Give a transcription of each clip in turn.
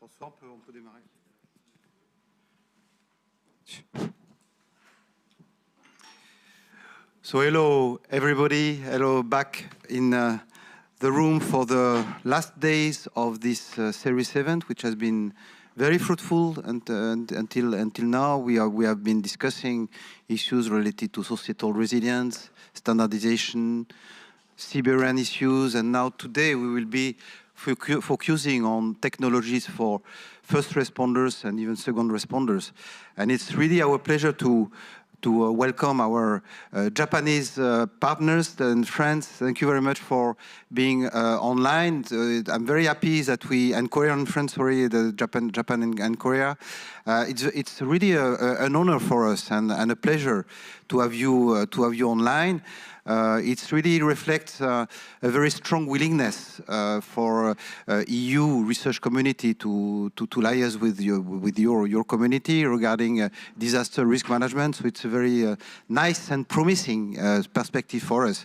François, on peut démarrer. So hello everybody, hello back in the room for the last days of this CERIS event, which has been very fruitful until now. We have been discussing issues related to societal resilience, standardization, cyber issues, and now today we will be focusing on technologies for first responders and even second responders. And it's really our pleasure to welcome our Japanese partners and friends. Thank you very much for being online. I'm very happy that and Korean friends, sorry, Japan and Korea. It's really an honor for us and a pleasure to have you online. It really reflects a very strong willingness for EU research community to liaise with your community regarding disaster risk management. So it's a very nice and promising perspective for us.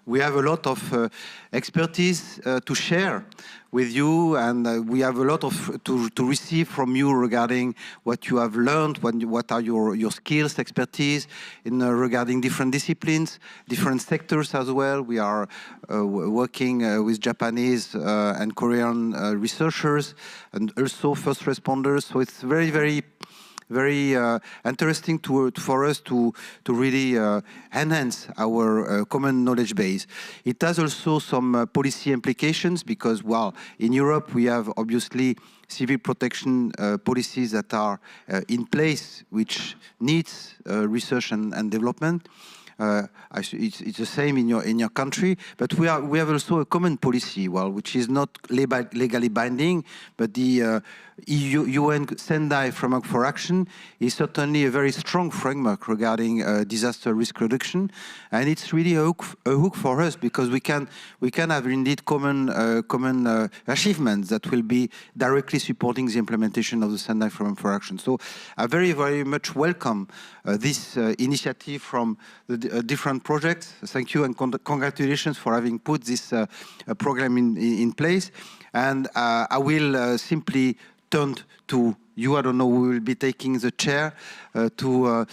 We have a lot of expertise to share with you, and we have a lot to receive from you regarding what you have learned, what are your skills, expertise in regarding different disciplines, different sectors as well. We are working with Japanese and Korean researchers and also first responders. So it's very interesting for us to really enhance our common knowledge base. It has also some policy implications because, well, in Europe we have obviously civil protection policies that are in place, which needs research and development. It's the same in your country, but we have also a common policy, well, which is not legally binding, but the UN Sendai Framework for Action is certainly a very strong framework regarding disaster risk reduction, and it's really a hook for us because we can have indeed common achievements that will be directly supporting the implementation of the Sendai Framework for Action. So I very much welcome this initiative from the different projects. Thank you and congratulations for having put this program in place. And I will simply turn to you. I don't know who will be taking the chair to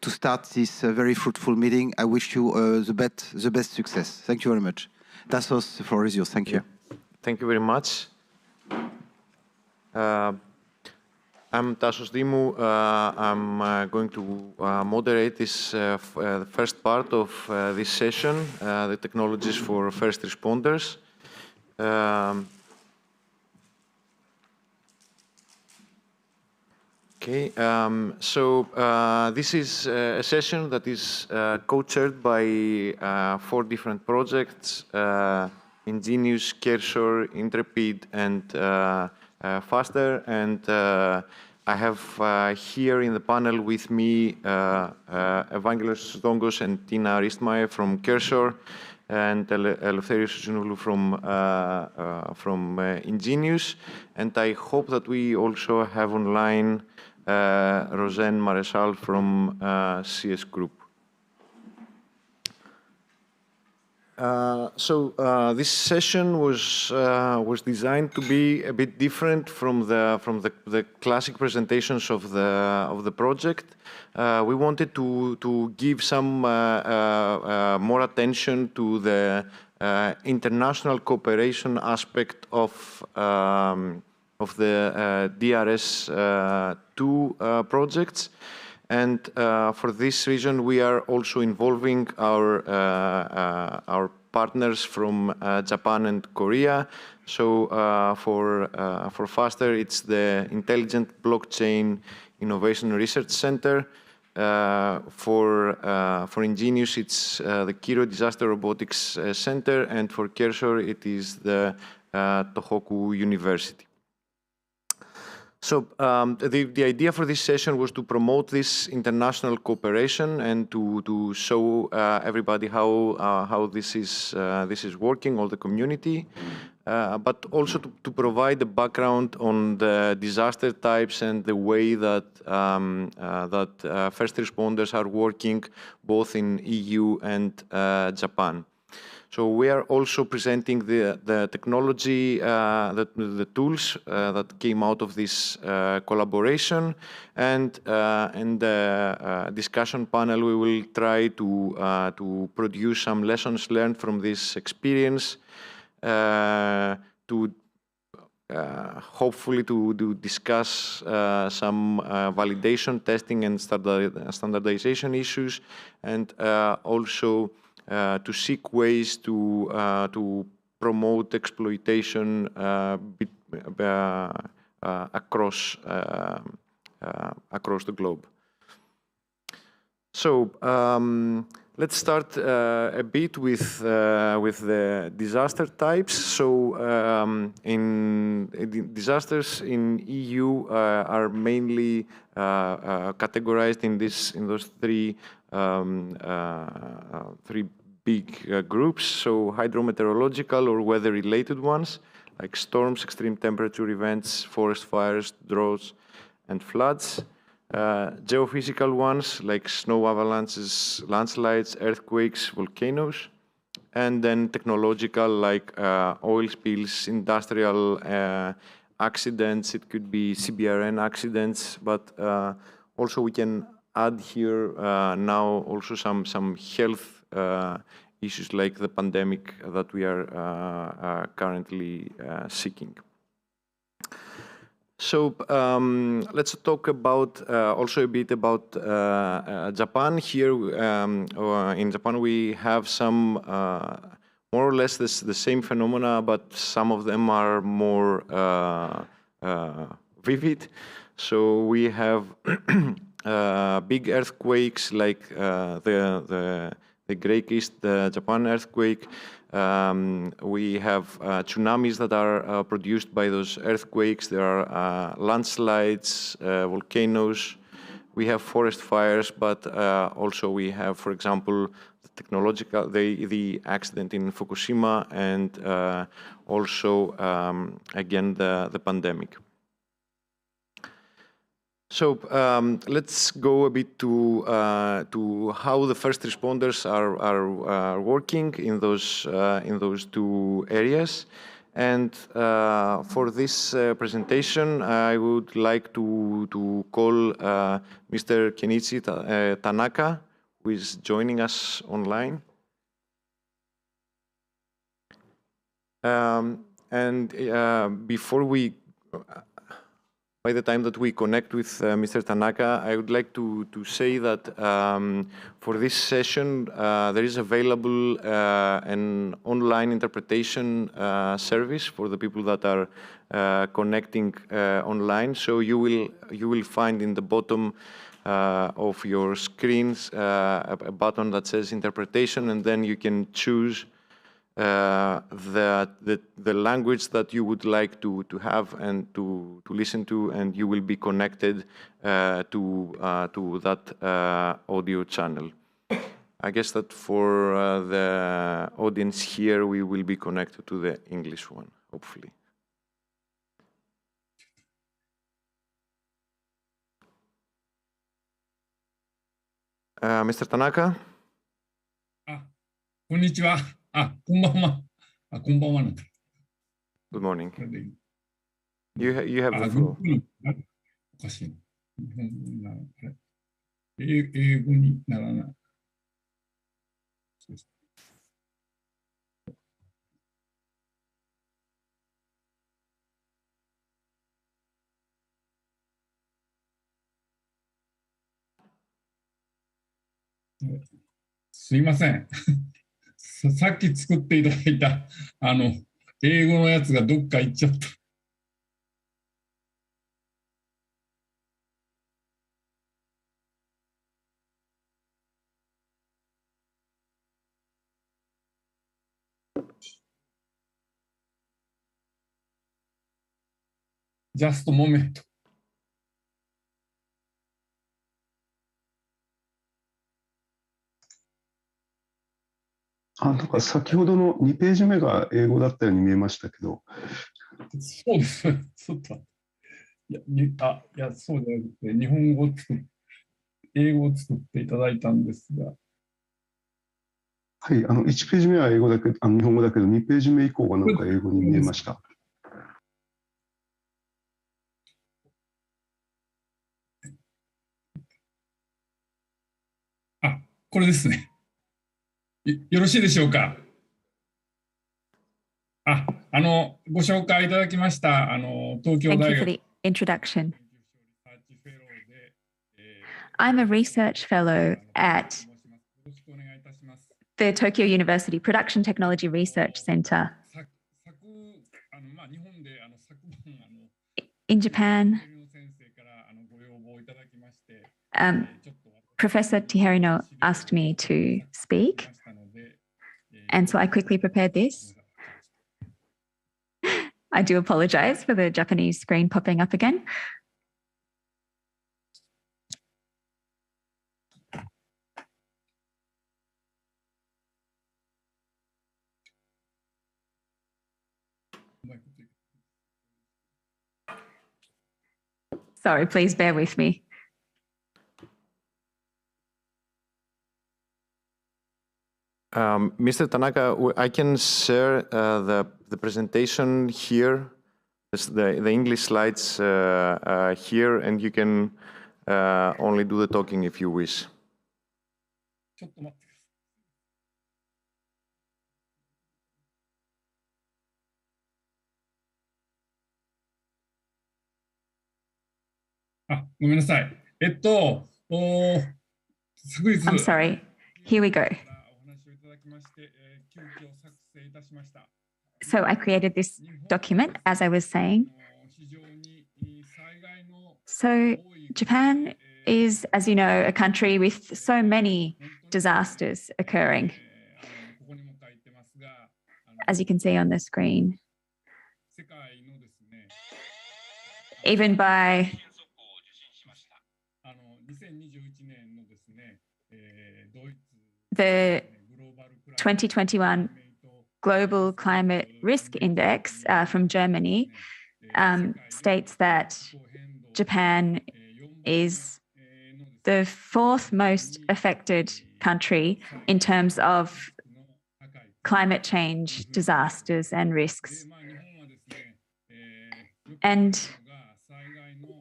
start this very fruitful meeting. I wish you the best success. Thank you very much. Tassos, the floor is yours. Thank you. Thank you very much. I'm Tassos Dimou. I'm going to moderate this the first part of this session, the technologies for first responders. Okay, so this is a session that is co-chaired by 4 different projects, Ingenious, Kersor, Intrepid, and Faster, and I have here in the panel with me Evangelos Dongos and Tina Ristmaier from Kersor, and Eleftherios Zinoulou from Ingenious, and I hope that we also have online Rosen Marechal from CS Group. This session was designed to be a bit different from the classic presentations of the project. We wanted to give some more attention to the international cooperation aspect of the DRS2 projects. And for this reason, we are also involving our partners from Japan and Korea. So for Faster, it's the Intelligent Blockchain Innovation Research Center. For Ingenious, it's the Kiro Disaster Robotics Center, and for Kersor, it is the Tohoku University. So the idea for this session was to promote this international cooperation and to show everybody how this is working, all the community, but also to provide a background on the disaster types and the way that first responders are working both in EU and Japan. So we are also presenting the technology, the tools that came out of this collaboration, and in the discussion panel we will try to produce some lessons learned from this experience, to hopefully to discuss some validation testing and standardization issues, and also to seek ways to promote exploitation across the globe. So let's start a bit with the disaster types. So disasters in EU are mainly categorized in those three big groups. So hydrometeorological or weather-related ones, like storms, extreme temperature events, forest fires, droughts, and floods. Geophysical ones, like snow avalanches, landslides, earthquakes, volcanoes. And then technological, like oil spills, industrial accidents. It could be CBRN accidents, but also we can add here now also some health issues like the pandemic that we are currently seeking. So let's talk about also a bit about Japan. Here in Japan we have some more or less the same phenomena, but some of them are more vivid. So we have big earthquakes like the Great East Japan earthquake. We have tsunamis that are produced by those earthquakes. There are landslides, volcanoes. We have forest fires, but also we have, for example, the accident in Fukushima, and also again the pandemic. So let's go a bit to how the first responders are working in those two areas. And for this presentation, I would like to call Mr. Kenichi Tanaka, who is joining us online. And before we by the time that we connect with Mr. Tanaka, I would like to say that for this session, there is available an online interpretation service for the people that are connecting online. So you will find in the bottom of your screens a button that says interpretation, and then you can choose the language that you would like to have and to listen to, and you will be connected to that audio channel. I guess that for the audience here, we will be connected to the English one, hopefully. Mr. Tanaka? こんにちは。こんばんは。こんばんはなんだ。Good morning. You have the floor. おかしいな。英語にならない。すいません。さっき作っていただいた英語のやつがどっか行っちゃった。Just a moment. なんか先ほどの2ページ目が英語だったように見えましたけど。そうです。ちょっと。いや、そうじゃなくて、日本語を英語を作っていただいたんですが。はい、1ページ目は英語だけ、日本語だけど、2ページ目以降がなんか英語に見えました。あ、これですね。よろしいでしょうか。ご紹介いただきました、東京 Thank 大 you for 学 the introduction. I'm a research fellow at the Tokyo University Production Technology Research Center. In Japan, Professor Tiherino asked me to speak, and so I quickly prepared this. I do apologize for the Japanese screen popping up again. Sorry, please bear with me. Mr. Tanaka, I can share the presentation here, the English slides here, and you can only do the talking if you wish. I'm sorry. Here we go. So I created this document, as I was saying. So Japan is, as you know, a country with so many disasters occurring. As you can see on the screen. Even by the 2021 Global Climate Risk Index from Germany states that Japan is the fourth most affected country in terms of climate change disasters and risks. And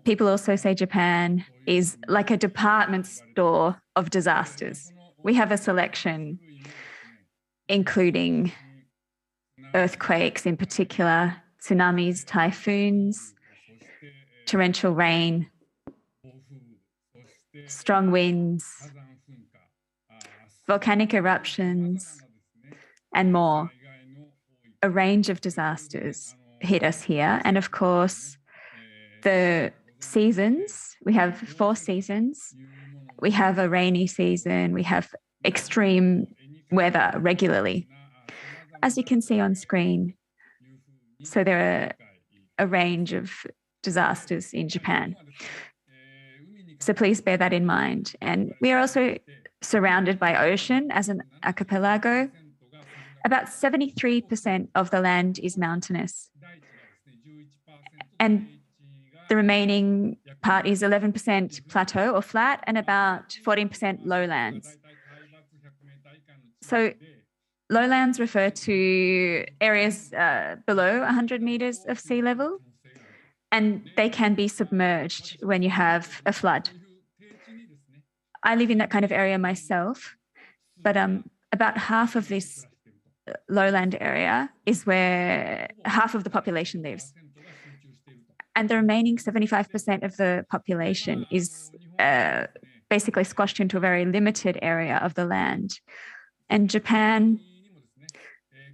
people also say Japan is like a department store of disasters. We have a selection, including earthquakes in particular, tsunamis, typhoons, torrential rain, strong winds, volcanic eruptions, and more. A range of disasters hit us here. And of course, the seasons, we have 4 seasons. We have a rainy season, we have extreme weather regularly. As you can see on screen, so there are a range of disasters in Japan. So please bear that in mind. And we are also surrounded by ocean as an archipelago. About 73% of the land is mountainous. And the remaining part is 11% plateau or flat and about 14% lowlands. So lowlands refer to areas below 100 meters of sea level, and they can be submerged when you have a flood. I live in that kind of area myself, but about half of this lowland area is where half of the population lives. And the remaining 75% of the population is basically squashed into a very limited area of the land. And Japan,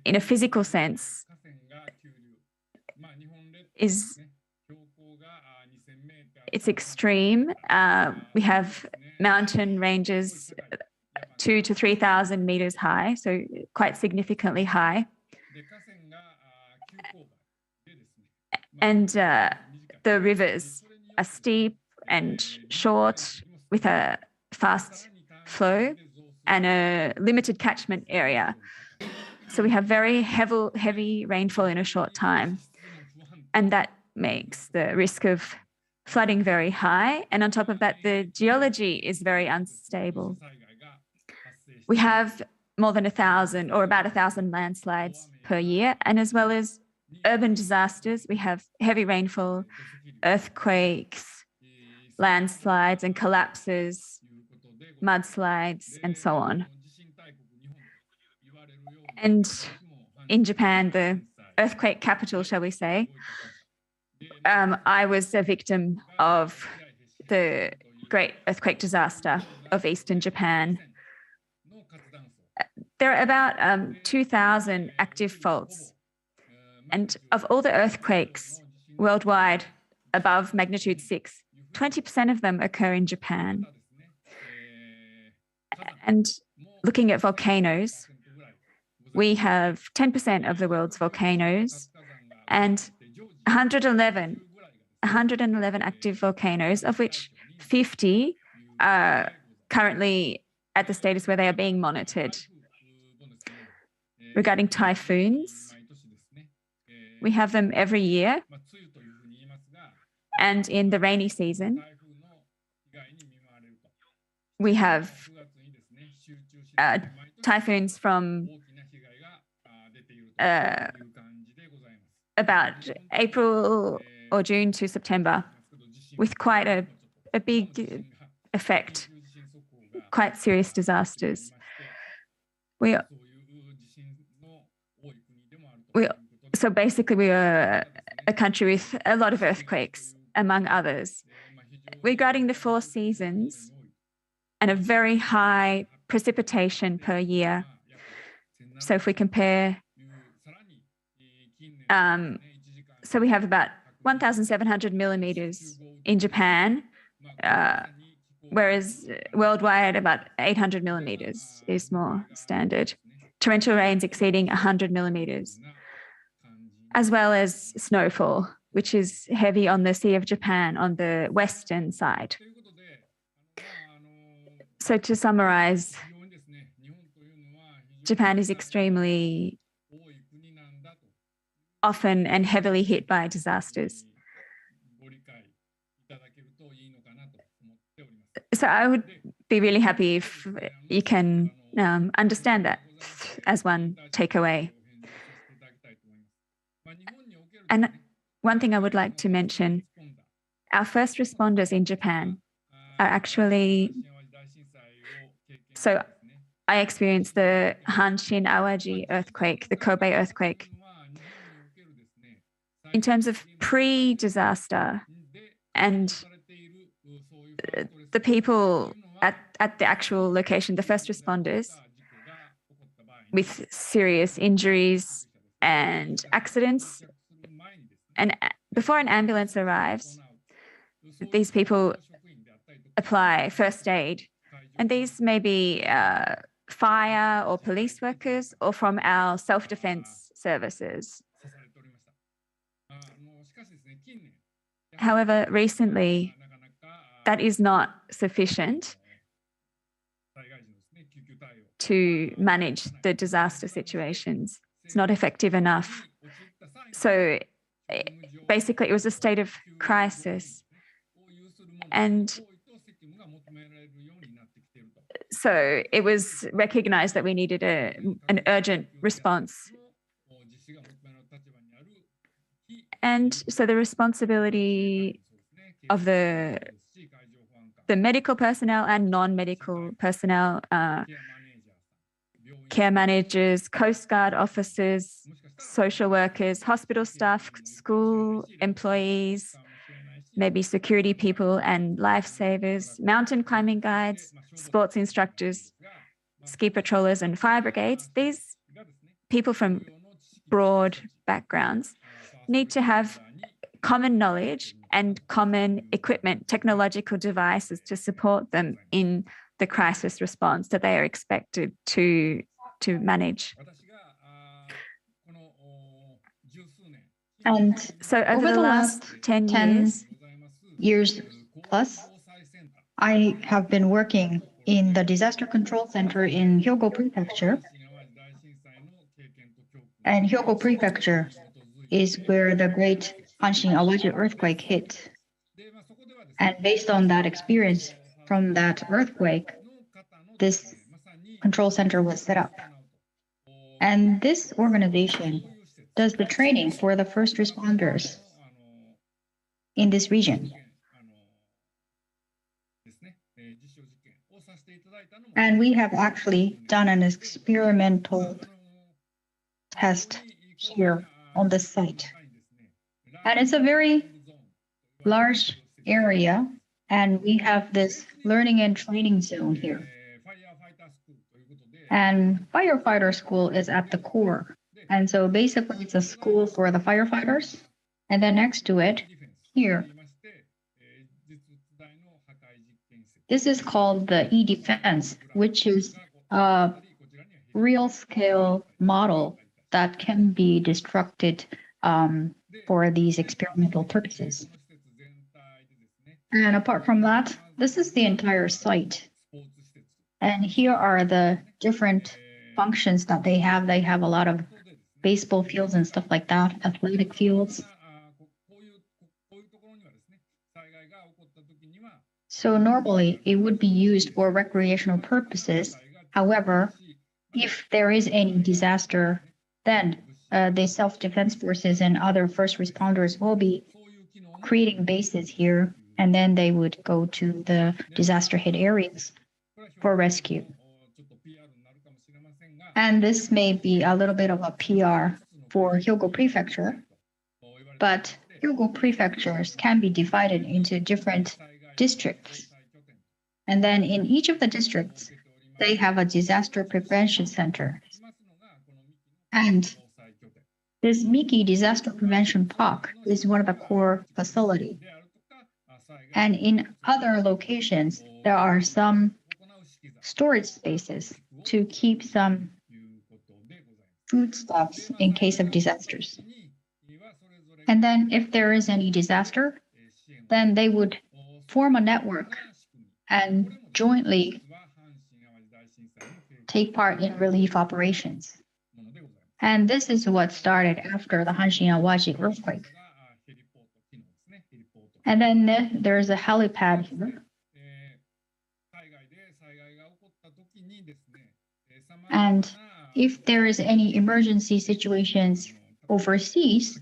in a physical sense, it's extreme. We have mountain ranges 2,000 to 3,000 meters high, so quite significantly high. And the rivers are steep and short with a fast flow and a limited catchment area. So we have very heavy rainfall in a short time. And that makes the risk of flooding very high. And on top of that, the geology is very unstable. We have more than 1,000 or about 1,000 landslides per year. And as well as urban disasters, we have heavy rainfall, earthquakes, landslides and collapses, mudslides, and so on. And in Japan, the earthquake capital, shall we say, I was a victim of the great earthquake disaster of Eastern Japan. There are about 2,000 active faults. And of all the earthquakes worldwide above magnitude 6, 20% of them occur in Japan. And looking at volcanoes, we have 10% of the world's volcanoes and 111 active volcanoes, of which 50 are currently at the status where they are being monitored. Regarding typhoons, we have them every year. And in the rainy season, we have typhoons from about April or June to September, with quite a big effect, quite serious disasters. So basically, we are a country with a lot of earthquakes, among others. Regarding the 4 seasons and a very high precipitation per year. So if we compare, so we have about 1,700 millimeters in Japan, whereas worldwide about 800 millimeters is more standard. Torrential rains exceeding 100 millimeters, as well as snowfall, which is heavy on the Sea of Japan on the western side. So to summarize, Japan is extremely often and heavily hit by disasters. So I would be really happy if you can understand that as one takeaway. And one thing I would like to mention, our first responders in Japan are actually, so I experienced the Hanshin Awaji earthquake, the Kobe earthquake. In terms of pre-disaster and the people at the actual location, the first responders with serious injuries and accidents, and before an ambulance arrives, these people apply first aid. And these may be fire or police workers or from our self-defense services. However, recently, that is not sufficient to manage the disaster situations. It's not effective enough. So basically, it was a state of crisis. And so it was recognized that we needed an urgent response. And so the responsibility of the medical personnel and non-medical personnel, care managers, Coast Guard officers, social workers, hospital staff, school employees, maybe security people and lifesavers, mountain climbing guides, sports instructors, ski patrollers and fire brigades. These people from broad backgrounds need to have common knowledge and common equipment, technological devices to support them in the crisis response that they are expected to manage. And so over the last 10 years plus, I have been working in the Disaster Control Center in Hyogo Prefecture. And Hyogo Prefecture is where the great Hanshin Awaji earthquake hit. And based on that experience from that earthquake, this control center was set up. And this organization does the training for the first responders in this region. And we have actually done an experimental test here on this site. And it's a very large area, and we have this learning and training zone here. And firefighter school is at the core. And so basically it's a school for the firefighters. And then next to it, here, this is called the e-defense, which is a real scale model that can be destructed for these experimental purposes. And apart from that, this is the entire site. And here are the different functions that they have. They have a lot of baseball fields and stuff like that, athletic fields. So normally it would be used for recreational purposes. However, if there is any disaster, then the self-defense forces and other first responders will be creating bases here, and then they would go to the disaster hit areas for rescue. And this may be a little bit of a PR for Hyogo Prefecture, but Hyogo prefectures can be divided into different districts. And then in each of the districts, they have a disaster prevention center. And this Miki Disaster Prevention Park is one of the core facilities. And in other locations, there are some storage spaces to keep some foodstuffs in case of disasters. And then if there is any disaster, then they would form a network and jointly take part in relief operations. And this is what started after the Hanshin Awaji earthquake. And then there's a helipad here. And if there is any emergency situations overseas,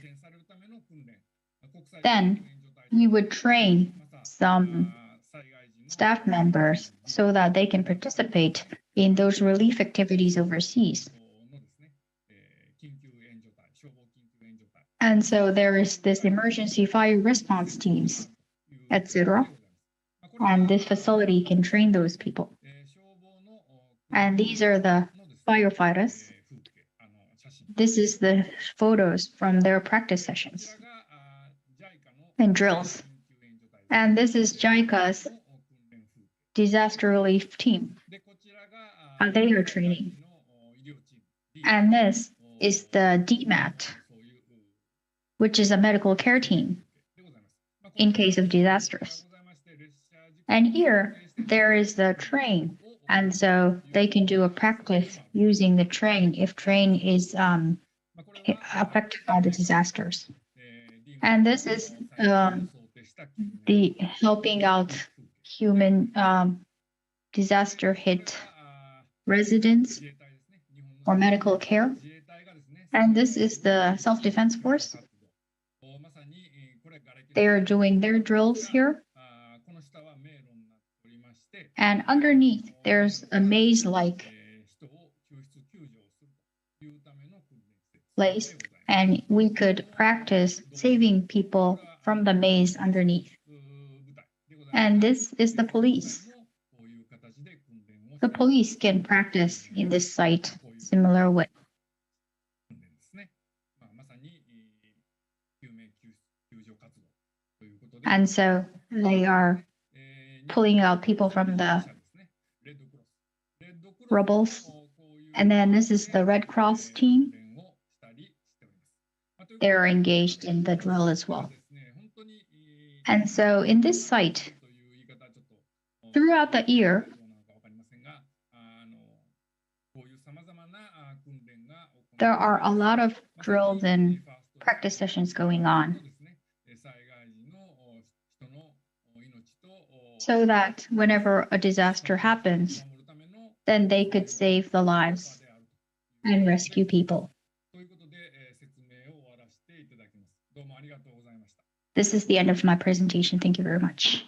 then we would train some staff members so that they can participate in those relief activities overseas. And so there is this emergency fire response teams, etc. And this facility can train those people. And these are the firefighters. This is the photos from their practice sessions and drills. And this is JICA's disaster relief team. And they are training. And this is the DMAT, which is a medical care team in case of disasters. And here, there is the train. And so they can do a practice using the train if train is affected by the disasters. And this is the helping out human disaster hit residents or medical care. And this is the self-defense force. They are doing their drills here. And underneath, there's a maze-like place, and we could practice saving people from the maze underneath. And this is the police. The police can practice in this site similar way. And so they are pulling out people from the rubbles. And then this is the Red Cross team. They're engaged in the drill as well. And so in this site, throughout the year, there are a lot of drills and practice sessions going on, so that whenever a disaster happens, then they could save the lives and rescue people. This is the end of my presentation. Thank you very much.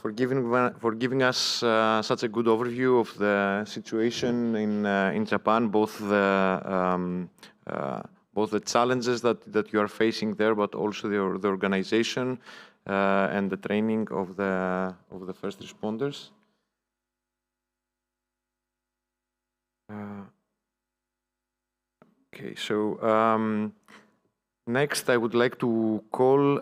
For giving us such a good overview of the situation in Japan, both the challenges that you are facing there, but also the organization and the training of the first responders. Okay, so next I would like to call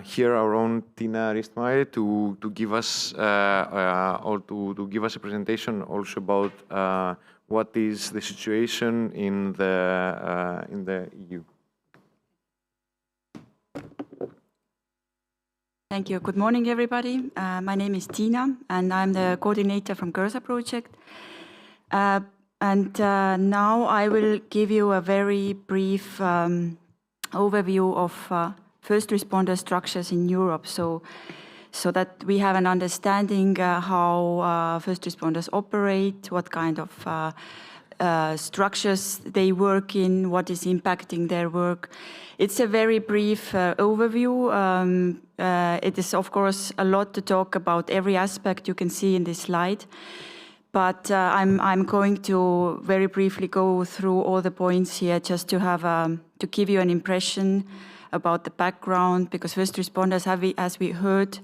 here our own Tina Ristmeier to give us or to give us a presentation also about what is the situation in the EU. Thank you. Good morning, everybody. My name is Tina, and I'm the coordinator from CERIS project. Now I will give you a very brief overview of first responder structures in Europe, so that we have an understanding how first responders operate, what kind of structures they work in, what is impacting their work. It's a very brief overview. It is, of course, a lot to talk about every aspect you can see in this slide. But I'm going to very briefly go through all the points here just to have to give you an impression about the background, because first responders, as we heard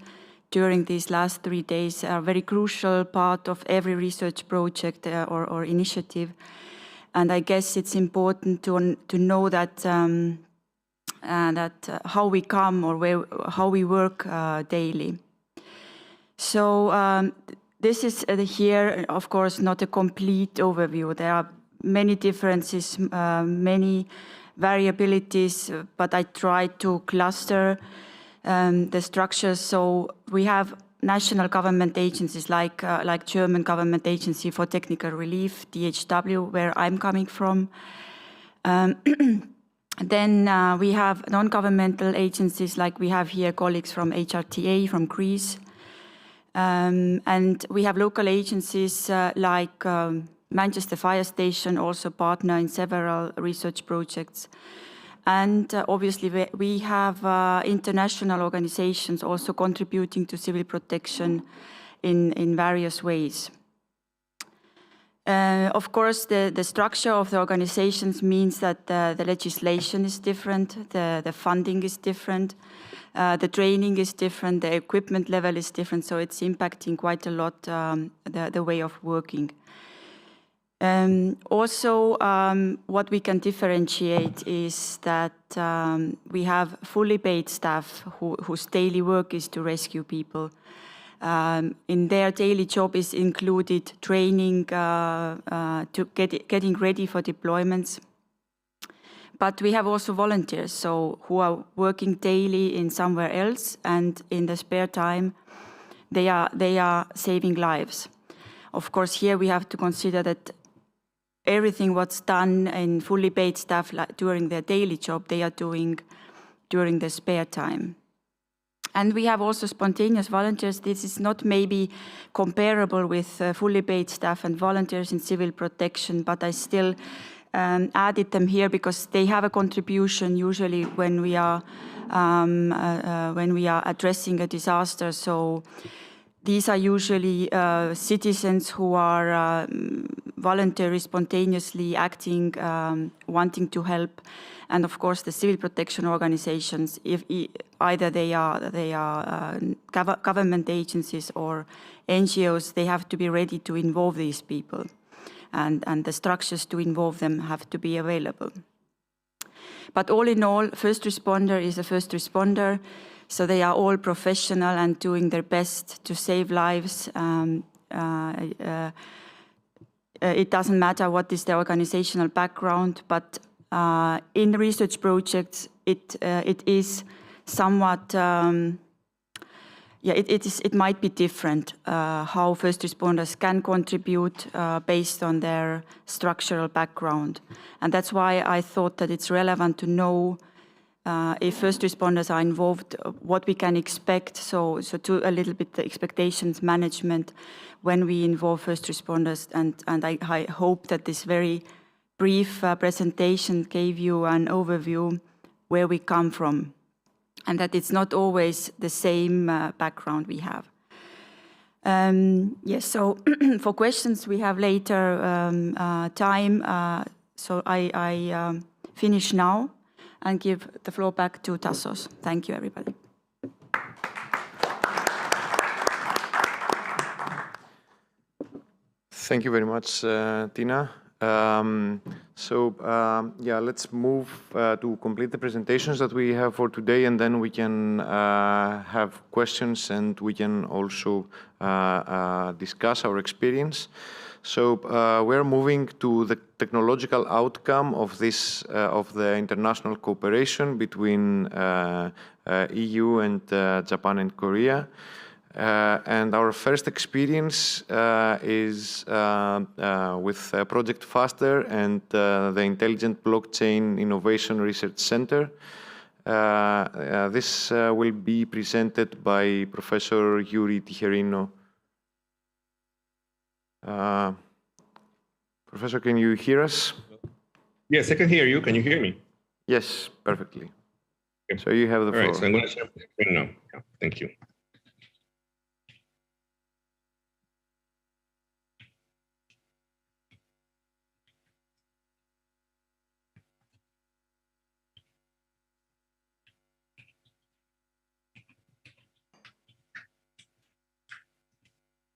during these last 3 days, are a very crucial part of every research project or initiative. And I guess it's important to know that how we come or how we work daily. So. This is here, of course, not a complete overview. There are many differences, many variabilities, but I try to cluster the structures. So we have national government agencies like German Government Agency for Technical Relief, DHW, where I'm coming from. Then we have non-governmental agencies like we have here colleagues from HRTA, from Greece. And we have local agencies like Manchester Fire Station, also partner in several research projects. And obviously we have international organizations also contributing to civil protection in various ways. Of course, the structure of the organizations means that the legislation is different, the funding is different. The training is different, the equipment level is different, so it's impacting quite a lot the way of working. Also, what we can differentiate is that we have fully paid staff whose daily work is to rescue people. In their daily job is included training to getting ready for deployments. But we have also volunteers, so who are working daily in somewhere else, and in the spare time, they are saving lives. Of course, here we have to consider that everything what's done in fully paid staff during their daily job, they are doing during the spare time. And we have also spontaneous volunteers. This is not maybe comparable with fully paid staff and volunteers in civil protection, but I still added them here because they have a contribution usually when we are addressing a disaster. So these are usually citizens who are voluntarily, spontaneously acting, wanting to help, and of course the civil protection organizations. If either they are government agencies or NGOs, they have to be ready to involve these people. And the structures to involve them have to be available. But all in all, first responder is a first responder, so they are all professional and doing their best to save lives. It doesn't matter what is their organizational background, but in research projects, it is somewhat. It might be different how first responders can contribute based on their structural background. And that's why I thought that it's relevant to know if first responders are involved, what we can expect. So to a little bit the expectations management when we involve first responders. And I hope that this very brief presentation gave you an overview where we come from, and that it's not always the same background we have. Yes, so for questions we have later time. So I finish now and give the floor back to Tassos. Thank you, everybody. Thank you very much, Tina. Yeah, let's move to complete the presentations that we have for today, and then we can have questions and we can also discuss our experience. So we're moving to the technological outcome of this of the international cooperation between EU and Japan and Korea. And our first experience is with Project FASTER and the Intelligent Blockchain Innovation Research Center. This will be presented by Professor Yuri Tijerino. Professor, can you hear us? Yes, I can hear you. Can you hear me? Yes, perfectly. Okay. So you have the floor. All right, so I'm going to share my screen now. Yeah, thank you.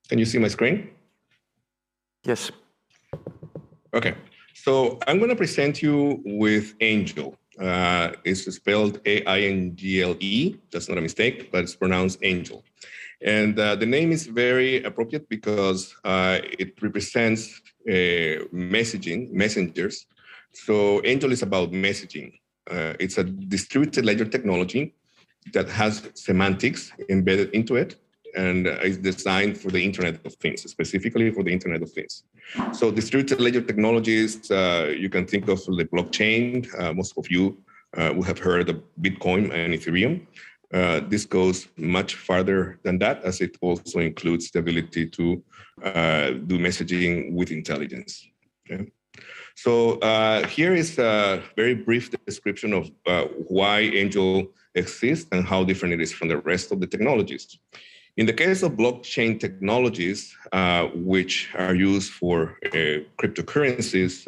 Can you see my screen? Yes. Okay, so I'm going to present you with Angel. It's spelled A-I-N-G-L-E. That's not a mistake, but it's pronounced Angel. And the name is very appropriate because it represents messengers. So Angel is about messaging. It's a distributed ledger technology that has semantics embedded into it, and is designed for the Internet of Things, specifically for the Internet of Things. So distributed ledger technologies, you can think of the blockchain. Most of you will have heard of Bitcoin and Ethereum. This goes much farther than that, as it also includes the ability to do messaging with intelligence. Okay? So here is a very brief description of why Angel exists and how different it is from the rest of the technologies. In the case of blockchain technologies, which are used for cryptocurrencies,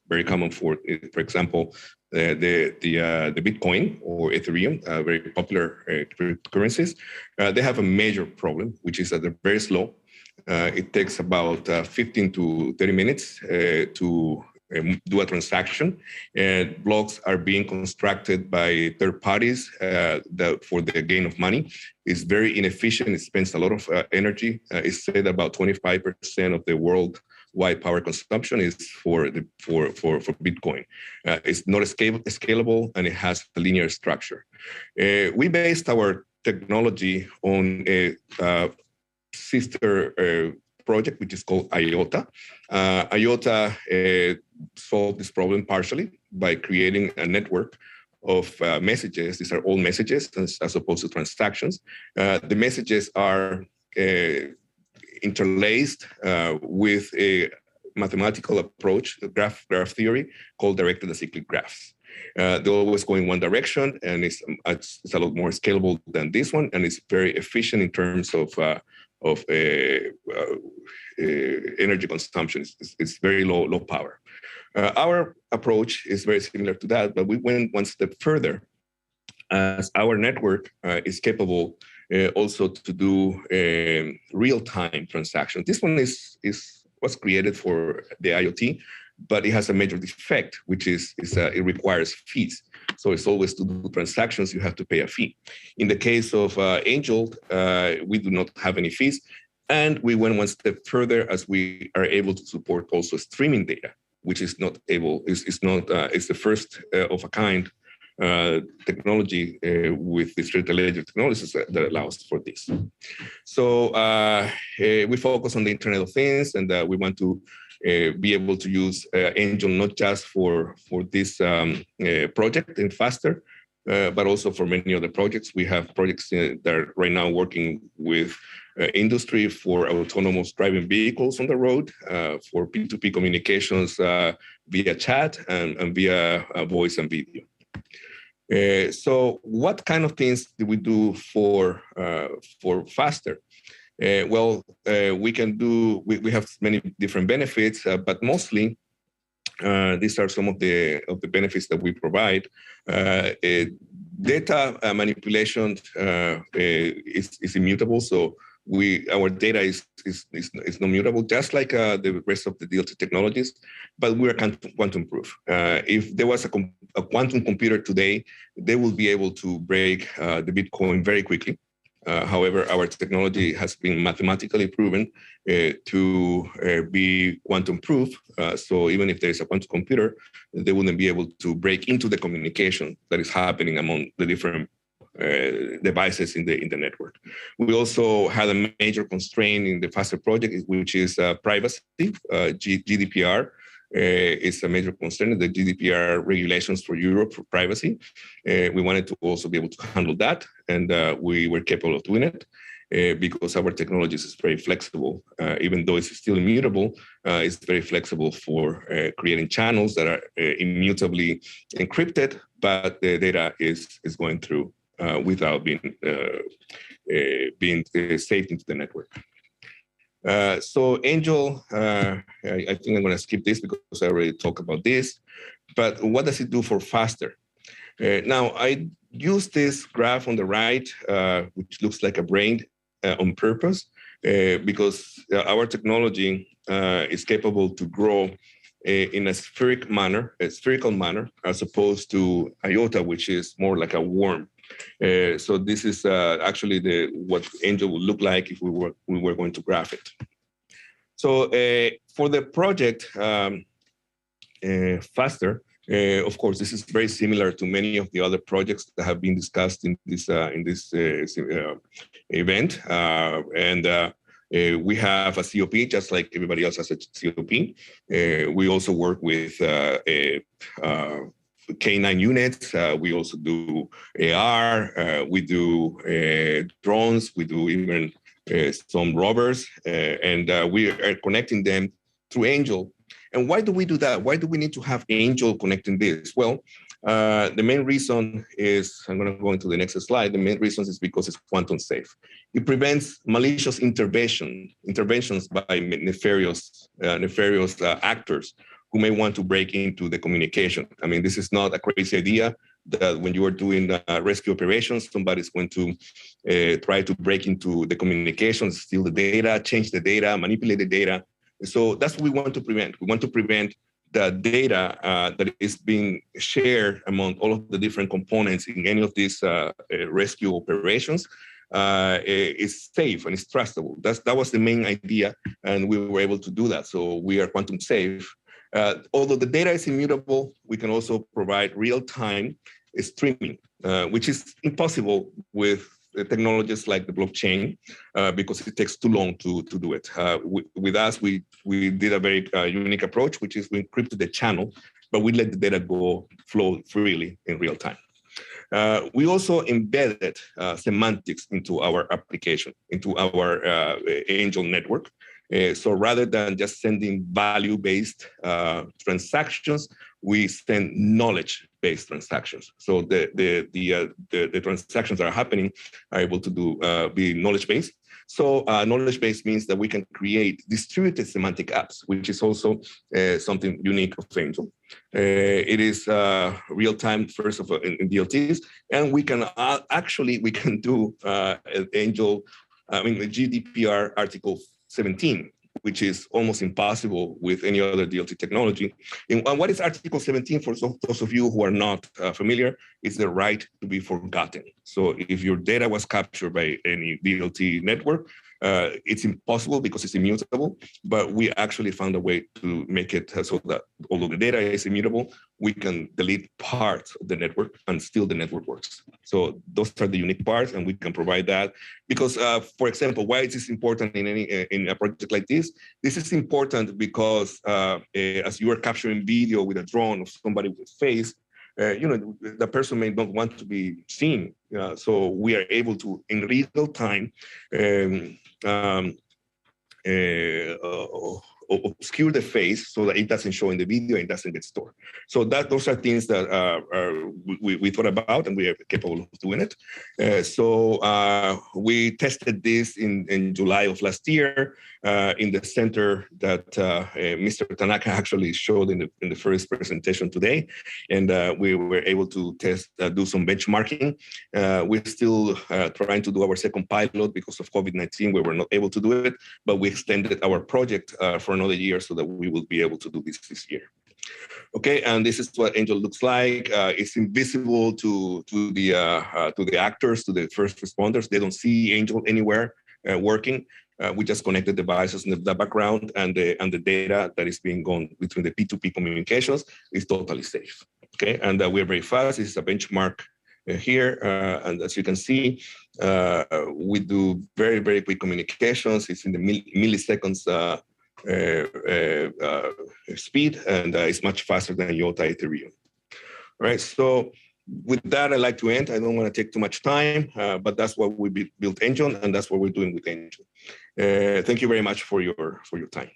very common for example, the Bitcoin or Ethereum, very popular cryptocurrencies, they have a major problem, which is that they're very slow. It takes about 15 to 30 minutes to do a transaction, and blocks are being constructed by third parties for the gain of money. It's very inefficient. It spends a lot of energy. It's said about 25% of the worldwide power consumption is for Bitcoin. It's not scalable, and it has a linear structure. We based our technology on a sister project, which is called IOTA. IOTA solved this problem partially by creating a network of messages. These are all messages as opposed to transactions. The messages are interlaced with a mathematical approach, graph theory, called directed acyclic graphs. They always go in one direction, and it's a lot more scalable than this one, and it's very efficient in terms of energy consumption. It's very low power. Our approach is very similar to that, but we went one step further, as our network is capable also to do real-time transactions. This one was created for the IoT, but it has a major defect, which is it requires fees. So it's always to do transactions, you have to pay a fee. In the case of Angel, we do not have any fees. And we went one step further, as we are able to support also streaming data, which is not able, it's the first of a kind technology with distributed ledger technologies that allows for this. So we focus on the Internet of Things, and we want to be able to use Angel not just for this project in FASTER, but also for many other projects. We have projects that are right now working with industry for autonomous driving vehicles on the road, for P2P communications via chat and via voice and video. So what kind of things do we do for faster? We can do, we have many different benefits, but mostly these are some of the benefits that we provide. Data manipulation is immutable, so our data is not mutable, just like the rest of the DLT technologies, but we are quantum proof. If there was a quantum computer today, they will be able to break the Bitcoin very quickly. However, our technology has been mathematically proven to be quantum proof. So even if there is a quantum computer, they wouldn't be able to break into the communication that is happening among the different devices in the network. We also had a major constraint in the FASTER project, which is privacy. GDPR is a major constraint, the GDPR regulations for Europe for privacy. We wanted to also be able to handle that, and we were capable of doing it because our technology is very flexible. Even though it's still immutable, it's very flexible for creating channels that are immutably encrypted, but the data is going through without being saved into the network. So Angel, I think I'm going to skip this because I already talked about this, but what does it do for faster? Now, I use this graph on the right, which looks like a brain on purpose, because our technology is capable to grow in a spherical manner, as opposed to IOTA, which is more like a worm. So this is actually what Angel would look like if we were going to graph it. So for the project FASTER, of course, this is very similar to many of the other projects that have been discussed in this event, and we have a COP just like everybody else has a COP. We also work with K9 units. We also do AR. We do drones. We do even some rovers, and we are connecting them through Angel. And why do we do that? Why do we need to have Angel connecting this? Well, the main reason is, I'm going to go into the next slide. The main reason is because it's quantum safe. It prevents malicious interventions by nefarious actors who may want to break into the communication. I mean, this is not a crazy idea that when you are doing rescue operations, somebody's going to try to break into the communications, steal the data, change the data, manipulate the data. So that's what we want to prevent. We want to prevent the data that is being shared among all of the different components in any of these rescue operations is safe and it's trustable. That was the main idea, and we were able to do that. So we are quantum safe. Although the data is immutable, we can also provide real-time streaming, which is impossible with technologies like the blockchain because it takes too long to do it. With us, we did a very unique approach, which is we encrypted the channel, but we let the data flow freely in real time. We also embedded semantics into our application, into our Angel network. So rather than just sending value-based transactions, we send knowledge-based transactions. So the transactions that are happening are able to be knowledge-based. So knowledge-based means that we can create distributed semantic apps, which is also something unique of Angel. It is real-time first of all in DLTs, and we can we can do Angel, the GDPR Article 17, which is almost impossible with any other DLT technology. And what is Article 17 for those of you who are not familiar? It's the right to be forgotten. So if your data was captured by any DLT network, it's impossible because it's immutable, but we actually found a way to make it so that although the data is immutable, we can delete parts of the network and still the network works. So those are the unique parts, and we can provide that because, for example, why is this important in a project like this? This is important because as you are capturing video with a drone of somebody with face, the person may not want to be seen. So we are able to, in real time, obscure the face so that it doesn't show in the video and it doesn't get stored. So those are things that we thought about, and we are capable of doing it. So we tested this in July of last year in the center that Mr. Tanaka actually showed in the first presentation today, and we were able to do some benchmarking. We're still trying to do our second pilot because of COVID-19. We were not able to do it, but we extended our project for another year so that we will be able to do this year. Okay, and this is what Angel looks like. It's invisible to the actors, to the first responders. They don't see Angel anywhere working. We just connected devices in the background, and the data that is being gone between the P2P communications is totally safe. Okay, and we're very fast. This is a benchmark here, and as you can see, we do very, very quick communications. It's in the milliseconds speed, and it's much faster than IOTA Ethereum. All right, so with that, I'd like to end. I don't want to take too much time, but that's what we built Angel, and that's what we're doing with Angel. Thank you very much for your time.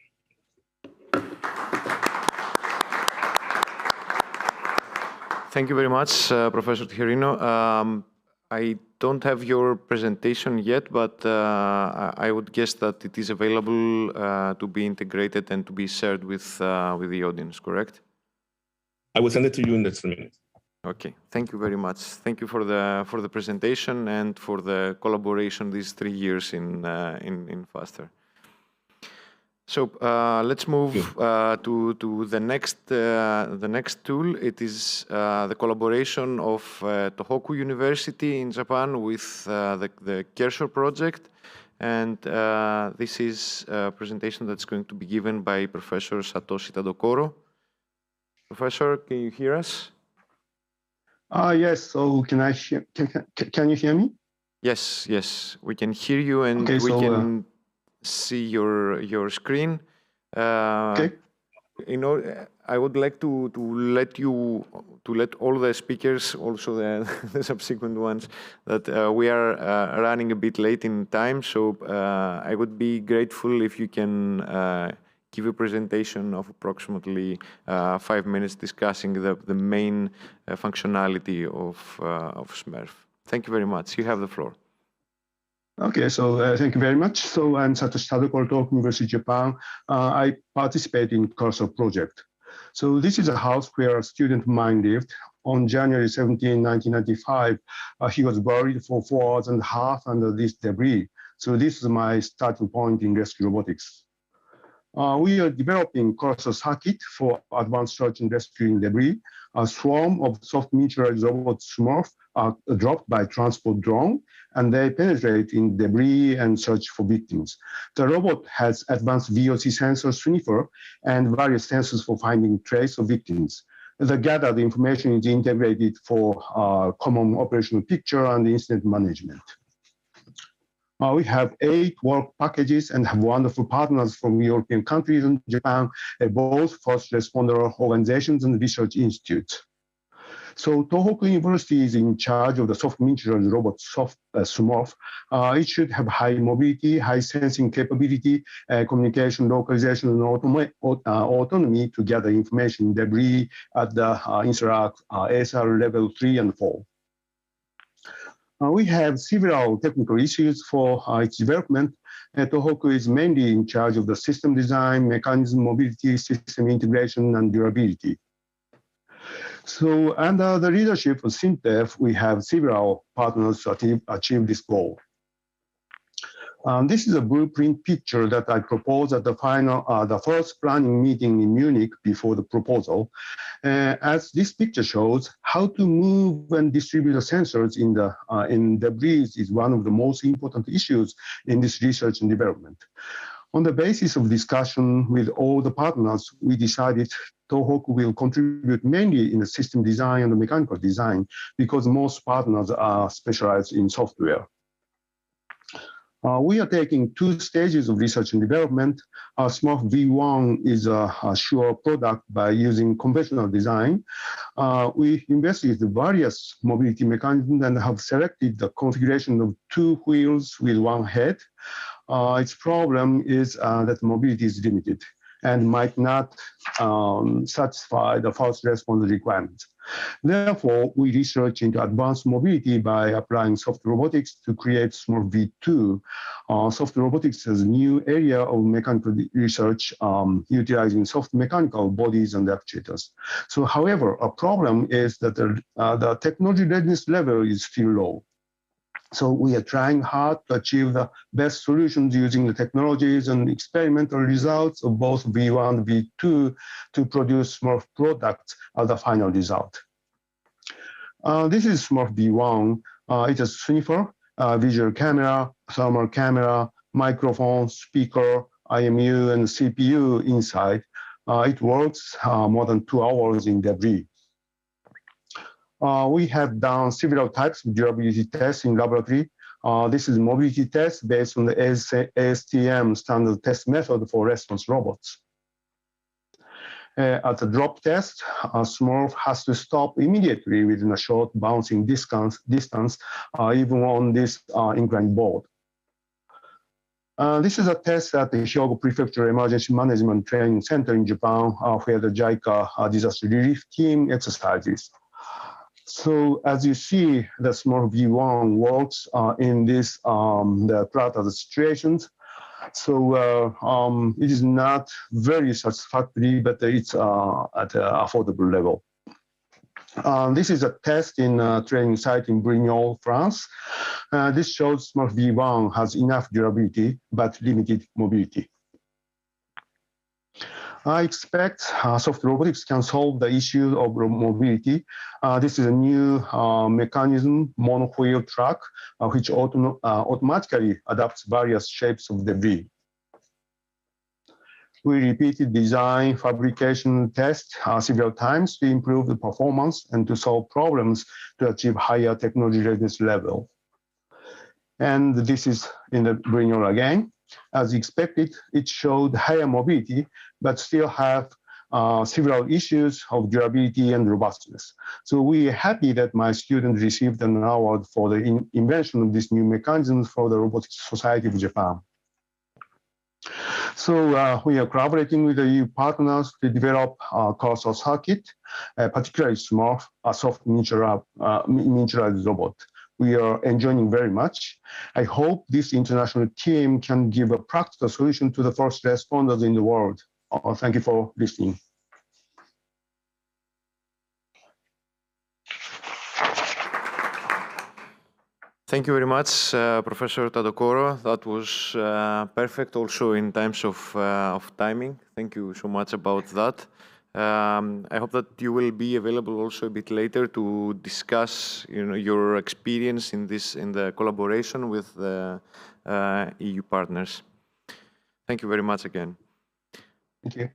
Thank you very much, Professor Tijerino. I don't have your presentation yet, but I would guess that it is available to be integrated and to be shared with the audience, correct? I will send it to you in just a minute. Okay, thank you very much. Thank you for the presentation and for the collaboration these 3 years in FASTER. So let's move to the next tool. It is the collaboration of Tohoku University in Japan with the Kershaw project, and this is a presentation that's going to be given by Professor Satoshi Tadokoro. Professor, can you hear us? Yes. So can you hear me? Yes, we can hear you, and okay, we can see your screen. Okay. You know, I would like to let all the speakers, also the subsequent ones, that we are running a bit late in time. So I would be grateful if you can give a presentation of approximately 5 minutes discussing the main functionality of SMERF. Thank you very much. You have the floor. Okay, so thank you very much. So I'm Satoshi Tadokoro, Tohoku University, Japan. I participate in Cursor project. So this is a house where a student of mine lived. On January 17, 1995, he was buried for 4 hours and a half under this debris. So this is my starting point in rescue robotics. We are developing Cursor circuit for advanced search and rescuing debris. A swarm of soft miniaturized robot Smurf are dropped by transport drone, and they penetrate in debris and search for victims. The robot has advanced VOC sensor sniffer and various sensors for finding trace of victims. The gathered information is integrated for common operational picture and incident management. We have 8 work packages and have wonderful partners from European countries and Japan, both first responder organizations and research institutes. So Tohoku University is in charge of the soft miniaturized robot Smurf. It should have high mobility, high sensing capability, communication, localization, and autonomy to gather information debris at the INSRAC ASR level 3 and 4. We have several technical issues for its development. Tohoku is mainly in charge of the system design, mechanism mobility, system integration, and durability. So under the leadership of SINTEF, we have several partners to achieve this goal. This is a blueprint picture that I proposed at the first planning meeting in Munich before the proposal. As this picture shows, how to move and distribute the sensors in debris is one of the most important issues in this research and development. On the basis of discussion with all the partners, we decided Tohoku will contribute mainly in the system design and the mechanical design because most partners are specialized in software. We are taking 2 stages of research and development. Smart V1 is a sure product by using conventional design. We investigated various mobility mechanisms and have selected the configuration of 2 wheels with 1 head. Its problem is that mobility is limited and might not satisfy the first response requirements. Therefore, we research into advanced mobility by applying soft robotics to create Smart V2. Soft robotics is a new area of mechanical research utilizing soft mechanical bodies and actuators. So, however, a problem is that the technology readiness level is still low. So we are trying hard to achieve the best solutions using the technologies and experimental results of both V1 and V2 to produce smart products as the final result. This is Smart V1. It's a sniffer, visual camera, thermal camera, microphone, speaker, IMU, and CPU inside. It works more than 2 hours in debris. We have done several types of durability tests in laboratory. This is a mobility test based on the ASTM standard test method for response robots. At the drop test, Smurf has to stop immediately within a short bouncing distance even on this inclined board. This is a test at the Hyogo Prefecture Emergency Management Training Center in Japan, where the JICA disaster relief team exercises. So as you see, the Smart V1 works in this the Prata situations. So it is not very satisfactory, but it's at an affordable level. This is a test in a training site in Brignoles, France. This shows Smart V1 has enough durability, but limited mobility. I expect soft robotics can solve the issue of mobility. This is a new mechanism, mono-wheel truck, which automatically adapts various shapes of debris. We repeated design, fabrication, test several times to improve the performance and to solve problems to achieve higher technology readiness level. And this is in the Brignoles again. As expected, it showed higher mobility, but still have several issues of durability and robustness. So we are happy that my student received an award for the invention of this new mechanism for the Robotics Society of Japan. So we are collaborating with the EU partners to develop a cursor circuit, particularly smart, a soft miniaturized robot. We are enjoying very much. I hope this international team can give a practical solution to the first responders in the world. Thank you for listening. Thank you very much, Professor Tadokoro. That was perfect also in terms of timing. Thank you so much about that. I hope that you will be available also a bit later to discuss, your experience in the collaboration with the EU partners. Thank you very much again. Thank you.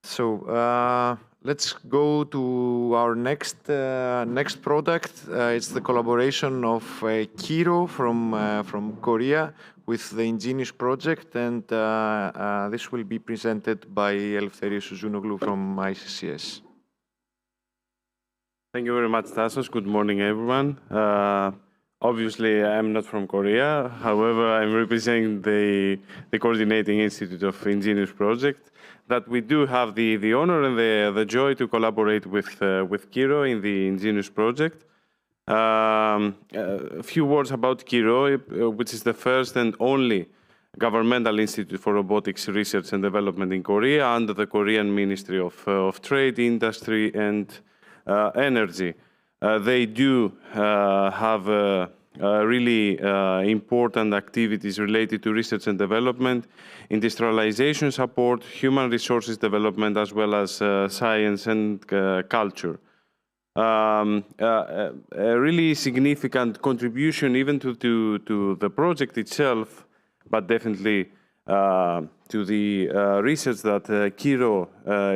So let's go to our next product. It's the collaboration of Kiro from Korea with the Ingenious project, and this will be presented by Eleftherios Zounoglou from ICCS. Thank you very much, Tassos. Good morning, everyone. Obviously, I'm not from Korea. However, I'm representing the Coordinating Institute of Ingenious Project, that we do have the honor and the joy to collaborate with Kiro in the Ingenious project. A few words about Kiro, which is the first and only governmental institute for robotics research and development in Korea under the Korean Ministry of Trade, Industry and Energy. They do have really important activities related to research and development, industrialization support, human resources development, as well as science and culture. A really significant contribution even to the project itself, but definitely to the research that Kiro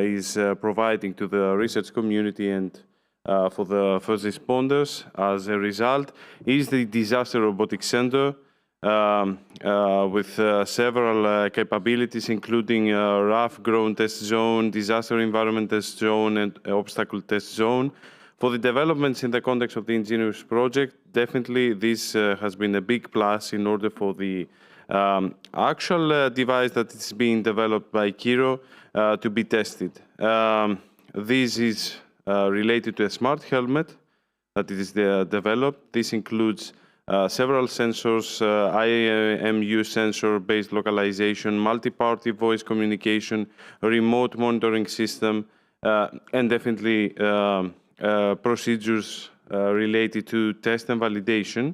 is providing to the research community and for the first responders as a result, is the Disaster Robotics Center, with several capabilities, including rough ground test zone, disaster environment test zone, and obstacle test zone. For the developments in the context of the Ingenious project, definitely this has been a big plus in order for the actual device that is being developed by Kiro to be tested. This is related to a smart helmet that is developed. This includes several sensors, IMU sensor-based localization, multi-party voice communication, remote monitoring system, and definitely procedures related to test and validation.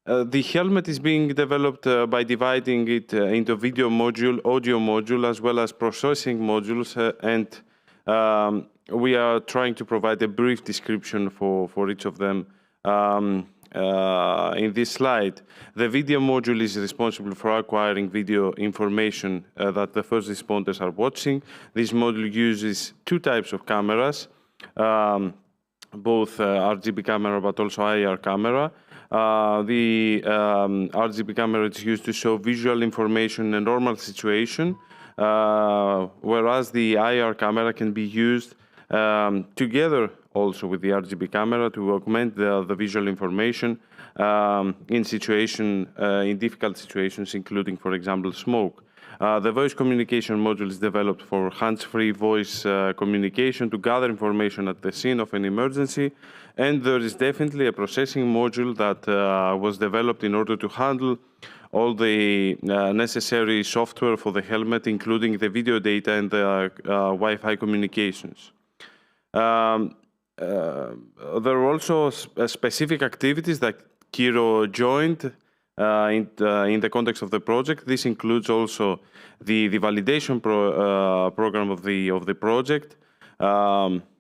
The helmet is being developed by dividing it into video module, audio module, as well as processing modules, and we are trying to provide a brief description for each of them in this slide. The video module is responsible for acquiring video information that the first responders are watching. This module uses two types of cameras, both RGB camera but also IR camera. The RGB camera is used to show visual information in a normal situation, whereas the IR camera can be used together also with the RGB camera to augment the visual information in difficult situations, including, for example, smoke. The voice communication module is developed for hands-free voice communication to gather information at the scene of an emergency. And there is definitely a processing module that was developed in order to handle all the necessary software for the helmet, including the video data and the Wi-Fi communications. There are also specific activities that Kiro joined in the context of the project. This includes also the validation program of the project.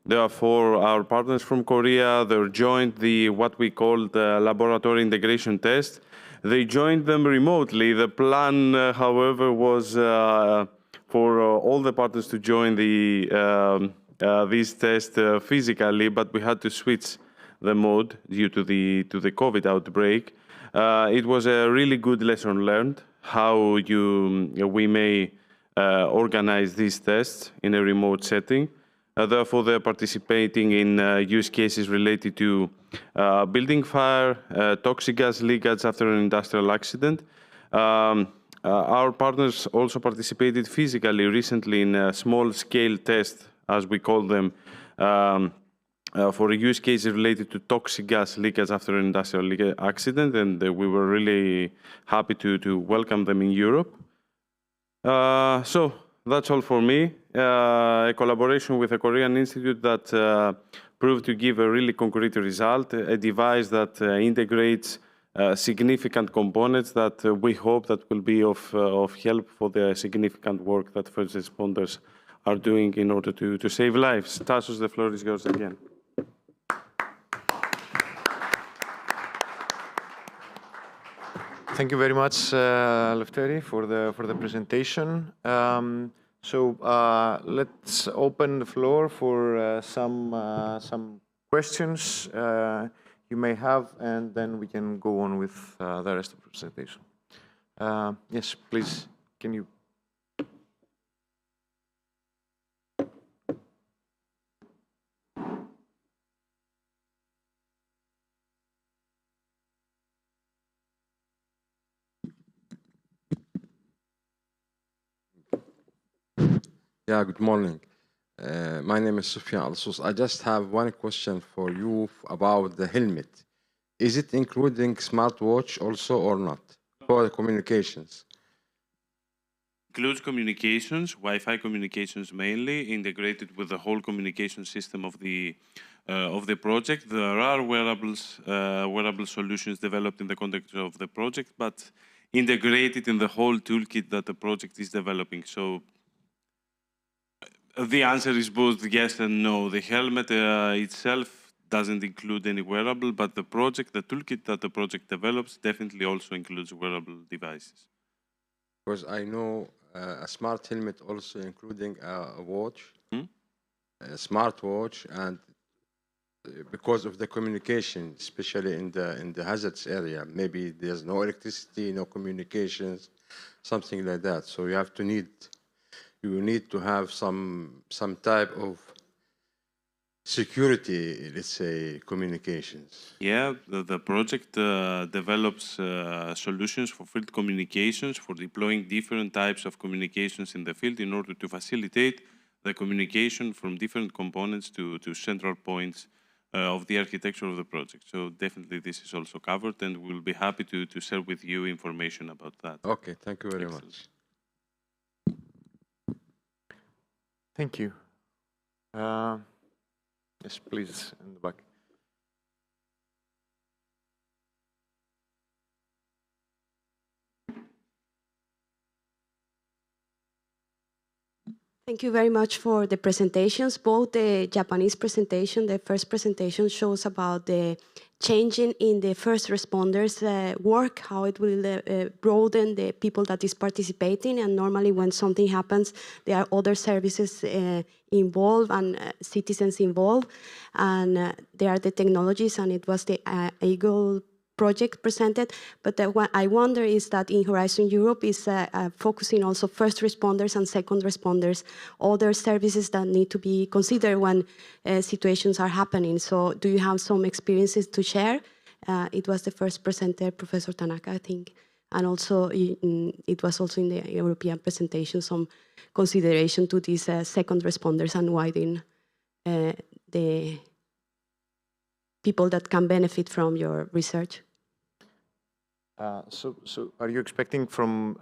Therefore, our partners from Korea, they joined what we call the laboratory integration test. They joined them remotely. The plan, however, was for all the partners to join this test physically, but we had to switch the mode due to the COVID outbreak. It was a really good lesson learned how we may organize these tests in a remote setting. Therefore, they're participating in use cases related to building fire, toxic gas leakage after an industrial accident. Our partners also participated physically recently in a small-scale test, as we call them, for use cases related to toxic gas leakage after an industrial accident, and we were really happy to welcome them in Europe. So that's all for me. A collaboration with a Korean institute that proved to give a really concrete result, a device that integrates significant components that we hope that will be of help for the significant work that first responders are doing in order to save lives. Tassos, the floor is yours again. Thank you very much, Lefteri, for the presentation. So let's open the floor for some questions you may have, and then we can go on with the rest of the presentation. Yes, please. Can you? Yeah, good morning. My name is Sufyan Al-Sus. I just have one question for you about the helmet. Is it including smartwatch also or not for communications? Includes communications, Wi-Fi communications mainly, integrated with the whole communication system of the project. There are wearable solutions developed in the context of the project, but integrated in the whole toolkit that the project is developing. So the answer is both yes and no. The helmet itself doesn't include any wearable, but the toolkit that the project develops definitely also includes wearable devices. Because I know a smart helmet also including a watch, a smartwatch, and because of the communication, especially in the hazards area. Maybe there's no electricity, no communications, something like that. So you need to have some type of security, let's say, communications. Yeah, the project develops solutions for field communications, for deploying different types of communications in the field in order to facilitate the communication from different components to central points of the architecture of the project. So definitely this is also covered, and we'll be happy to share with you information about that. Okay, thank you very much. Thank you. Yes, please, in the back. Thank you very much for the presentations. Both the Japanese presentation, the first presentation, shows about the changing in the first responders' work, how it will broaden the people that is participating. And normally when something happens, there are other services involved and citizens involved. And there are the technologies, and it was the Eagle project presented, but what I wonder is that in Horizon Europe is focusing also first responders and second responders, other services that need to be considered when situations are happening. So do you have some experiences to share? It was the first presenter, Professor Tanaka, I think, and also it was also in the European presentation some consideration to these second responders and widening the people that can benefit from your research. So are you expecting from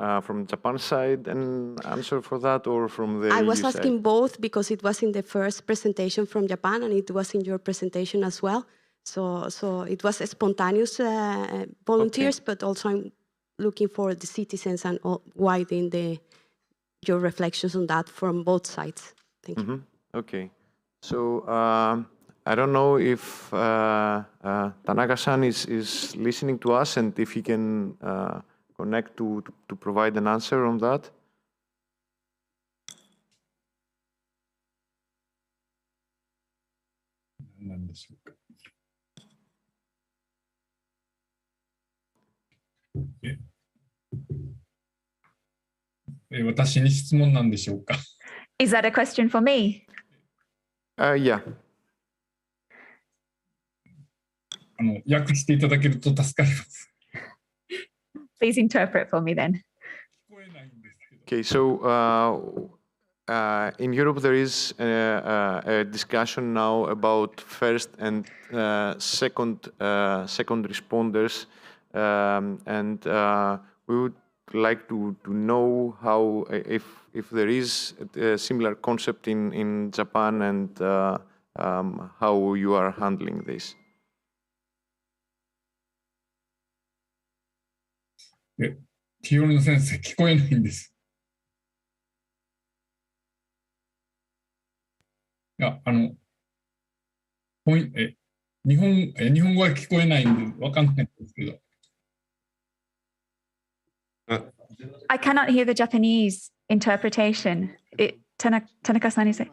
Japan side an answer for that, or from the I was EU asking side? both because it was in the first presentation from Japan and it was in your presentation as well. So it was spontaneous volunteers, but also I'm looking for the citizens and widening your reflections on that from both sides. Thank you. Okay. So I don't know if Tanaka-san is listening to us and if he can connect to provide an answer on that. Is that a question for me? Yeah. 訳していただけると助かります。 Please interpret for me then. Okay, so in Europe there is a discussion now about first and second responders, and we would like to know how if there is a similar concept in Japan and how you are handling this. 清織の先生、聞こえないんです。いや、日本語は聞こえないんで、わかんないんですけど。I cannot hear the Japanese interpretation. Tanaka-san, is it?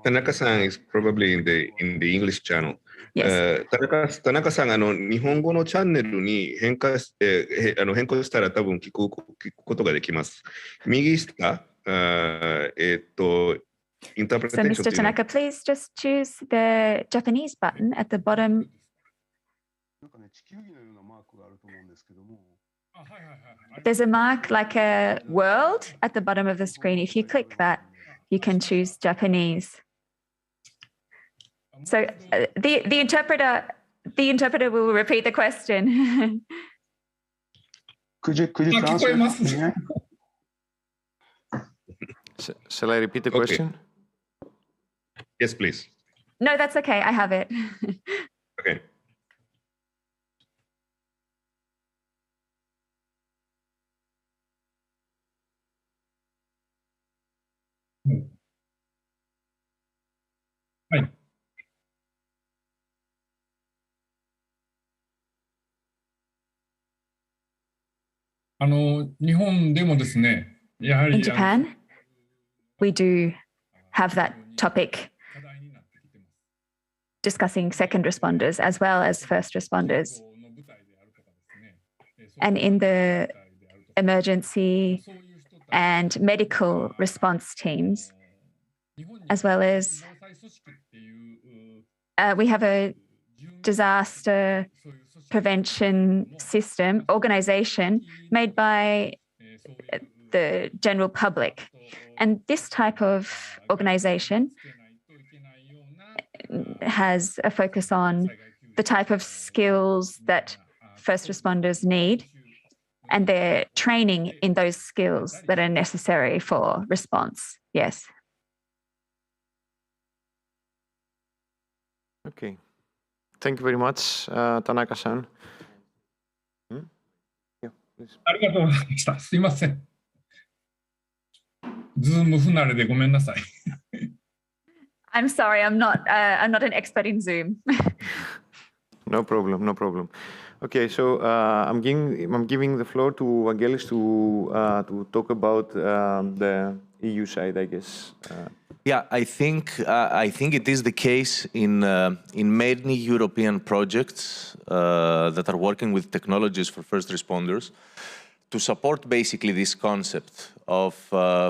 Tanaka-san is probably in the English channel. Yes. 田中さん、日本語のチャンネルに変更したら多分聞くことができます。右下、interpretation. So Mr. Tanaka, please just choose the Japanese button at the bottom. There's a mark like a world at the bottom of the screen. If you click that, you can choose Japanese. So the interpreter will repeat the question. Could you translate? Shall I repeat the question? Yes, please. No, that's okay. I have it. Okay. Hi. 日本でもですね、やはり In Japan, we do have that topic discussing second responders as well as first responders. And in the emergency and medical response teams, as well as we have a disaster prevention system, organization made by the general public. And this type of organization has a focus on the type of skills that first responders need, and they're training in those skills that are necessary for response. Yes. Okay. Thank you very much, Tanaka-san. Yeah, please. ありがとうございました。すいません。ズーム不慣れでごめんなさい。I'm sorry, I'm not an expert in Zoom. No problem, no problem. Okay, so I'm giving the floor to Vangelis to talk about the EU side, I guess. Yeah, I think it is the case in many European projects that are working with technologies for first responders to support basically this concept of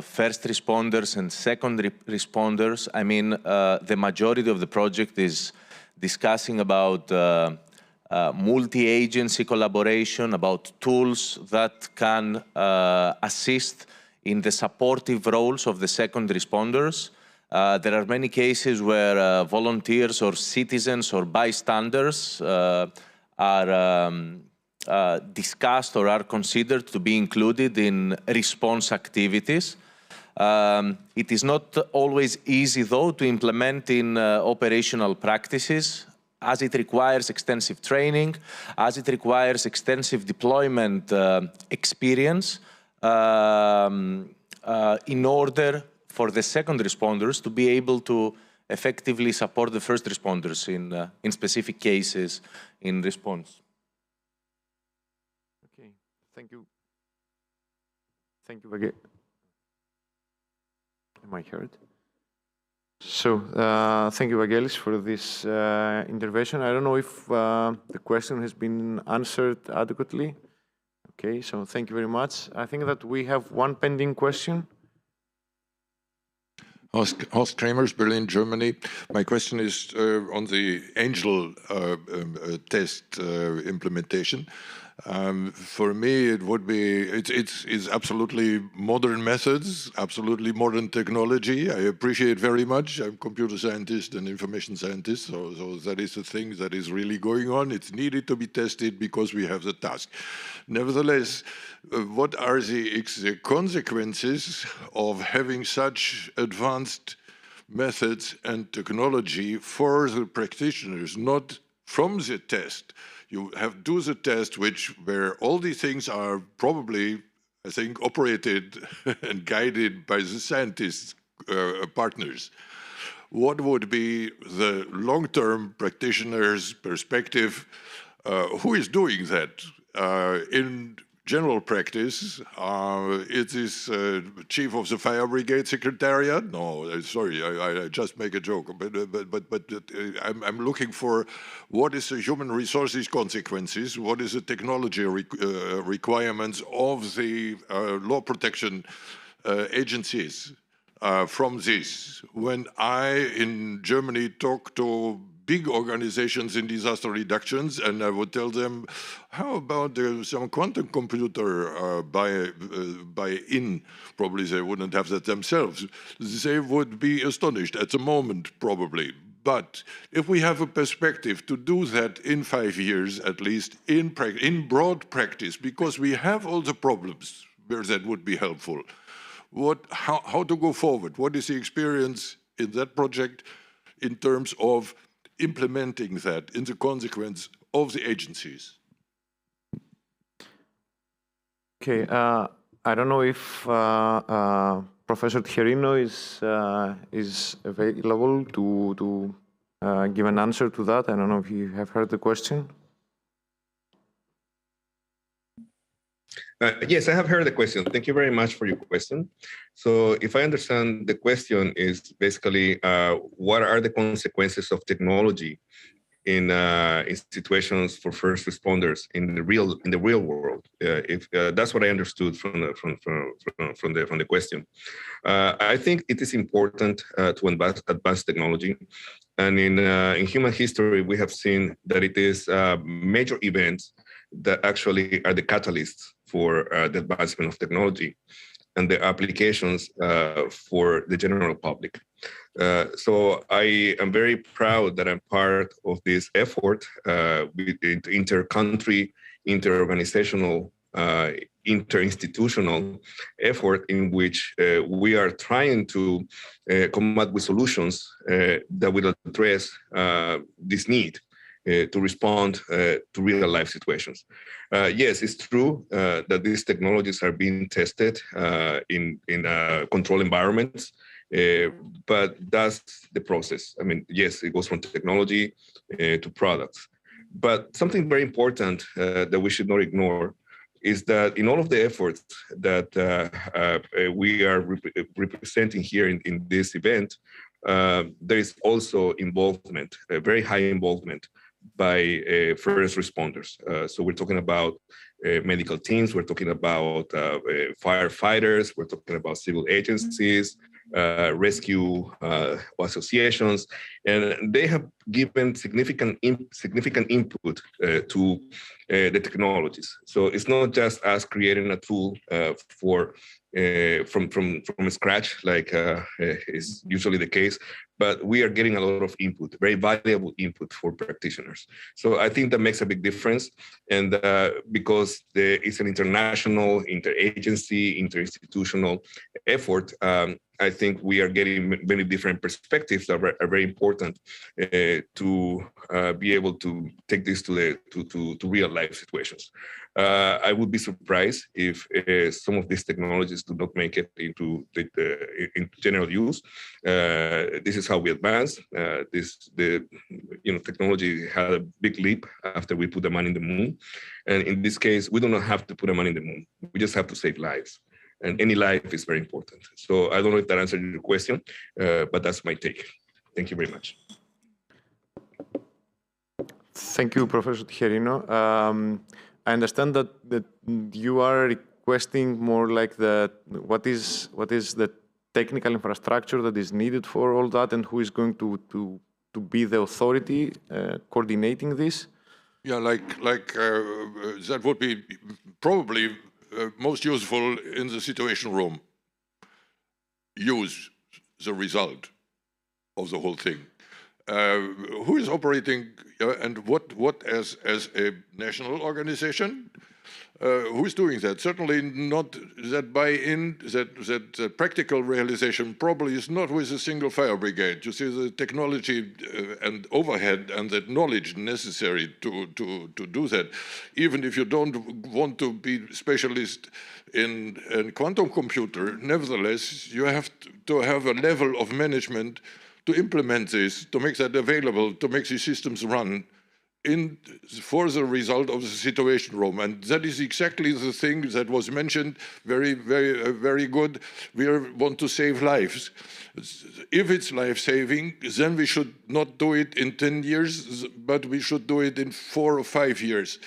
first responders and second responders. I mean, the majority of the project is discussing about multi-agency collaboration, about tools that can assist in the supportive roles of the second responders. There are many cases where volunteers or citizens or bystanders are discussed or are considered to be included in response activities. It is not always easy, though, to implement in operational practices, as it requires extensive training, as it requires extensive deployment experience in order for the second responders to be able to effectively support the first responders in specific cases in response. Okay, thank you. Thank you again. Am I heard? So, thank you, Vangelis, for this intervention. I don't know if the question has been answered adequately. Okay, so thank you very much. I think that we have one pending question. Horst Kremers, Berlin, Germany. My question is on the Angel test implementation. For me, it would be, it's absolutely modern methods, absolutely modern technology. I appreciate very much. I'm a computer scientist and information scientist, so that is a thing that is really going on. It's needed to be tested because we have the task. Nevertheless, what are the consequences of having such advanced methods and technology for the practitioners, not from the test? You have do the test where all these things are probably, I think, operated and guided by the scientists partners. What would be the long-term practitioner's perspective? Who is doing that? In general practice, it is chief of the fire brigade secretariat. No, sorry, I just make a joke. But I'm looking for what is the human resources consequences, what is the technology requirements of the law protection agencies from this. When I, in Germany, talk to big organizations in disaster reductions, and I would tell them, how about some quantum computer buy-in? Probably they wouldn't have that themselves. They would be astonished at the moment, probably. But if we have a perspective to do that in 5 years, at least, in broad practice, because we have all the problems where that would be helpful, how to go forward? What is the experience in that project in terms of implementing that in the consequence of the agencies? Okay, I don't know if Professor Tjerino is available to give an answer to that. I don't know if you have heard the question. Yes, I have heard the question. Thank you very much for your question. So if I understand, the question is basically, what are the consequences of technology in situations for first responders in the real world? If that's what I understood from the question. I think it is important to advance technology, and in human history we have seen that it is major events that actually are the catalysts for the advancement of technology and the applications for the general public. So I am very proud that I'm part of this effort with the inter-country, inter-organizational, inter-institutional effort in which we are trying to come up with solutions that will address this need to respond to real life situations. Yes, it's true that these technologies are being tested in controlled environments, but that's the process. I mean, yes, it goes from technology to products. But something very important that we should not ignore is that in all of the efforts that we are representing here in this event, there is also involvement, very high involvement by first responders. So we're talking about medical teams, we're talking about firefighters, we're talking about civil agencies, rescue associations, and they have given significant input to the technologies. So it's not just us creating a tool from scratch, like is usually the case, but we are getting a lot of input, very valuable input for practitioners. So I think that makes a big difference, and because it's an international, interagency, interinstitutional effort, I think we are getting many different perspectives that are very important to be able to take this to real life situations. I would be surprised if some of these technologies do not make it into general use. This is how we advance. Technology had a big leap after we put the man in the moon, and in this case, we do not have to put a man in the moon. We just have to save lives. And any life is very important. So I don't know if that answered your question, but that's my take. Thank you very much. Thank you, Professor Tijerino. I understand that you are requesting more like what is the technical infrastructure that is needed for all that, and who is going to be the authority coordinating this? Yeah, that would be probably most useful in the situation room. Use the result of the whole thing. Who is operating and what as a national organization? Who is doing that? Certainly not that buy-in, that practical realization probably is not with a single fire brigade. You see the technology and overhead and that knowledge necessary to do that. Even if you don't want to be specialist in quantum computer, nevertheless, you have to have a level of management to implement this, to make that available, to make these systems run for the result of the situation room. And that is exactly the thing that was mentioned, very, very, very good. We want to save lives. If it's life-saving, then we should not do it in 10 years, but we should do it in 4 or 5 years.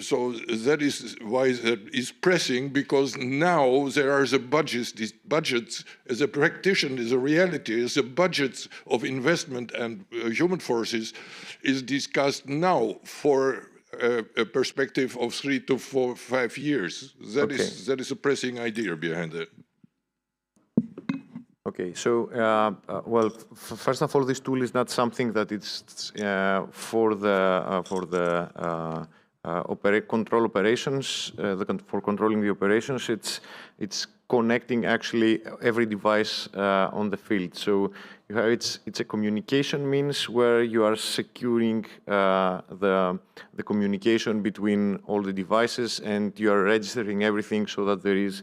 So that is why that is pressing, because now there are the budgets. These budgets, as a practitioner, as a reality, as a budgets of investment and human forces is discussed now for a perspective of 3 to 4, 5 years. That is a pressing idea behind it. Okay, so well, first of all, this tool is not something that it's for control operations, for controlling the operations. It's connecting actually every device on the field. So it's a communication means where you are securing the communication between all the devices, and you are registering everything so that there is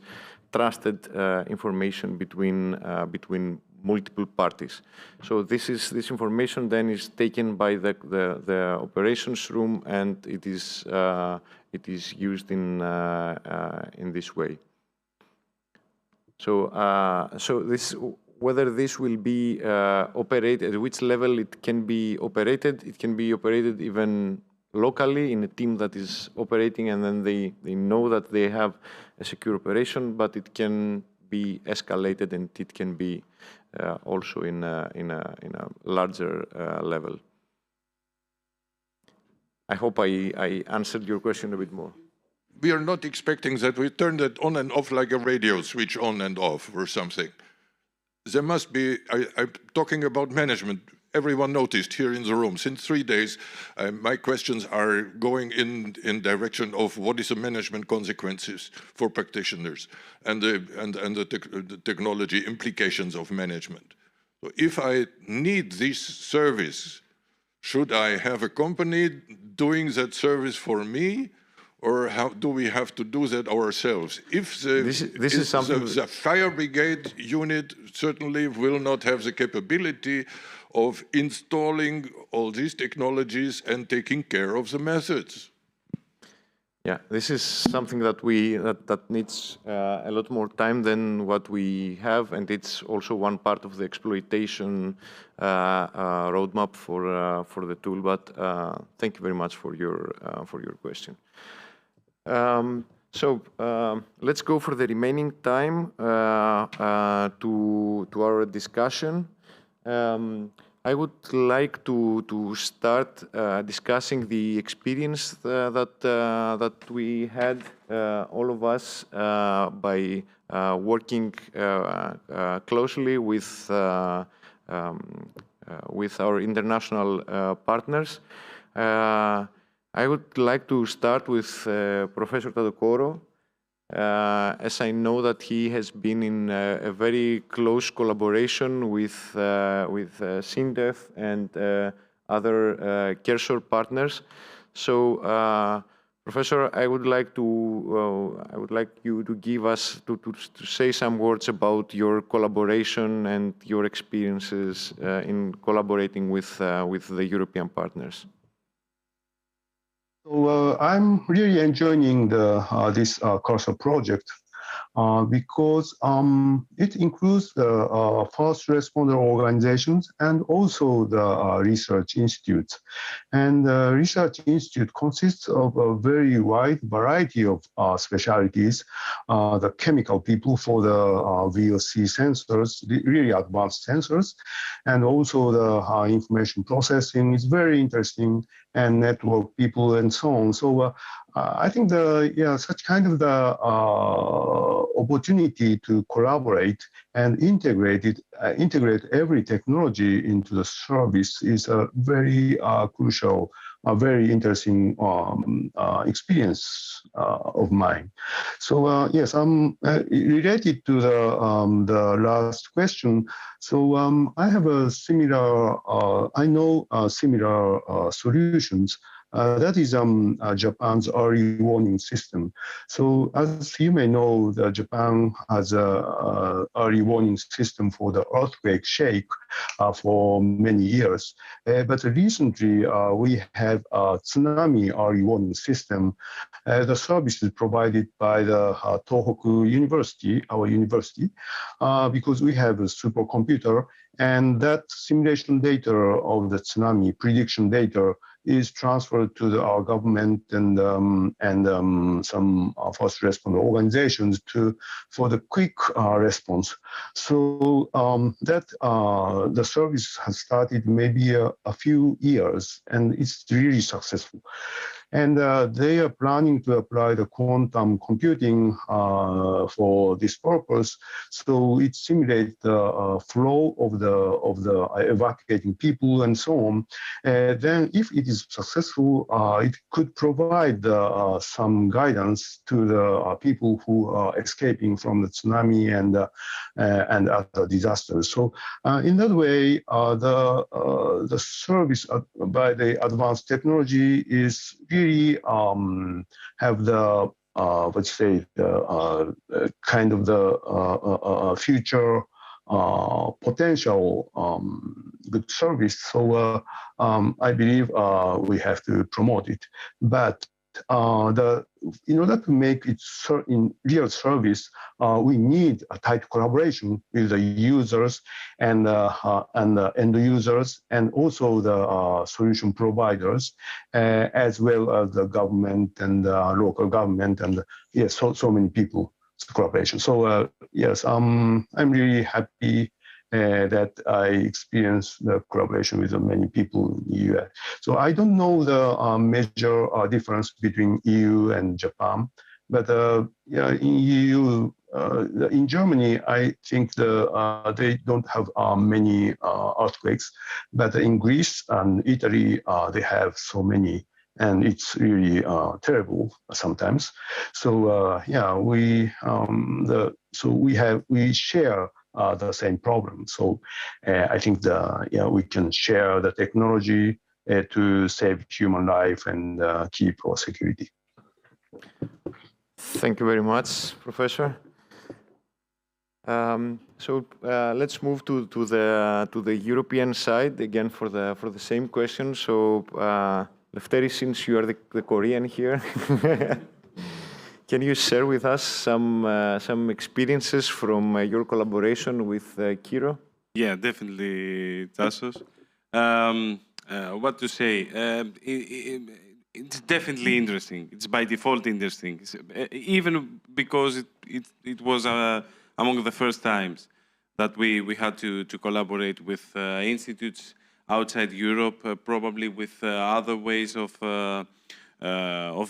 trusted information between multiple parties. So this information then is taken by the operations room, and it is used in this way. So whether this will be operated, at which level it can be operated even locally in a team that is operating, and then they know that they have a secure operation, but it can be escalated, and it can be also in a larger level. I hope I answered your question a bit more. We are not expecting that we turn that on and off like a radio switch on and off or something. There must be, I'm talking about management. Everyone noticed here in the room, since 3 days, my questions are going in direction of what is the management consequences for practitioners and the technology implications of management. So if I need this service, should I have a company doing that service for me? Or how do we have to do that ourselves? If the fire brigade unit certainly will not have the capability of installing all these technologies and taking care of the methods. Yeah, this is something that that needs a lot more time than what we have, and it's also one part of the exploitation roadmap for the tool. But thank you very much for your question. Let's go for the remaining time to our discussion. I would like to start discussing the experience that we had, all of us, by working closely with our international partners. I would like to start with Professor Tadokoro, as I know that he has been in a very close collaboration with SINDEF and other Kersor partners. So, Professor, I would like you to give us to say some words about your collaboration and your experiences in collaborating with the European partners. So I'm really enjoying this Cursor project because it includes the first responder organizations and also the research institutes. And the research institute consists of a very wide variety of specialties. The chemical people for the VOC sensors, the really advanced sensors, and also the information processing is very interesting, and network people and so on. So I think such kind of the opportunity to collaborate and integrate every technology into the service is a very crucial, very interesting experience of mine. So yes, I'm related to the last question. So I have a similar, I know similar solutions. That is Japan's early warning system. So as you may know, Japan has an early warning system for the earthquake shake for many years. But recently, we have a tsunami early warning system. The service is provided by the Tohoku University, our university, because we have a supercomputer, and that simulation data of the tsunami prediction data is transferred to our government and some first responder organizations for the quick response. So the service has started maybe a few years, and it's really successful. And they are planning to apply the quantum computing for this purpose. So it simulates the flow of the evacuating people and so on. Then, if it is successful, it could provide some guidance to the people who are escaping from the tsunami and other disasters. So, in that way, the service by the advanced technology is really have the kind of the future potential good service. So I believe we have to promote it. But in order to make it in real service, we need a tight collaboration with the users and the end users, and also the solution providers, as well as the government and local government, and yes, so many people. Collaboration. So yes, I'm really happy that I experienced the collaboration with many people in the EU. So I don't know the major difference between EU and Japan, but yeah, in EU, in Germany, I think they don't have many earthquakes, but in Greece and Italy, they have so many. And it's really terrible sometimes. So yeah, we share the same problem. So I think we can share the technology to save human life and keep our security. Thank you very much, Professor. Let's move to the European side again for the same question. So. Lefteri, since you are the Korean here, can you share with us some experiences from your collaboration with Kiro? Yeah, definitely, Tassos. What to say? It's definitely interesting. It's by default interesting, even because it was among the first times that we had to collaborate with institutes outside Europe, probably with other ways of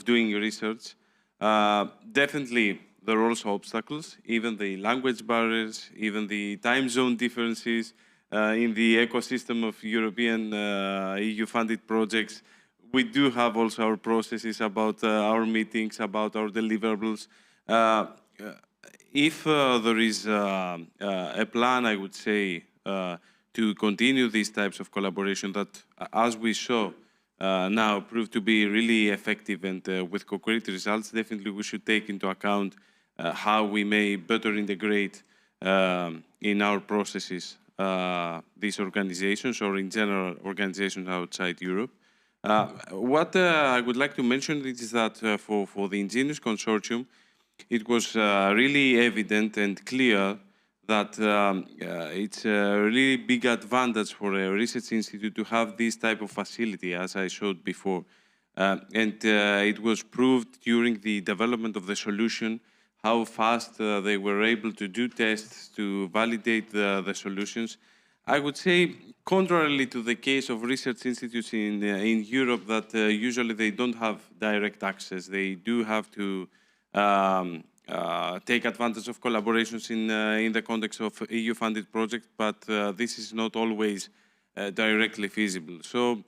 doing research. Definitely, there are also obstacles, even the language barriers, even the time zone differences in the ecosystem of European EU-funded projects. We do have also our processes about our meetings, about our deliverables. If there is a plan, I would say, to continue these types of collaboration that, as we saw now, prove to be really effective and with concrete results, definitely we should take into account how we may better integrate in our processes these organizations, or in general organizations outside Europe. What I would like to mention is that for the Ingenious Consortium, it was really evident and clear that it's a really big advantage for a research institute to have this type of facility, as I showed before. And it was proved during the development of the solution how fast they were able to do tests to validate the solutions. I would say, contrarily to the case of research institutes in Europe, that usually they don't have direct access. They do have to take advantage of collaborations in the context of EU-funded projects, but this is not always directly feasible. So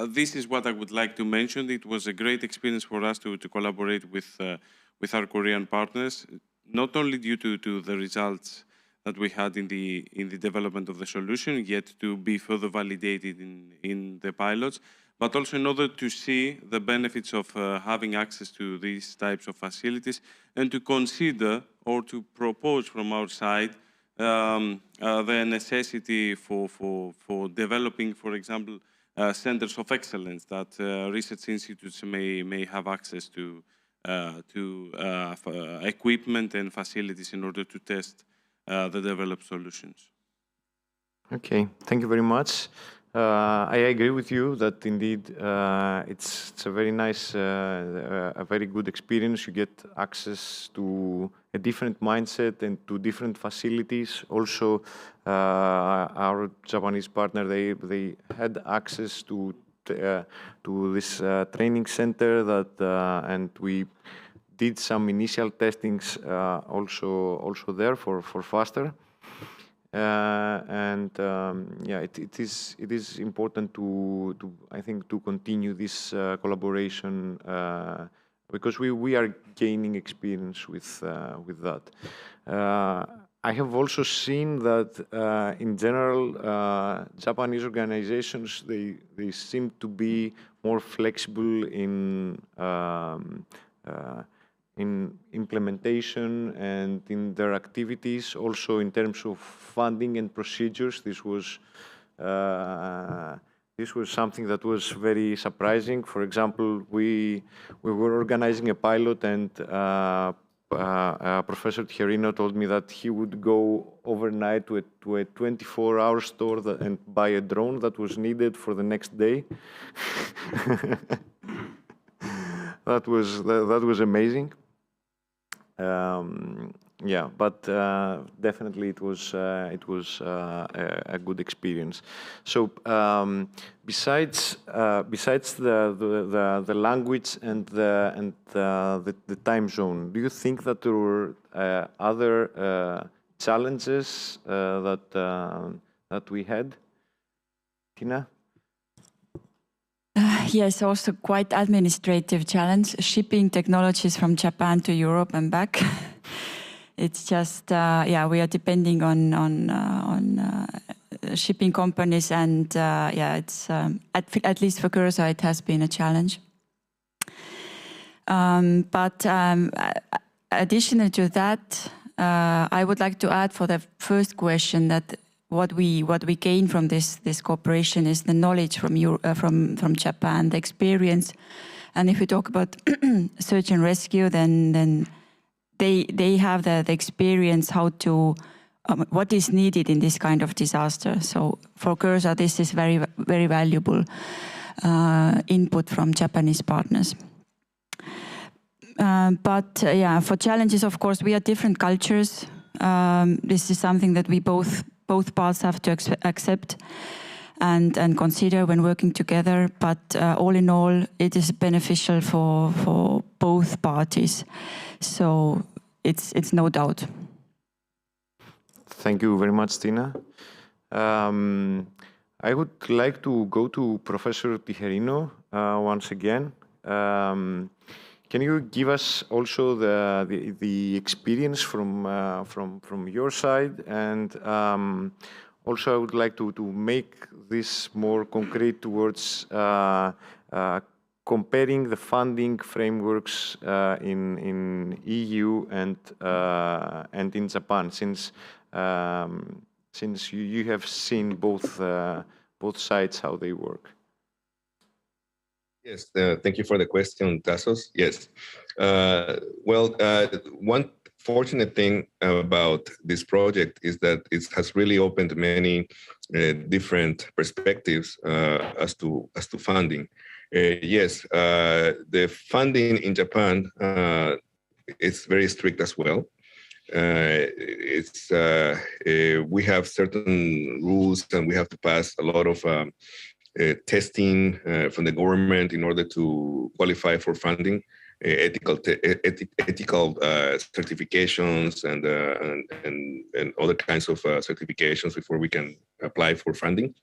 this is what I would like to mention. It was a great experience for us to collaborate with our Korean partners, not only due to the results that we had in the development of the solution, yet to be further validated in the pilots, but also in order to see the benefits of having access to these types of facilities, and to consider or to propose from our side the necessity for developing, for example, centers of excellence that research institutes may have access to equipment and facilities in order to test the developed solutions. Okay, thank you very much. I agree with you that indeed it's a very nice, a very good experience. You get access to a different mindset and to different facilities. Also, our Japanese partner, they had access to this training center that, and we did some initial testings also there for faster. Yeah, it is important to I think to continue this collaboration because we are gaining experience with that. I have also seen that in general Japanese organizations they seem to be more flexible in implementation and in their activities. Also in terms of funding and procedures, this was something that was very surprising. For example, we were organizing a pilot, and Professor Tijerino told me that he would go overnight to a 24-hour store and buy a drone that was needed for the next day. That was amazing. Yeah, but definitely it was a good experience. So besides the language and the time zone, do you think that there were other challenges that we had, Tina? Yes, also quite administrative challenge, shipping technologies from Japan to Europe and back. It's just, yeah, we are depending on shipping companies, and yeah, it's at least for Cursor, it has been a challenge. But additional to that, I would like to add for the first question that what we gain from this cooperation is the knowledge from Japan, the experience, and if we talk about search and rescue, then they have the experience how to what is needed in this kind of disaster. So for Cursor, this is very very valuable input from Japanese partners. But yeah, for challenges, of course, we are different cultures. This is something that we both parts have to accept and consider when working together. But all in all, it is beneficial for both parties. So it's no doubt. Thank you very much, Tina. I would like to go to Professor Tijerino once again. Can you give us also the experience from your side, and also I would like to make this more concrete towards comparing the funding frameworks in EU and in Japan, since you have seen both sides how they work. Yes, thank you for the question, Tassos. Yes. Well, one fortunate thing about this project is that it has really opened many different perspectives as to funding. Yes, the funding in Japan is very strict as well. We have certain rules, and we have to pass a lot of testing from the government in order to qualify for funding, ethical certifications and other kinds of certifications before we can apply for funding.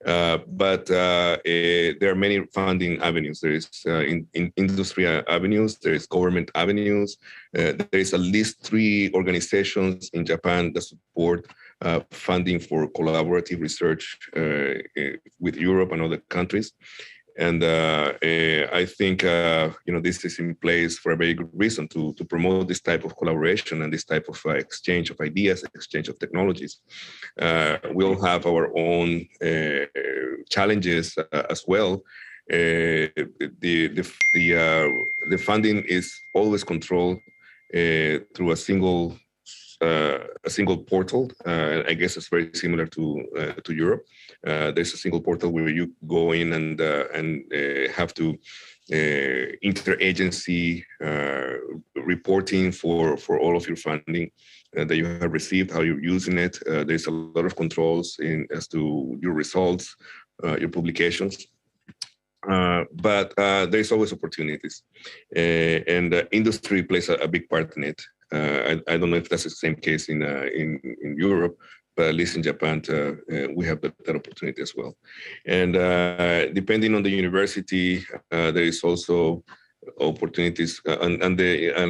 But there are many funding avenues. There is in industry avenues, there is government avenues. There is at least 3 organizations in Japan that support funding for collaborative research with Europe and other countries. And I think this is in place for a very good reason, to promote this type of collaboration and this type of exchange of ideas, exchange of technologies. We all have our own challenges as well. The funding is always controlled through a single portal. I guess it's very similar to Europe. There's a single portal where you go in and have to interagency reporting for all of your funding that you have received, how you're using it. There's a lot of controls as to your results, your publications. But there's always opportunities, and industry plays a big part in it. I don't know if that's the same case in Europe, but at least in Japan, we have that opportunity as well. And depending on the university, there is also opportunities, and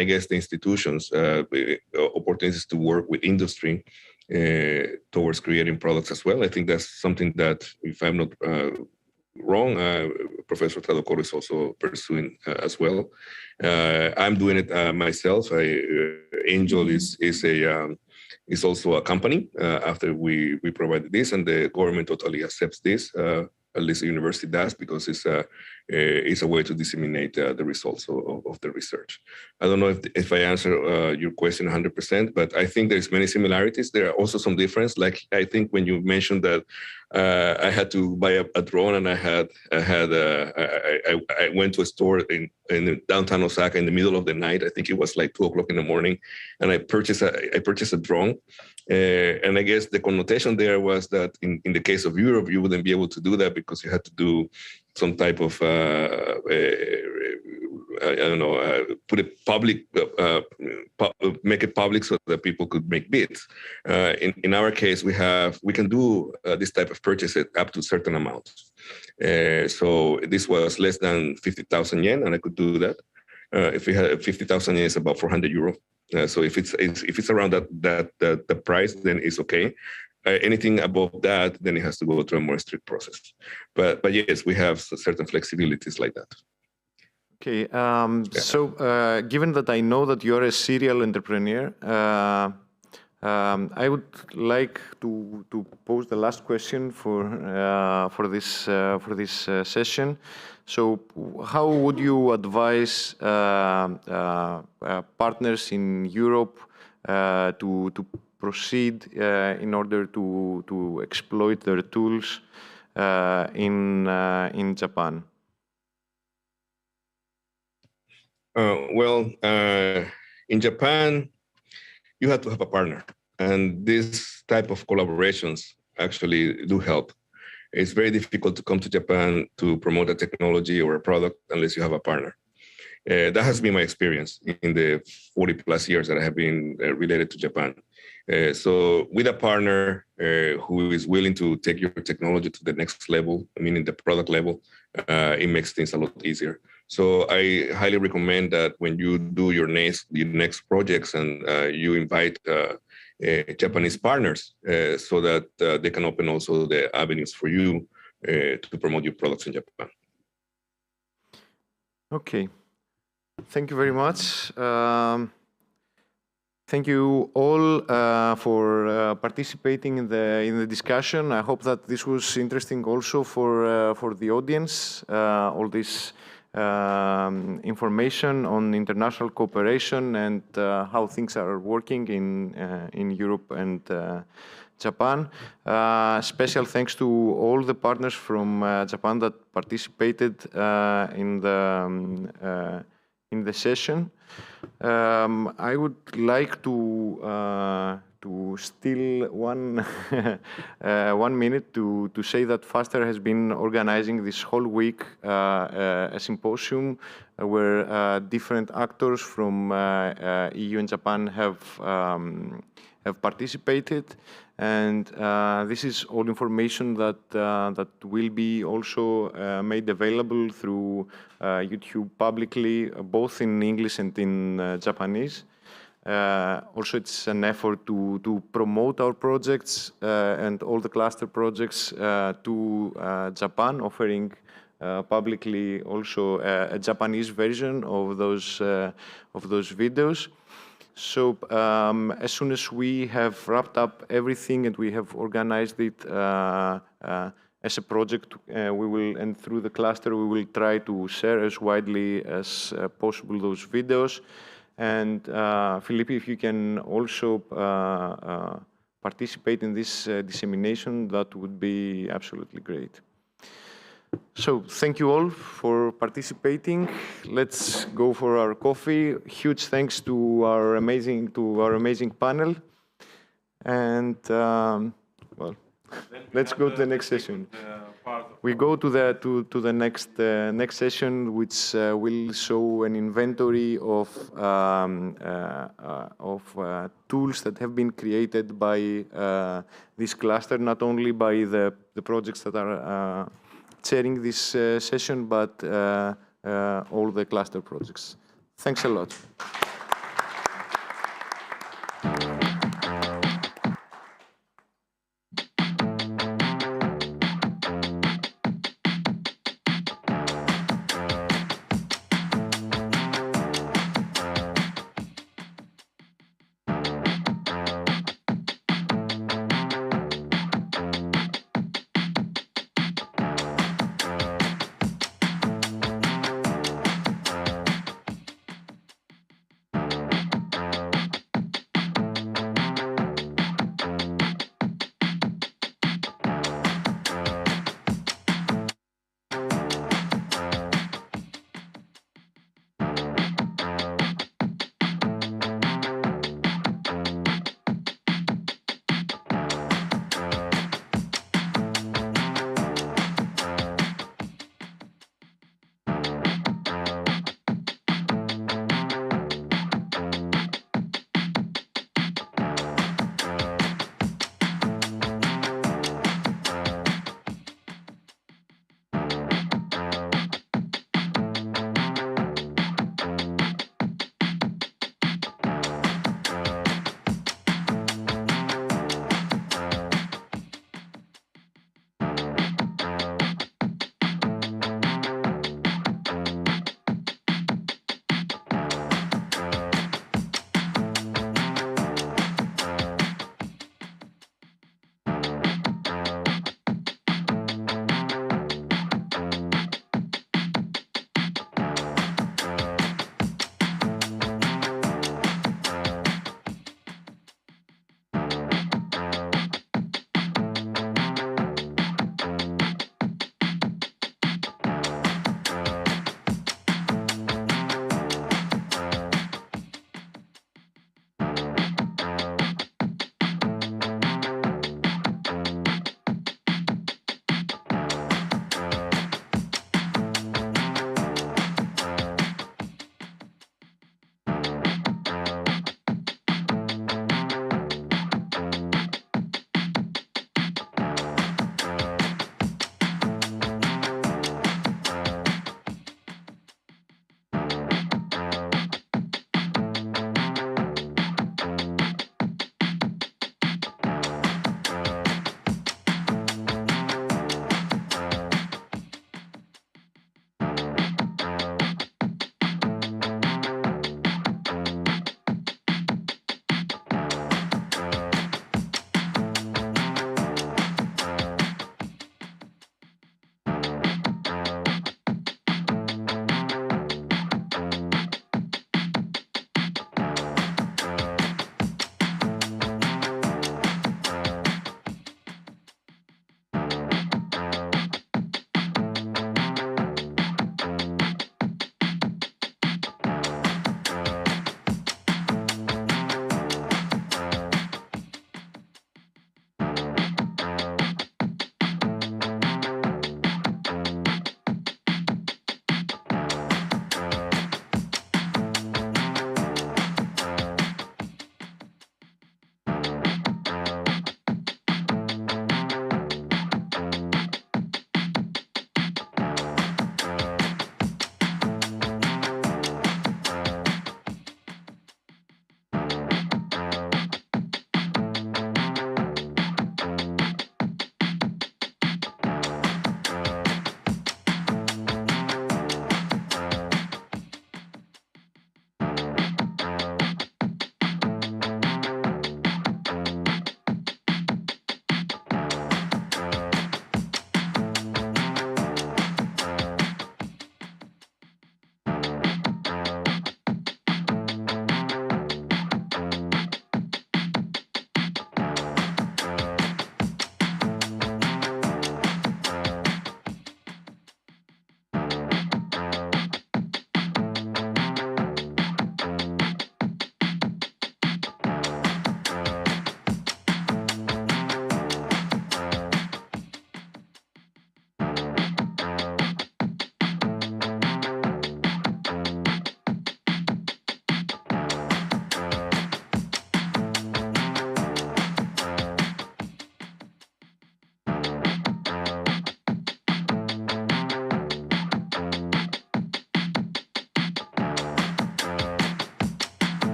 I guess the institutions, opportunities to work with industry towards creating products as well. I think that's something that, if I'm not wrong, Professor Tadokoro is also pursuing as well. I'm doing it myself. Angel is also a company after we provided this, and the government totally accepts this. At least the university does, because it's a way to disseminate the results of the research. I don't know if I answer your question 100%, but I think there's many similarities. There are also some difference. Like I think when you mentioned that I had to buy a drone, and I went to a store in downtown Osaka in the middle of the night. I think it was like 2 o'clock in the morning, and I purchased a drone. And I guess the connotation there was that in the case of Europe, you wouldn't be able to do that because you had to do some type of put it public, make it public so that people could make bids. In our case, we can do this type of purchase up to certain amounts. So this was less than 50,000 yen, and I could do that. If we had 50,000 yen, it's about 400 euro. So if it's around the price, then it's okay. Anything above that, then it has to go through a more strict process. But yes, we have certain flexibilities like that. Okay. So given that I know that you're a serial entrepreneur, I would like to pose the last question for this session. So, how would you advise partners in Europe to proceed in order to exploit their tools in Japan? In Japan, you have to have a partner, and this type of collaborations actually do help. It's very difficult to come to Japan to promote a technology or a product unless you have a partner. That has been my experience in the 40 plus years that I have been related to Japan. So with a partner who is willing to take your technology to the next level, meaning the product level, it makes things a lot easier. So I highly recommend that when you do your next projects and you invite Japanese partners so that they can open also the avenues for you to promote your products in Japan. Okay. Thank you very much. Thank you all for participating in the discussion. I hope that this was interesting also for the audience. All this information on international cooperation and how things are working in Europe and Japan. Special thanks to all the partners from Japan that participated in the session. I would like to steal one minute to say that FASTER has been organizing this whole week a symposium where different actors from EU and Japan have participated, and this is all information that will be also made available through YouTube publicly, both in English and in Japanese. Also, it's an effort to promote our projects and all the cluster projects to Japan, offering publicly also a Japanese version of those videos. So as soon as we have wrapped up everything and we have organized it as a project, we will, and through the cluster, we will try to share as widely as possible those videos. And Felipe, if you can also participate in this dissemination, that would be absolutely great. So thank you all for participating. Let's go for our coffee. Huge thanks to our amazing panel. And well, let's go to the next session. We go to the next session, which will show an inventory of tools that have been created by this cluster, not only by the projects that are chairing this session, but all the cluster projects. Thanks a lot.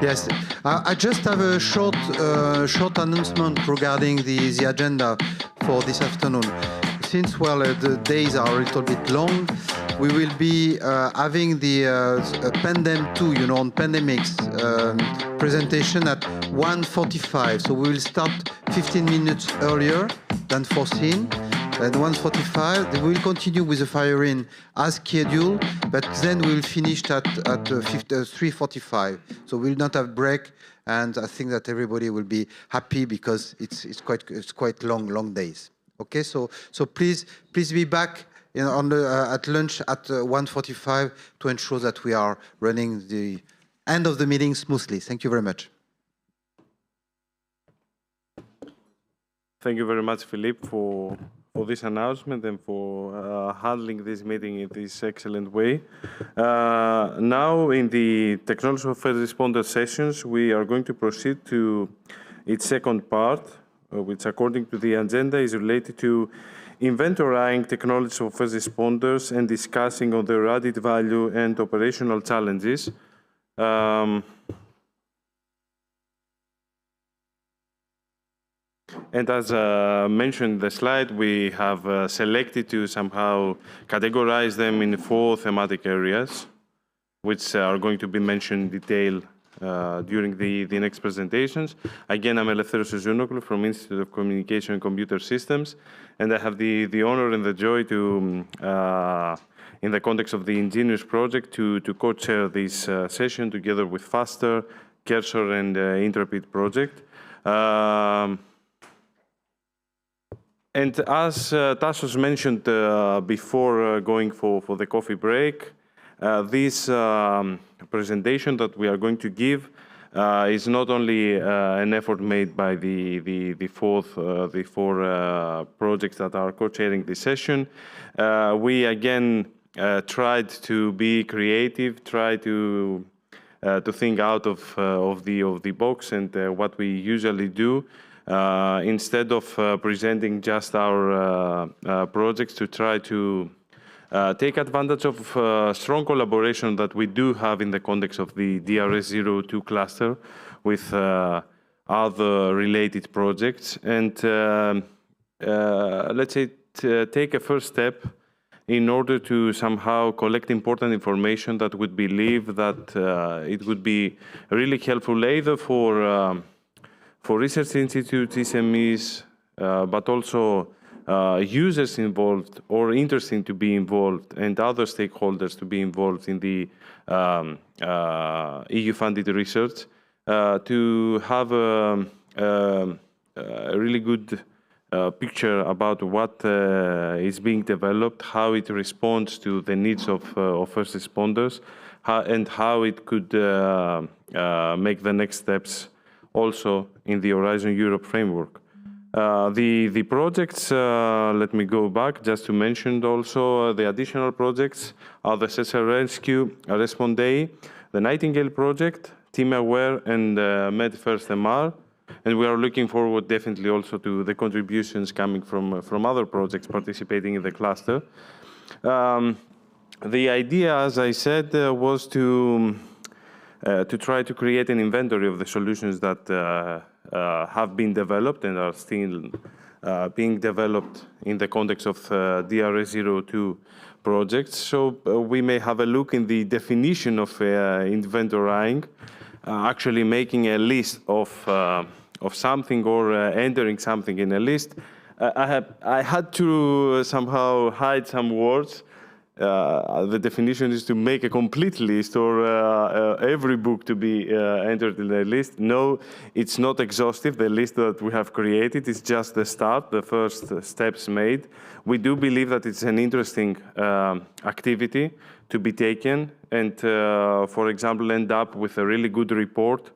Yes, I just have a short announcement regarding the agenda for this afternoon. Since, well, the days are a little bit long, we will be having the Pandem 2, you know, on pandemics presentation at 1:45. So we will start 15 minutes earlier than foreseen. At 1:45, we will continue with the fire-in as scheduled, but then we will finish at 3:45. So we will not have break, and I think that everybody will be happy because it's quite long days. Okay, so please be back at lunch at 1:45 to ensure that we are running the end of the meeting smoothly. Thank you very much. Thank you very much, Philippe, for this announcement and for handling this meeting in this excellent way. Now, in the technology of first responder sessions, we are going to proceed to its second part, which, according to the agenda, is related to inventorying technologies of first responders and discussing on their added value and operational challenges. And as mentioned in the slide, we have selected to somehow categorize them in 4 thematic areas, which are going to be mentioned in detail during the next presentations. Again, I'm Eleftheros Zounoglou from Institute of Communication and Computer Systems, and I have the honor and the joy to, in the context of the Ingenious project, to co-chair this session together with FASTER, Cursor, and Intrepid project. And as Tassos mentioned before going for the coffee break, this presentation that we are going to give is not only an effort made by the four projects that are co-chairing this session. We again tried to be creative, try to think out of the box and what we usually do. Instead of presenting just our projects, to try to take advantage of strong collaboration that we do have in the context of the DRS02 cluster with other related projects, and let's say take a first step in order to somehow collect important information that would believe that it would be really helpful either for research institutes, SMEs, but also users involved or interesting to be involved, and other stakeholders to be involved in the EU-funded research, to have a really good picture about what is being developed, how it responds to the needs of first responders, and how it could make the next steps also in the Horizon Europe framework. The projects, let me go back just to mention also the additional projects are the Sensor Rescue, Responde, the Nightingale project, TeamAware, and MedFirst MR. And we are looking forward definitely also to the contributions coming from other projects participating in the cluster. The idea, as I said, was to try to create an inventory of the solutions that have been developed and are still being developed in the context of DRS02 projects. So we may have a look in the definition of inventorying, actually making a list of something or entering something in a list. I had to somehow hide some words. The definition is to make a complete list or every book to be entered in the list. No, it's not exhaustive. The list that we have created is just the start, the first steps made. We do believe that it's an interesting activity to be taken and, for example, end up with a really good report,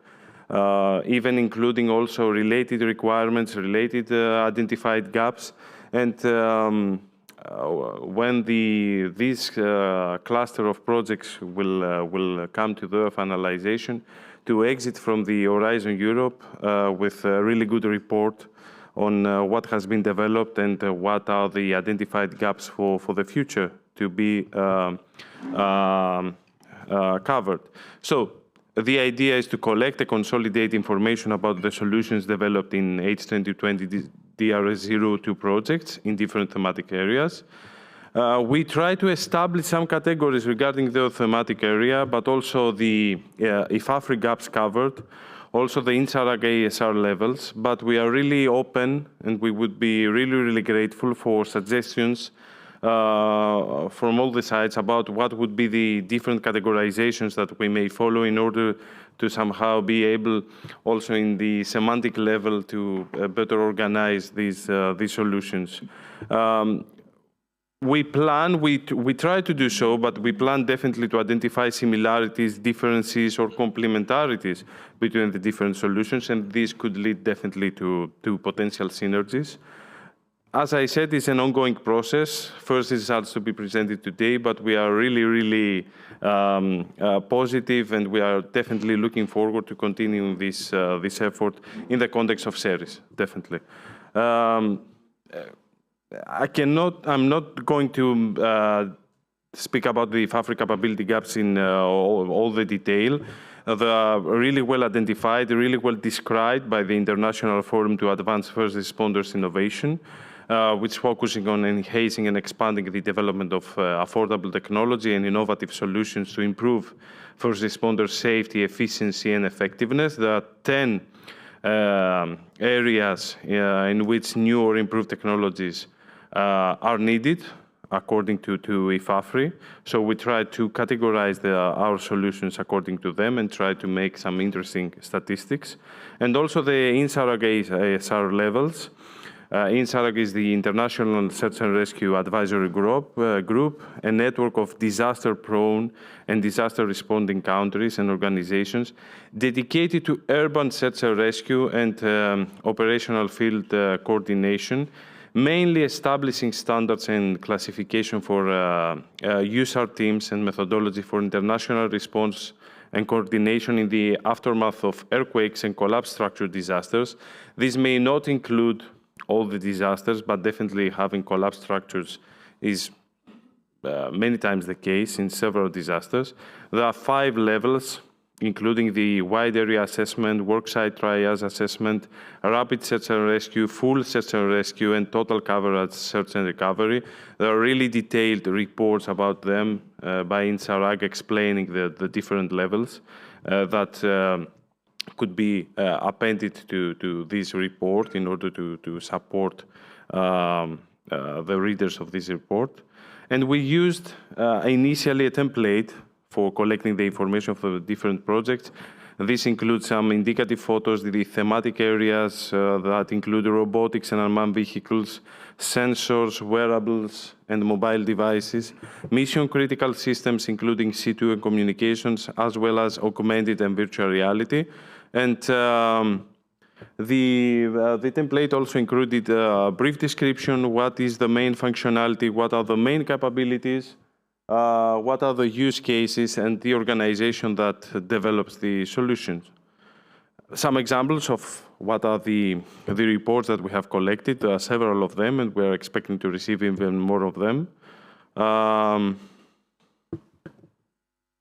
even including also related requirements, related identified gaps. And when this cluster of projects will come to the finalization, to exit from the Horizon Europe with a really good report on what has been developed and what are the identified gaps for the future to be covered. So The idea is to collect and consolidate information about the solutions developed in H2020 DRS02 projects in different thematic areas. We try to establish some categories regarding the thematic area, but also the IFAFRI gaps covered, also the INSARAG ASR levels, but we are really open and we would be really, really grateful for suggestions from all the sides about what would be the different categorizations that we may follow in order to somehow be able also in the semantic level to better organize these solutions. We try to do so, but we plan definitely to identify similarities, differences, or complementarities between the different solutions, and this could lead definitely to potential synergies. As I said, it's an ongoing process. First results to be presented today, but we are really, really positive, and we are definitely looking forward to continuing this effort in the context of CERIS, definitely. I'm not going to speak about the IFAFRI capability gaps in all the detail. They are really well identified, really well described by the International Forum to Advance First Responders Innovation, which is focusing on enhancing and expanding the development of affordable technology and innovative solutions to improve first responder safety, efficiency, and effectiveness. There are 10 areas in which new or improved technologies are needed according to IFAFRI. So we try to categorize our solutions according to them and try to make some interesting statistics. And also the INSARAG ASR levels. INSARAG is the International Search and Rescue Advisory Group, a network of disaster-prone and disaster-responding countries and organizations dedicated to urban search and rescue and operational field coordination, mainly establishing standards and classification for USAR teams and methodology for international response and coordination in the aftermath of earthquakes and collapsed structure disasters. This may not include all the disasters, but definitely having collapsed structures is many times the case in several disasters. There are 5 levels, including the wide area assessment, worksite triage assessment, rapid search and rescue, full search and rescue, and total coverage search and recovery. There are really detailed reports about them by INSARAG explaining the different levels that could be appended to this report in order to support the readers of this report. And we used initially a template for collecting the information for the different projects. This includes some indicative photos, the thematic areas that include robotics and unmanned vehicles, sensors, wearables, and mobile devices, mission-critical systems, including C2 and communications, as well as augmented and virtual reality. And the template also included a brief description, what is the main functionality, what are the main capabilities, what are the use cases, and the organization that develops the solutions. Some examples of what are the reports that we have collected. There are several of them, and we're expecting to receive even more of them.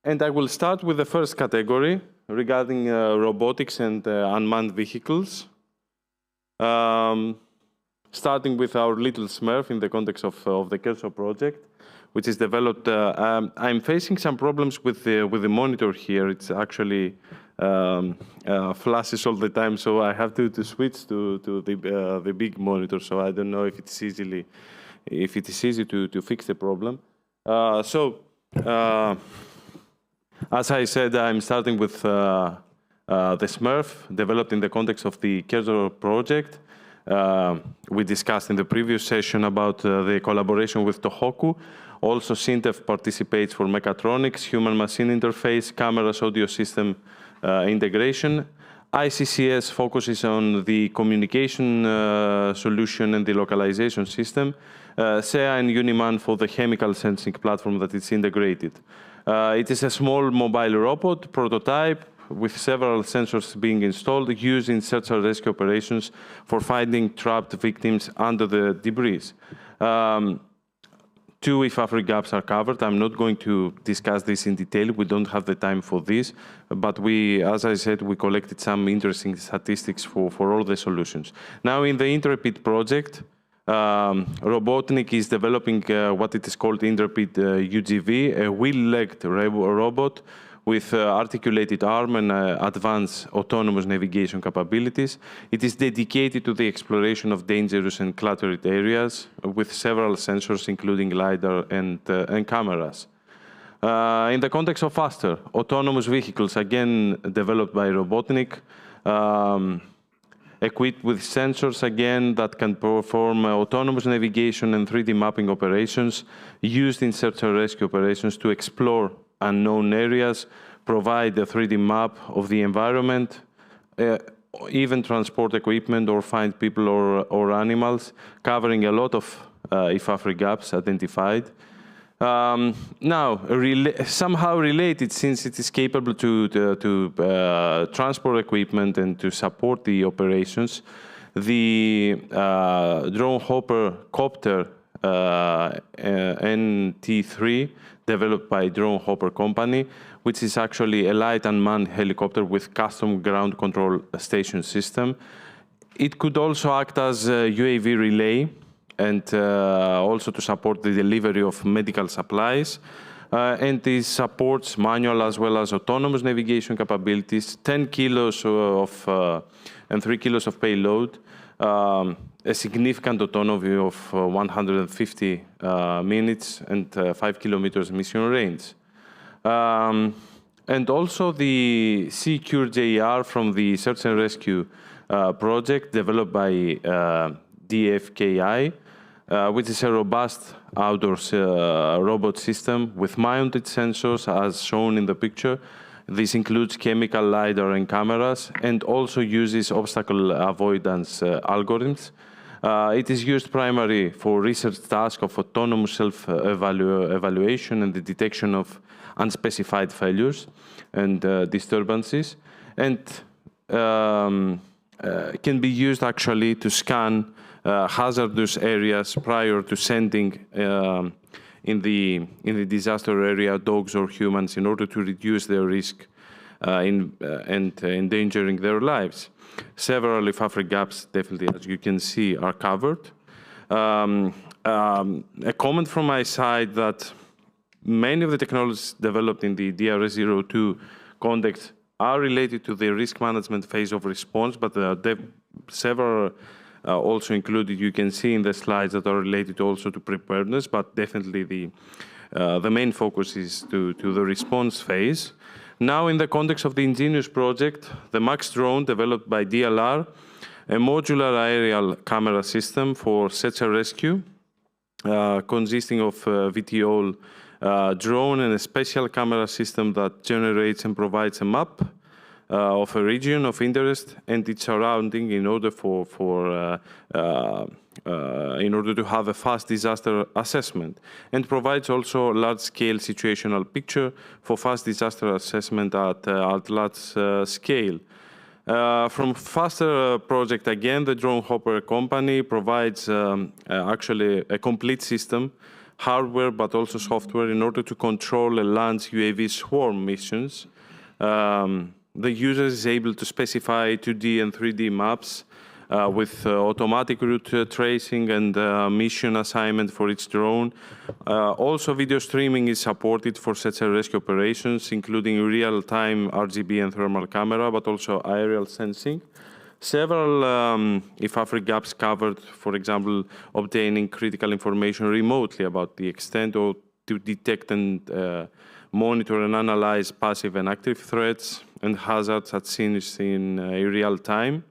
And I will start with the first category regarding robotics and unmanned vehicles. Starting with our little Smurf in the context of the Kelso project, which is developed. I'm facing some problems with the monitor here. It's actually flashes all the time, so I have to switch to the big monitor. So I don't know if it is easy to fix the problem. As I said, I'm starting with the Smurf, developed in the context of the Kelso project. We discussed in the previous session about the collaboration with Tohoku. Also, SINTEF participates for mechatronics, human-machine interface, cameras, audio system integration. ICCS focuses on the communication solution and the localization system. SEA and Uniman for the chemical sensing platform that is integrated. It is a small mobile robot prototype with several sensors being installed, used in search and rescue operations for finding trapped victims under the debris. 2 IFAFRI gaps are covered. I'm not going to discuss this in detail. We don't have the time for this. But we, as I said, we collected some interesting statistics for all the solutions. Now, in the Intrepid project, Robotics is developing what it is called Intrepid UGV, a wheel-legged robot with articulated arm and advanced autonomous navigation capabilities. It is dedicated to the exploration of dangerous and cluttered areas with several sensors, including LiDAR and cameras. In the context of faster, autonomous vehicles, again developed by Robotics, equipped with sensors, again, that can perform autonomous navigation and 3D mapping operations used in search and rescue operations to explore unknown areas, provide a 3D map of the environment, even transport equipment or find people or animals, covering a lot of IFAFRI gaps identified. Now, somehow related, since it is capable to transport equipment and to support the operations, the drone hopper copter NT3, developed by Drone Hopper Company, which is actually a light unmanned helicopter with custom ground control station system. It could also act as a UAV relay and also to support the delivery of medical supplies. And it supports manual as well as autonomous navigation capabilities, 10 kilos and 3 kilos of payload, a significant autonomy of 150 minutes and 5 kilometers mission range. And also the CERIS from the Search and Rescue project developed by DFKI, which is a robust outdoor robot system with mounted sensors as shown in the picture. This includes chemical LiDAR and cameras and also uses obstacle avoidance algorithms. It is used primarily for research tasks of autonomous self-evaluation and the detection of unspecified failures and disturbances, and can be used actually to scan hazardous areas prior to sending in the disaster area dogs or humans in order to reduce their risk and endangering their lives. Several IFAFRI gaps, definitely, as you can see, are covered. A comment from my side that many of the technologies developed in the DRS-02 context are related to the risk management phase of response, but several also included, you can see in the slides, that are related also to preparedness, but definitely the main focus is to the response phase. Now, in the context of the Ingenious project, the MAX drone developed by DLR, a modular aerial camera system for search and rescue, consisting of VTOL drone and a special camera system that generates and provides a map of a region of interest and its surrounding in order in order to have a fast disaster assessment, and provides also large-scale situational picture for fast disaster assessment at large scale. From Faster project, again, the Drone Hopper Company provides actually a complete system, hardware but also software, in order to control a large UAV swarm missions. The user is able to specify 2D and 3D maps with automatic route tracing and mission assignment for each drone. Also, video streaming is supported for search and rescue operations, including real-time RGB and thermal camera, but also aerial sensing. Several IFAFRI gaps covered, for example, obtaining critical information remotely about the extent or to detect and monitor and analyze passive and active threats and hazards at scenes in real time.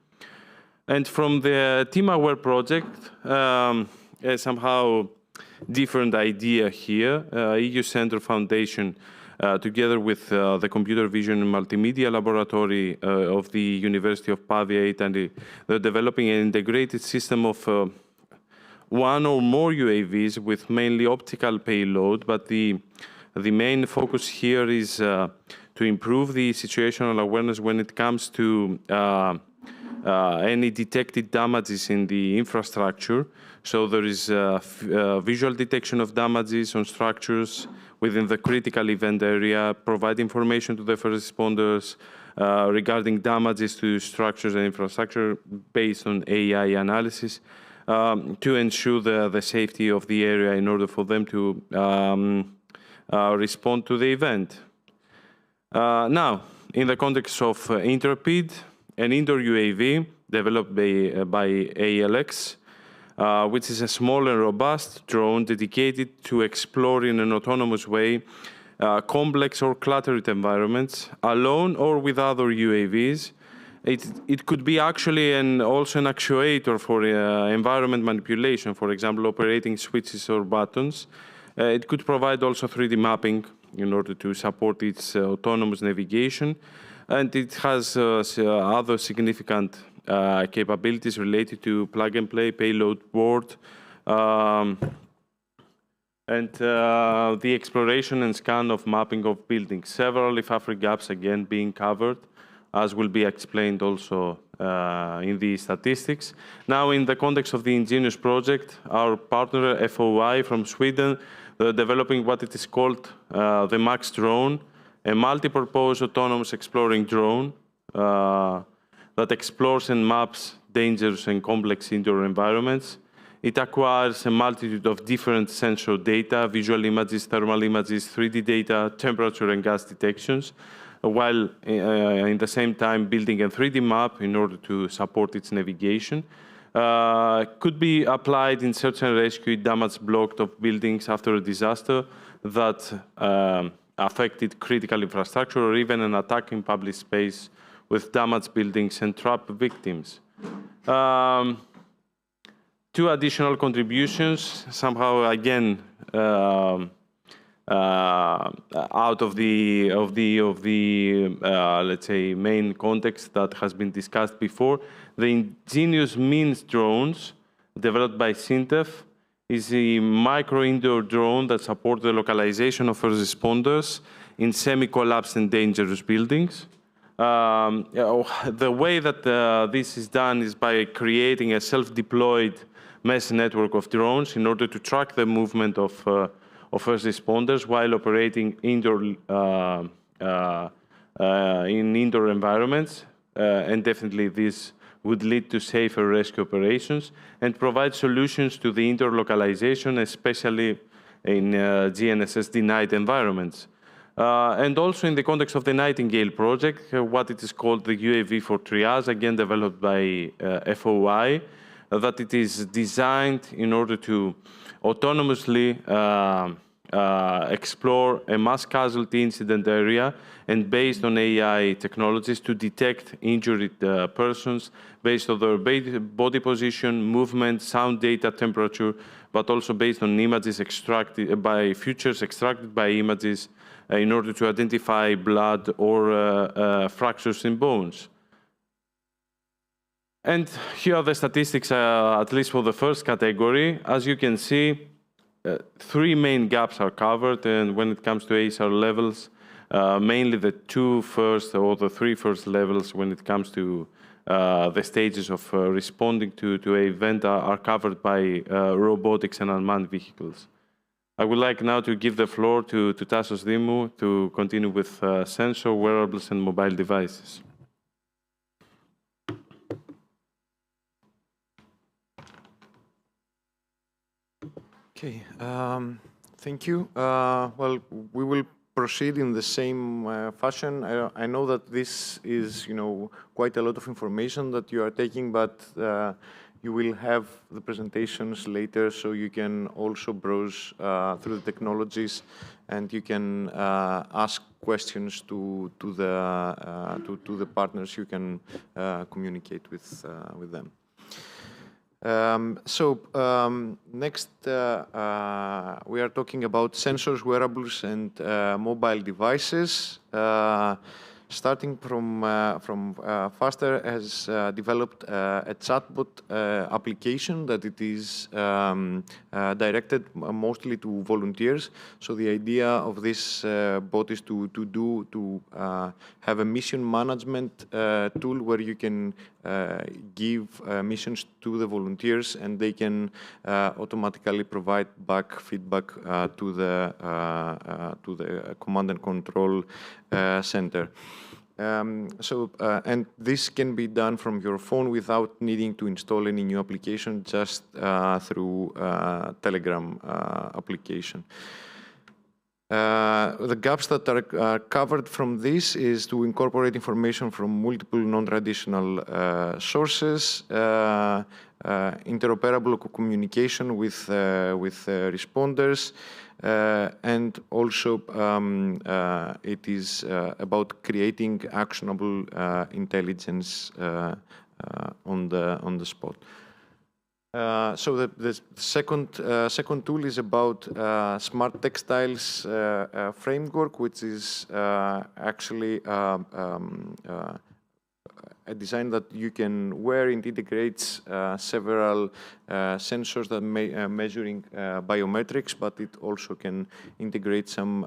And from the Team-Aware project, a somehow different idea here, EU Center Foundation, together with the Computer Vision and Multimedia Laboratory of the University of Pavia, Italy, they're developing an integrated system of one or more UAVs with mainly optical payload, but the main focus here is to improve the situational awareness when it comes to any detected damages in the infrastructure. So there is visual detection of damages on structures within the critical event area, provide information to the first responders regarding damages to structures and infrastructure based on AI analysis to ensure the safety of the area in order for them to respond to the event. Now, in the context of Intrepid, an indoor UAV developed by ALX, which is a small and robust drone dedicated to explore in an autonomous way complex or cluttered environments, alone or with other UAVs. It could be actually also an actuator for environment manipulation, for example, operating switches or buttons. It could provide also 3D mapping in order to support its autonomous navigation. And it has other significant capabilities related to plug-and-play, payload board, and the exploration and scan of mapping of buildings. Several IFAFRI gaps, again, being covered, as will be explained also in the statistics. Now, in the context of the Ingenious project, our partner, FOI from Sweden, developing what it is called the MAX drone, a multi-purpose autonomous exploring drone that explores and maps dangerous and complex indoor environments. It acquires a multitude of different sensor data, visual images, thermal images, 3D data, temperature and gas detections, while in the same time building a 3D map in order to support its navigation. Could be applied in search and rescue damage blocked of buildings after a disaster that affected critical infrastructure, or even an attack in public space with damaged buildings and trapped victims. Two additional contributions, somehow again out of the let's say main context that has been discussed before. The Ingenious Means drones developed by Sintef is a micro indoor drone that supports the localization of first responders in semi-collapsed and dangerous buildings. The way that this is done is by creating a self-deployed mesh network of drones in order to track the movement of first responders while operating indoor in indoor environments, and definitely this would lead to safer rescue operations and provide solutions to the indoor localization, especially in GNSS denied environments. And also in the context of the Nightingale project, what it is called the UAV for Triage, again developed by FOI, that it is designed in order to autonomously explore a mass casualty incident area and based on AI technologies to detect injured persons based on their body position, movement, sound data, temperature, but also based on images extracted by features extracted by images in order to identify blood or fractures in bones. And here are the statistics, at least for the first category. As you can see, three main gaps are covered, and when it comes to ASR levels, mainly the two first or the three first levels when it comes to the stages of responding to an event are covered by robotics and unmanned vehicles. I would like now to give the floor to Tassos Dimou to continue with sensor, wearables, and mobile devices. Okay, thank you. Well, we will proceed in the same fashion. I know that this is, quite a lot of information that you are taking, but you will have the presentations later, so you can also browse through the technologies, and you can ask questions to the partners. You can communicate with them. Next, we are talking about sensors, wearables, and mobile devices. Starting from Faster has developed a chatbot application that it is directed mostly to volunteers. So the idea of this bot is to have a mission management tool where you can give missions to the volunteers, and they can automatically provide back feedback to the command and control center. And this can be done from your phone without needing to install any new application, just through Telegram application. The gaps that are covered from this is to incorporate information from multiple non-traditional sources, interoperable communication with responders, and also it is about creating actionable intelligence on the spot. So the second tool is about Smart Textiles framework, which is actually a design that you can wear. It integrates several sensors that measuring biometrics, but it also can integrate some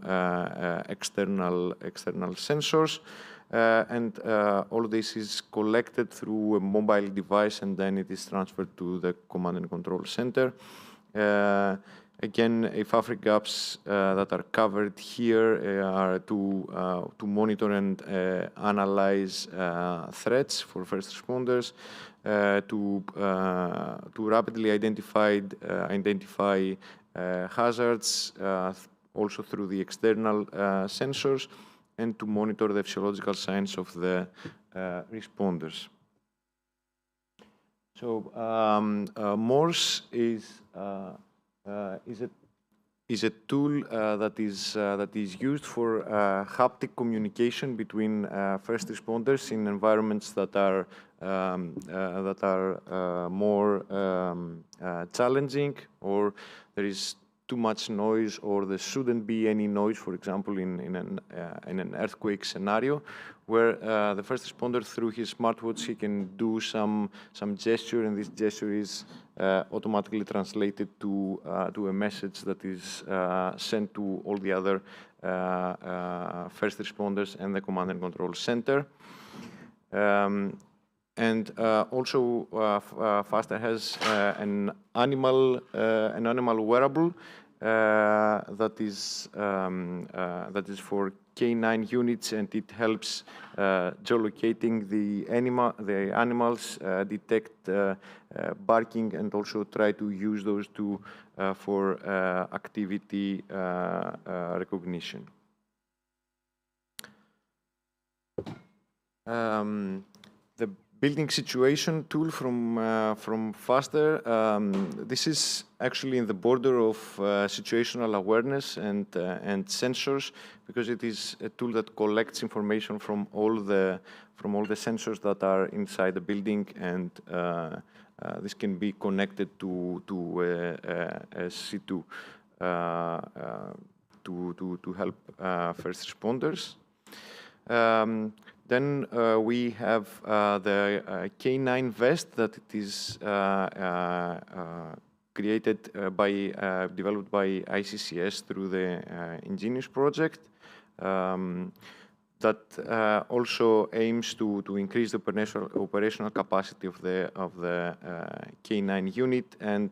external sensors. And all this is collected through a mobile device, and then it is transferred to the command and control center. Again, FAFRI gaps that are covered here are to monitor and analyze threats for first responders, to rapidly identify hazards, also through the external sensors, and to monitor the physiological signs of the responders. So MORS is a tool that is used for haptic communication between first responders in environments that are more challenging, or there is too much noise, or there shouldn't be any noise, for example, in an earthquake scenario, where the first responder, through his smartwatch, he can do some gesture, and this gesture is automatically translated to a message that is sent to all the other first responders and the command and control center. And also, FASTER has an animal wearable that is for K9 units, and it helps geolocating the animals, detect barking, and also try to use those for activity recognition. The building situation tool from FASTER. This is actually in the border of situational awareness and sensors, because it is a tool that collects information from all the sensors that are inside the building, and this can be connected to a C2 to help first responders. Then we have the K9 vest that it is developed by ICCS through the Ingenious project. That also aims to increase the operational capacity of the K9 unit, and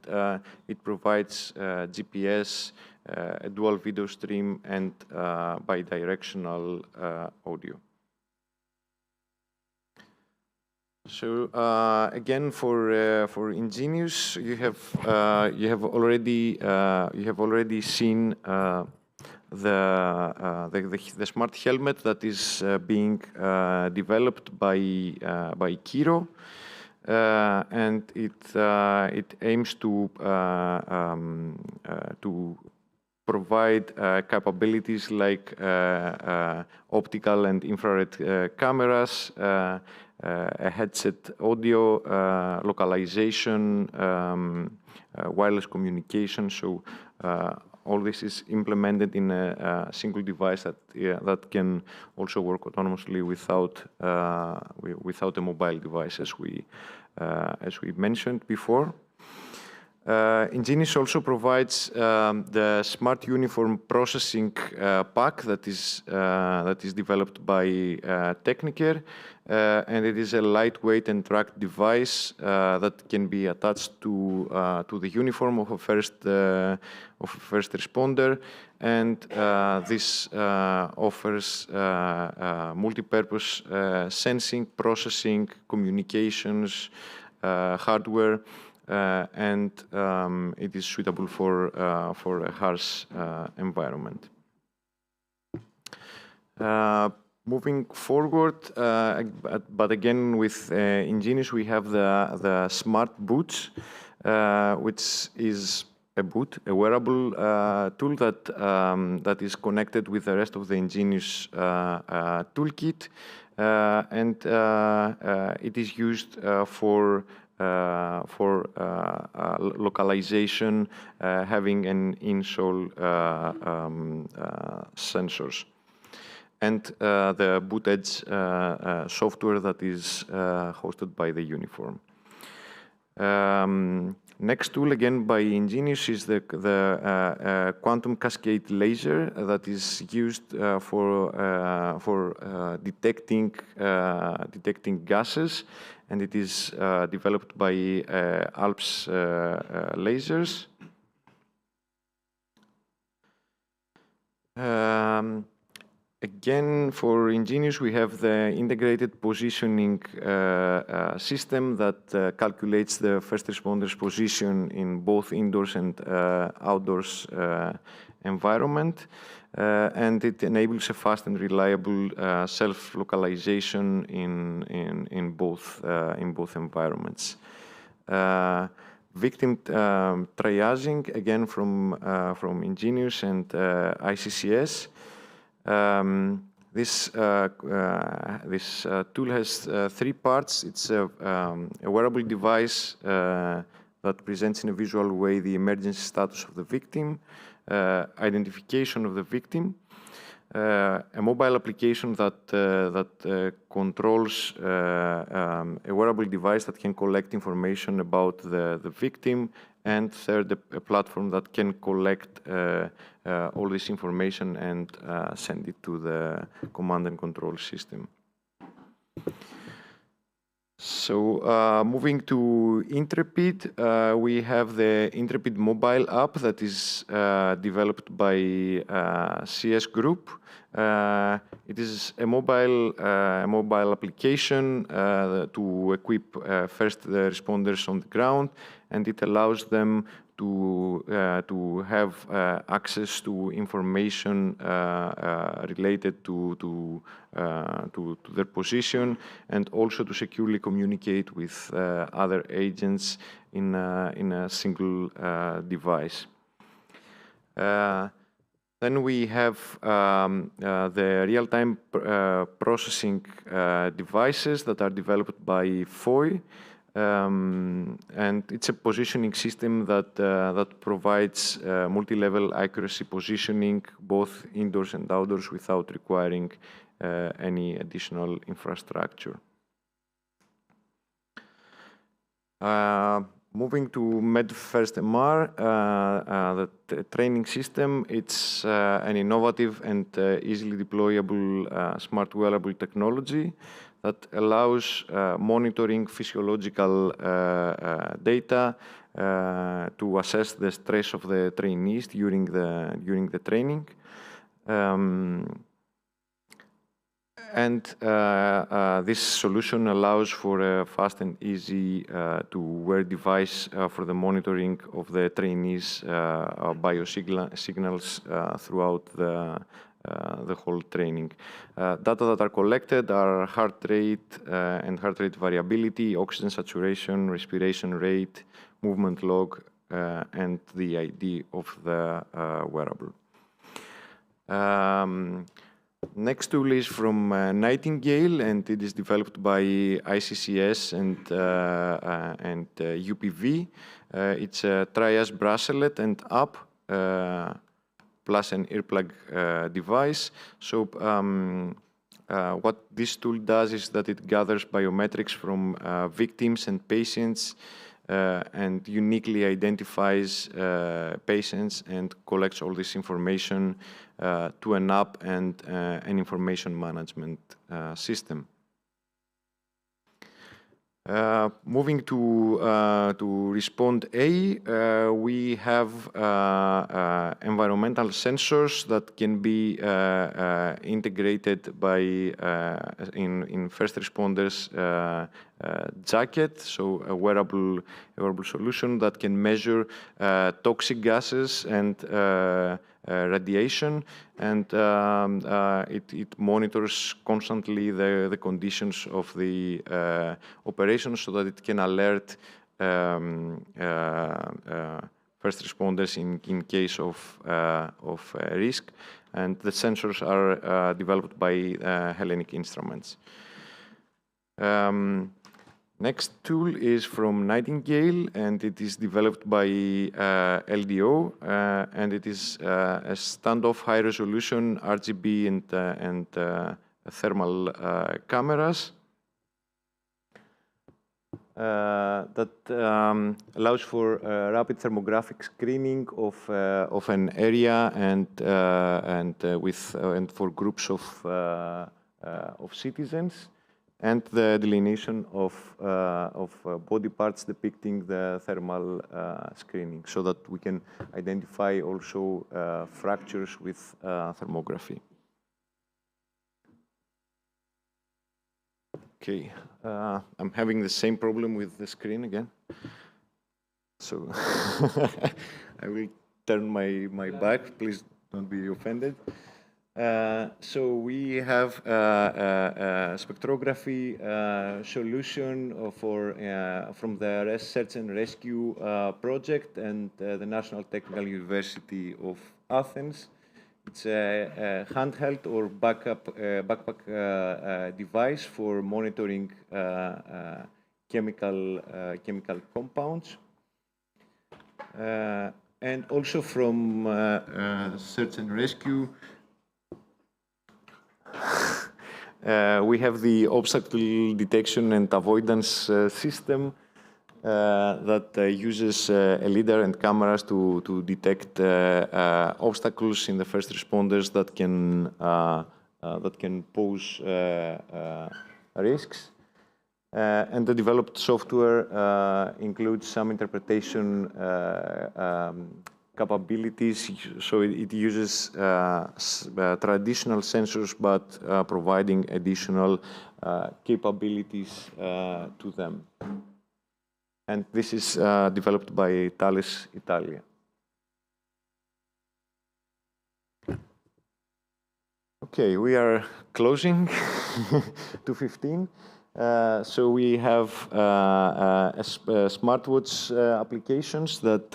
it provides GPS, a dual video stream, and bidirectional audio. So again, for Ingenious, you have already seen the smart helmet that is being developed by Kiro, and it aims to provide capabilities like optical and infrared cameras, a headset audio, localization, wireless communication. So all this is implemented in a single device that can also work autonomously without a mobile device, as we mentioned before. Ingenious also provides the Smart Uniform Processing Pack that is developed by Techniker, and it is a lightweight and tracked device that can be attached to the uniform of a first responder, and this offers multi-purpose sensing, processing, communications, hardware. And it is suitable for a harsh environment. Moving forward, but again with Ingenious, we have the Smart Boots, which is a boot, a wearable tool that is connected with the rest of the Ingenious toolkit, and it is used for localization, having an in-sole sensors, and the boot edge software that is hosted by the uniform. Next tool, again by Ingenious, is the quantum cascade laser that is used for detecting gases, and it is developed by Alps Lasers. Again, for Ingenious, we have the integrated positioning system that calculates the first responder's position in both indoors and outdoors environment, and it enables a fast and reliable self-localization in both environments. Victim triaging, again from Ingenious and ICCS. This tool has 3 parts. It's a wearable device that presents in a visual way the emergency status of the victim, identification of the victim, a mobile application that controls a wearable device that can collect information about the victim, and third, a platform that can collect all this information and send it to the command and control system. So moving to Intrepid, we have the Intrepid Mobile App that is developed by CS Group. It is a mobile application to equip first responders on the ground, and it allows them to have access to information related to their position, and also to securely communicate with other agents in a single device. Then we have the real-time processing devices that are developed by FOI. And it's a positioning system that provides multi-level accuracy positioning, both indoors and outdoors, without requiring any additional infrastructure. Moving to MedFirst-MR, the training system, it's an innovative and easily deployable smart wearable technology that allows monitoring physiological data to assess the stress of the trainees during the training. And this solution allows for a fast and easy to wear device for the monitoring of the trainees' biosignals throughout the whole training. Data that are collected are heart rate and heart rate variability, oxygen saturation, respiration rate, movement log, and the ID of the wearable. Next tool is from Nightingale, and it is developed by ICCS and UPV. It's a Triage bracelet and app, plus an earplug device. So what this tool does is that it gathers biometrics from victims and patients and uniquely identifies patients and collects all this information to an app and an information management system. Moving to Respond A, we have environmental sensors that can be integrated by in first responders jacket, so a wearable solution that can measure toxic gases and radiation, and it monitors constantly the conditions of the operation so that it can alert first responders in case of risk. And the sensors are developed by Hellenic Instruments. Next tool is from Nightingale, and it is developed by LDO, and it is a standoff high-resolution RGB and thermal cameras that allows for rapid thermographic screening of an area and for groups of citizens, and the delineation of body parts depicting the thermal screening, so that we can identify also fractures with thermography. Okay, I'm having the same problem with the screen again. So I will turn my back, please don't be offended. So we have a spectrography solution from the Search and Rescue project and the National Technical University of Athens. It's a handheld or backpack device for monitoring chemical compounds. And also from Search and Rescue, we have the obstacle detection and avoidance system that uses a lidar and cameras to detect obstacles in the first responders that can pose risks. And the developed software includes some interpretation capabilities, so it uses traditional sensors but providing additional capabilities to them. And this is developed by Thales Italia. Okay, we are closing 2:15. So we have smartwatch applications that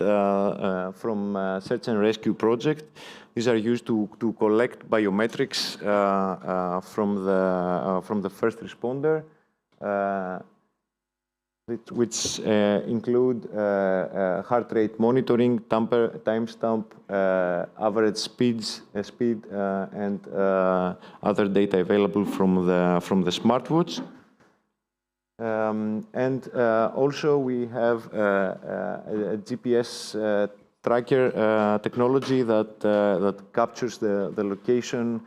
from Search and Rescue project. These are used to collect biometrics from the first responder, which include heart rate monitoring, timestamp, average speed, and other data available from the smartwatch. And also we have a GPS tracker technology that captures the location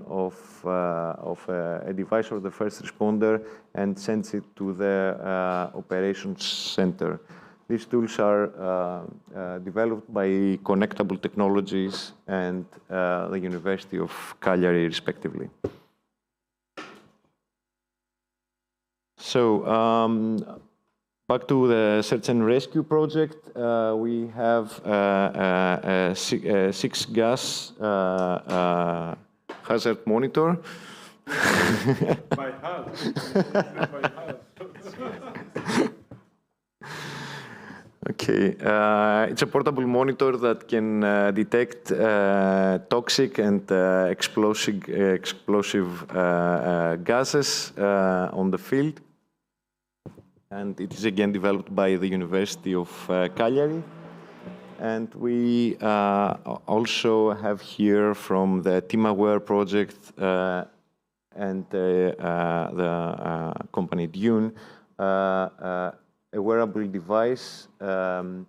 of a device or the first responder and sends it to the operations center. These tools are developed by Connectable Technologies and the University of Cagliari, respectively. So back to the Search and Rescue project, we have a 6-gas hazard monitor. By hand. Okay, it's a portable monitor that can detect toxic and explosive gases on the field. And it is again developed by the University of Cagliari. And we also have here from the TeamAware project and the company Dune, a wearable device that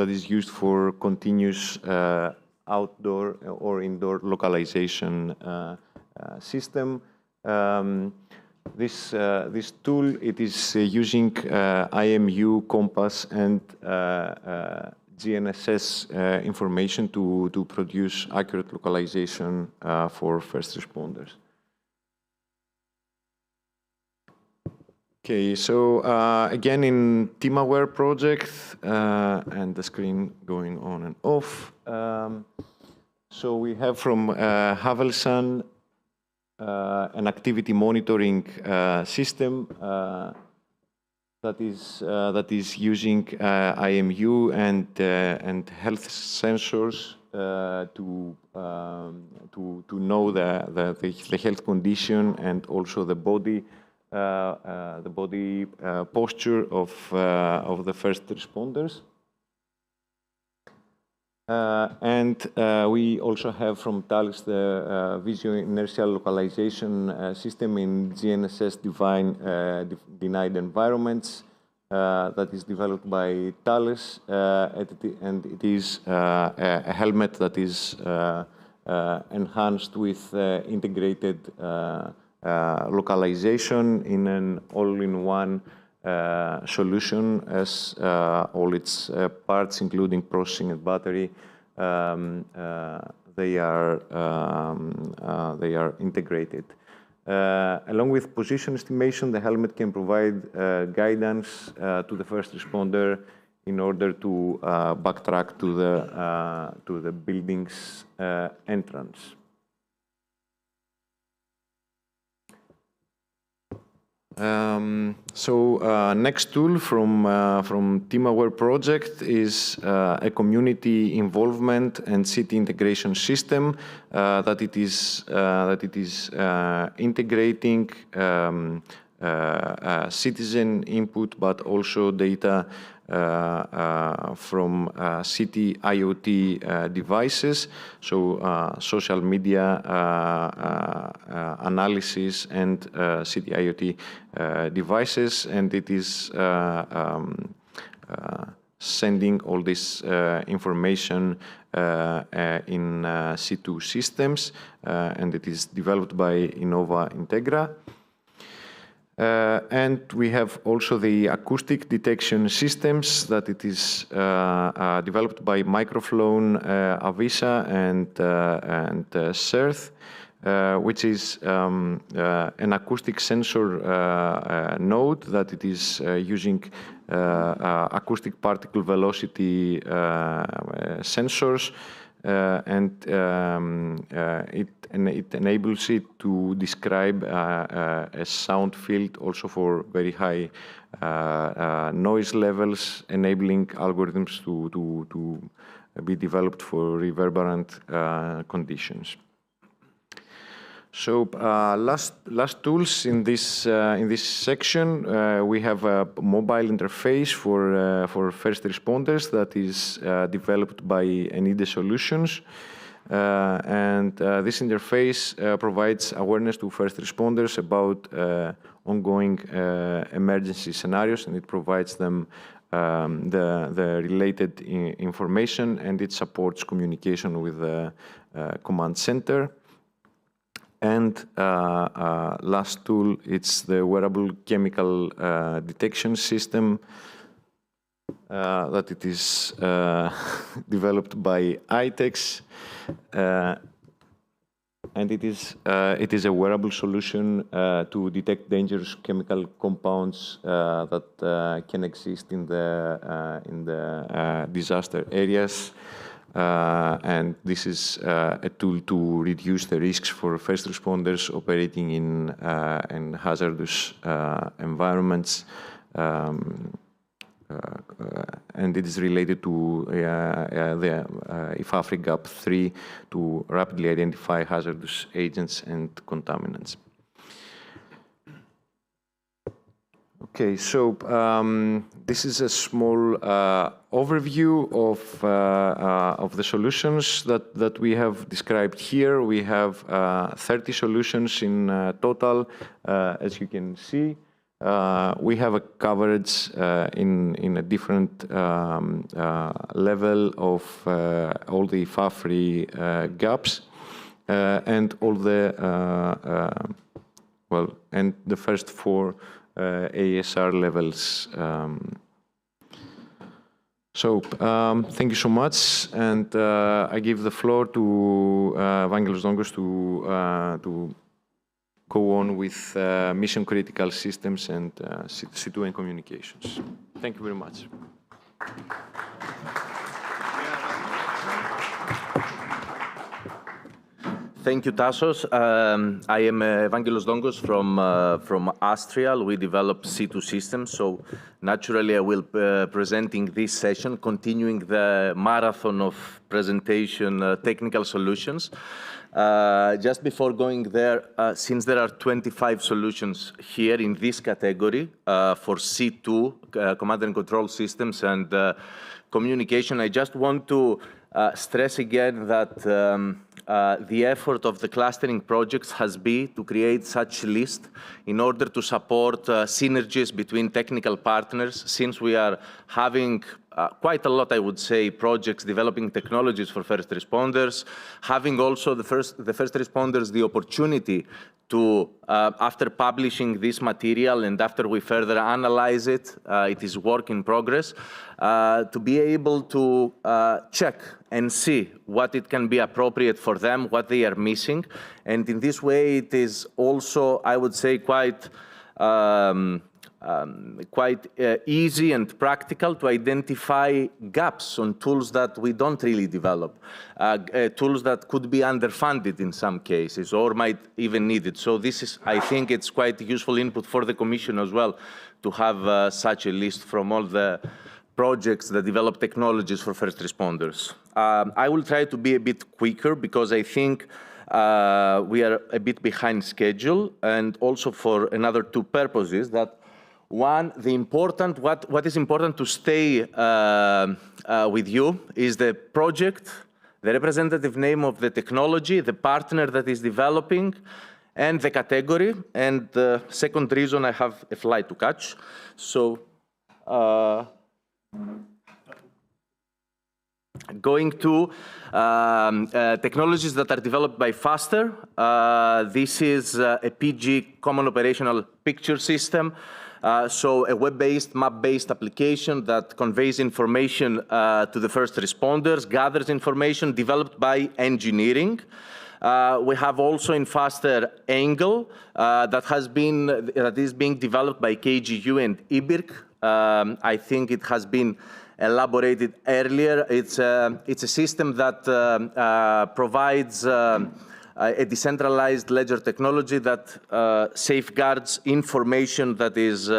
is used for continuous outdoor or indoor localization system. This tool, it is using IMU, compass, and GNSS information to produce accurate localization for first responders. Okay, so again in TeamAware project, and the screen going on and off. So we have from Havelsan an activity monitoring system that is using IMU and health sensors to know the health condition and also the body posture of the first responders. And we also have from Thales the visual inertial localization system in GNSS denied environments that is developed by Thales, and it is a helmet that is enhanced with integrated localization in an all-in-one solution, as all its parts, including processing and battery, they are integrated. Along with position estimation, the helmet can provide guidance to the first responder in order to backtrack to the building's entrance. Next tool from TeamAware project is a community involvement and city integration system that it is integrating citizen input, but also data from city IoT devices, so social media analysis and city IoT devices, and it is sending all this information in C2 systems, and it is developed by Innova Integra. And we have also the acoustic detection systems that it is developed by Microflone, Avisa, and CERIS, which is an acoustic sensor node that it is using acoustic particle velocity sensors, and it enables it to describe a sound field also for very high noise levels, enabling algorithms to be developed for reverberant conditions. So last tools in this section, we have a mobile interface for first responders that is developed by Enide Solutions, and this interface provides awareness to first responders about ongoing emergency scenarios, and it provides them the related information, and it supports communication with the command center. And last tool, it's the wearable chemical detection system that it is developed by ITEX, and it is a wearable solution to detect dangerous chemical compounds that can exist in the disaster areas. And this is a tool to reduce the risks for first responders operating in hazardous environments, and it is related to the IFAFRI GAP 3 to rapidly identify hazardous agents and contaminants. Okay, so this is a small overview of the solutions that we have described here. We have 30 solutions in total, as you can see. We have a coverage in a different level of all the FA-free gaps and all the and the first 4 ASR levels. Thank you so much, and I give the floor to Evangelos Dongos to go on with mission critical systems and C2 and communications. Thank you very much. Thank you, Tassos. I am Evangelos Dongos from Astrial. We develop C2 systems, so naturally I will be presenting this session, continuing the marathon of presentation technical solutions. Just before going there, since there are 25 solutions here in this category for C2, command and control systems and communication, I just want to stress again that the effort of the clustering projects has been to create such a list in order to support synergies between technical partners, since we are having quite a lot, I would say, projects developing technologies for first responders, having also the first responders the opportunity to, after publishing this material and after we further analyze it, it is work in progress, to be able to check and see what it can be appropriate for them, what they are missing. And in this way, it is also, I would say, quite easy and practical to identify gaps on tools that we don't really develop, tools that could be underfunded in some cases or might even need it. So this is, I think it's quite useful input for the Commission as well to have such a list from all the projects that develop technologies for first responders. I will try to be a bit quicker because I think we are a bit behind schedule, and also for another 2 purposes. That one, what is important to stay with you is the project, the representative name of the technology, the partner that is developing, and the category. And the second reason, I have a flight to catch. So going to technologies that are developed by FASTER. This is a PG, Common Operational Picture System. So a web-based, map-based application that conveys information to the first responders, gathers information developed by engineering. We have also in FASTER Angle that is being developed by KGU and IBIRC. I think it has been elaborated earlier. It's a system that provides a decentralized ledger technology that safeguards information that is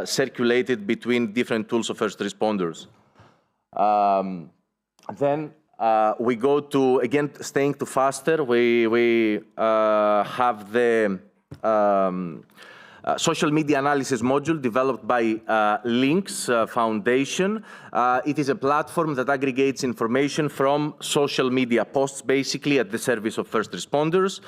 circulated between different tools of first responders. Then we go to, again, staying to FASTER, we have the social media analysis module developed by Links Foundation. It is a platform that aggregates information from social media posts, basically at the service of first responders.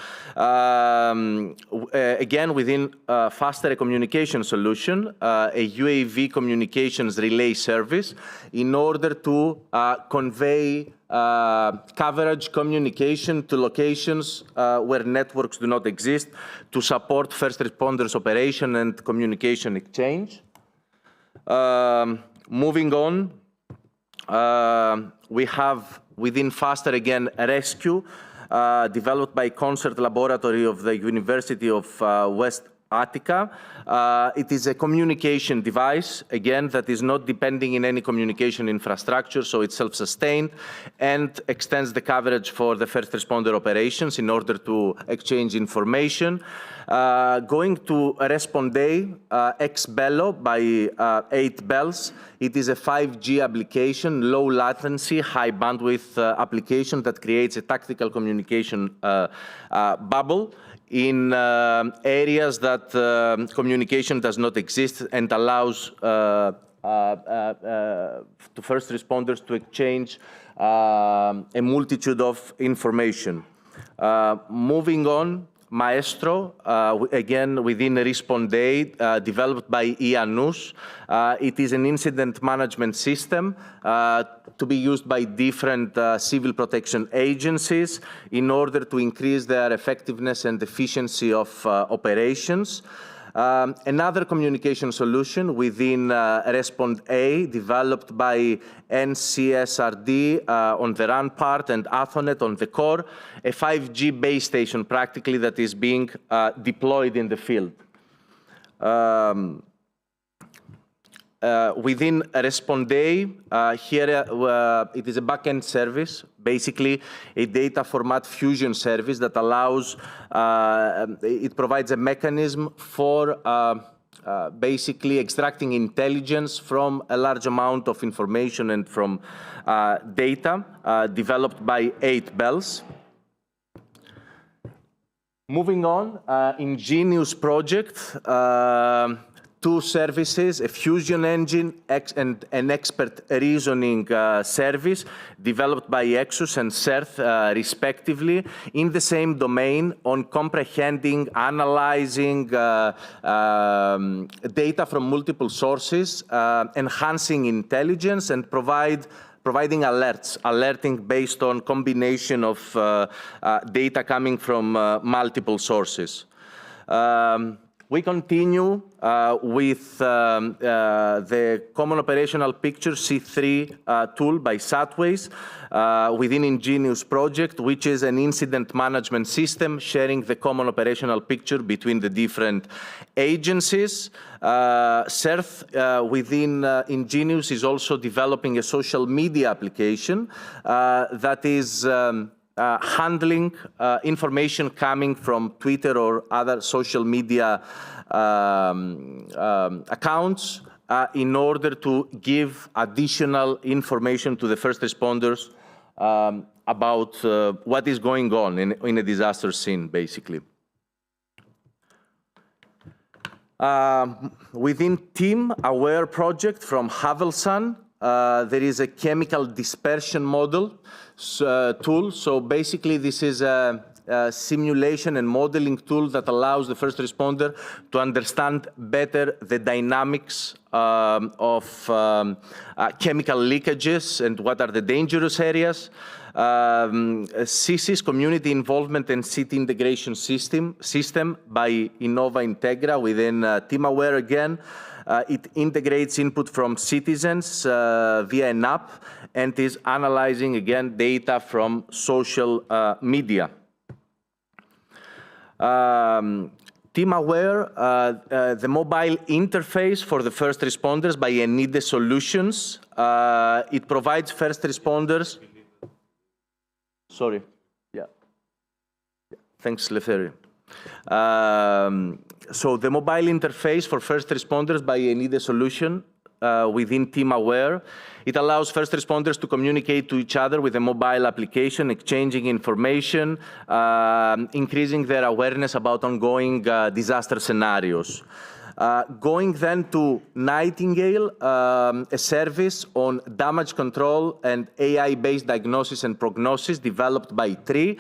Again, within FASTER, a communication solution, a UAV communications relay service, in order to convey coverage communication to locations where networks do not exist to support first responders operation and communication exchange. Moving on, we have within FASTER again a rescue developed by Concert Laboratory of the University of West Attica. It is a communication device, again, that is not depending in any communication infrastructure, so it's self-sustained and extends the coverage for the first responder operations in order to exchange information. Going to Responde ex Bello by 8 Bells. It is a 5G application, low latency, high bandwidth application that creates a tactical communication bubble in areas that communication does not exist, and allows to first responders to exchange a multitude of information. Moving on, Maestro, again within Respond-A, developed by Iannus. It is an incident management system to be used by different civil protection agencies in order to increase their effectiveness and efficiency of operations. Another communication solution within Respond-A, developed by NCSRD on the RAN part and Athonet on the core, a 5G base station practically that is being deployed in the field. Within Respond-A, here it is a backend service, basically a data format fusion service that allows, it provides a mechanism for basically extracting intelligence from a large amount of information and from data developed by 8Bells. Moving on, Ingenious project. Two services, a fusion engine and an expert reasoning service developed by Exus and CERT respectively in the same domain on comprehending, analyzing data from multiple sources, enhancing intelligence and providing alerts, alerting based on combination of data coming from multiple sources. We continue with the Common Operational Picture C3 tool by Satways within Ingenious project, which is an incident management system sharing the common operational picture between the different agencies. CERT within Ingenious is also developing a social media application that is handling information coming from Twitter or other social media accounts in order to give additional information to the first responders about what is going on in a disaster scene, basically. Within Team Aware project from Havelsan, there is a chemical dispersion model tool. So basically this is a simulation and modeling tool that allows the first responder to understand better the dynamics of chemical leakages and what are the dangerous areas. CISIS, Community Involvement and City Integration System by Innova Integra within TeamAware again. It integrates input from citizens via an app and is analyzing, again, data from social media. TeamAware, the mobile interface for the first responders by Enide Solutions. It provides first responders. Sorry. Yeah. Thanks, Leferi. So the mobile interface for first responders by Enide Solution within TeamAware. It allows first responders to communicate to each other with a mobile application, exchanging information, increasing their awareness about ongoing disaster scenarios. Going then to Nightingale, a service on damage control and AI-based diagnosis and prognosis developed by TRI,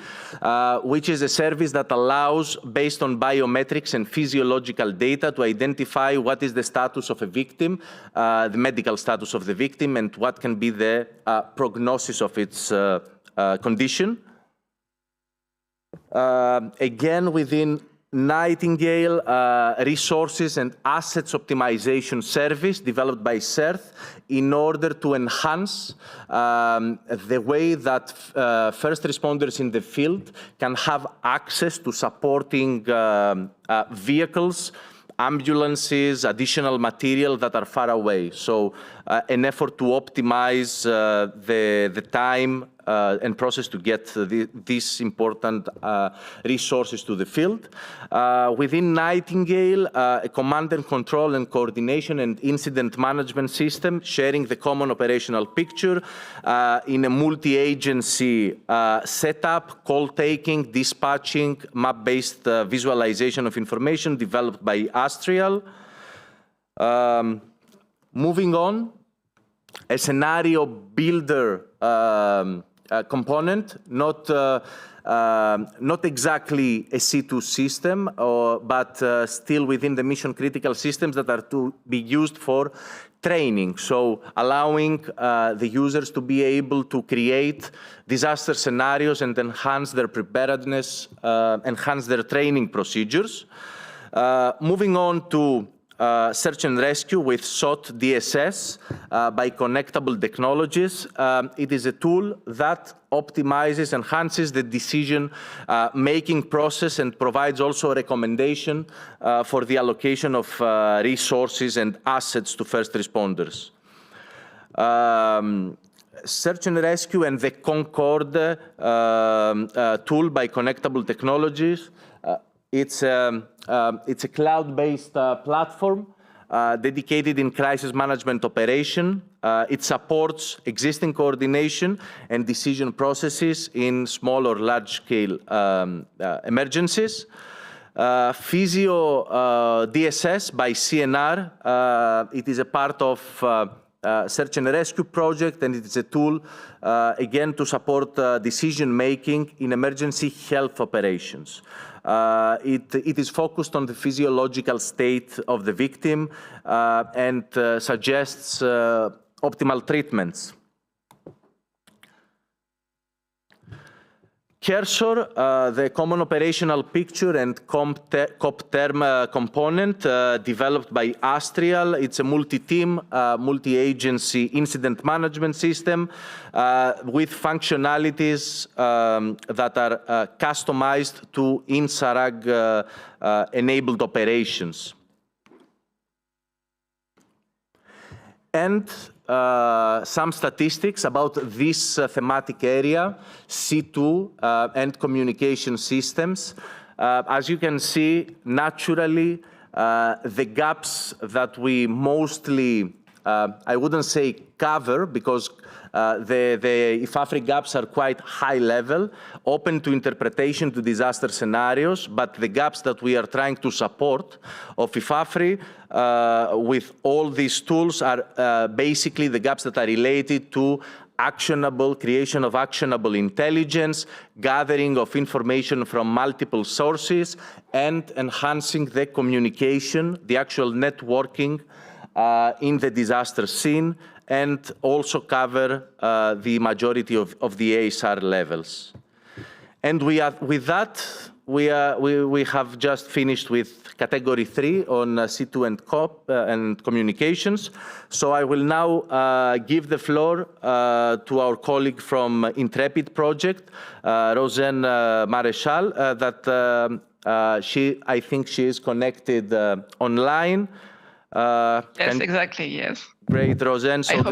which is a service that allows, based on biometrics and physiological data, to identify what is the status of a victim, the medical status of the victim, and what can be the prognosis of its condition. Again, within Nightingale, resources and assets optimization service developed by CERT in order to enhance the way that first responders in the field can have access to supporting vehicles, ambulances, additional material that are far away. So an effort to optimize the time and process to get these important resources to the field. Within Nightingale, a command and control and coordination and incident management system sharing the common operational picture in a multi-agency setup, call taking, dispatching, map-based visualization of information developed by Astrial. Moving on, a scenario builder component, not exactly a C2 system, but still within the mission critical systems that are to be used for training. So allowing the users to be able to create disaster scenarios and enhance their preparedness, enhance their training procedures. Moving on to search and rescue with SOT DSS by Connectable Technologies. It is a tool that optimizes, enhances the decision-making process and provides also a recommendation for the allocation of resources and assets to first responders. Search and rescue and the Concord tool by Connectable Technologies. It's a cloud-based platform dedicated in crisis management operation. It supports existing coordination and decision processes in small or large-scale emergencies. Physio DSS by CNR. It is a part of search and rescue project, and it is a tool, again, to support decision-making in emergency health operations. It is focused on the physiological state of the victim and suggests optimal treatments. Cursor, the Common Operational Picture and COPTERM component developed by Astrial. It's a multi-team, multi-agency incident management system with functionalities that are customized to INSARAG-enabled operations. And some statistics about this thematic area, C2 and communication systems. As you can see, naturally, the gaps that we mostly, I wouldn't say cover, because the IFAFRI gaps are quite high level, open to interpretation to disaster scenarios, but the gaps that we are trying to support of IFAFRI with all these tools are basically the gaps that are related to creation of actionable intelligence, gathering of information from multiple sources, and enhancing the communication, the actual networking in the disaster scene, and also cover the majority of the ASR levels. And with that, we have just finished with category 3 on C2 and COP and communications. So I will now give the floor to our colleague from Intrepid project, Rosen Maréchal, I think she is connected online. Yes, exactly, yes. Great, Rosen. So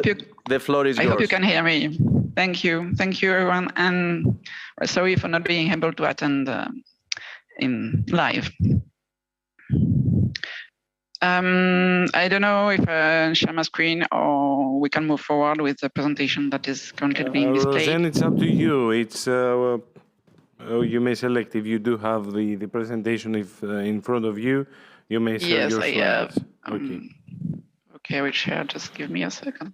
the floor is yours. I hope you can hear me. Thank you. Thank you, everyone. And sorry for not being able to attend in live. I don't know if I share my screen or we can move forward with the presentation that is currently being displayed. Rosen, it's up to you. It's you may select if you do have the presentation in front of you. You may share your slides. Yes, I have. Okay. Okay, I will share. Just give me a second.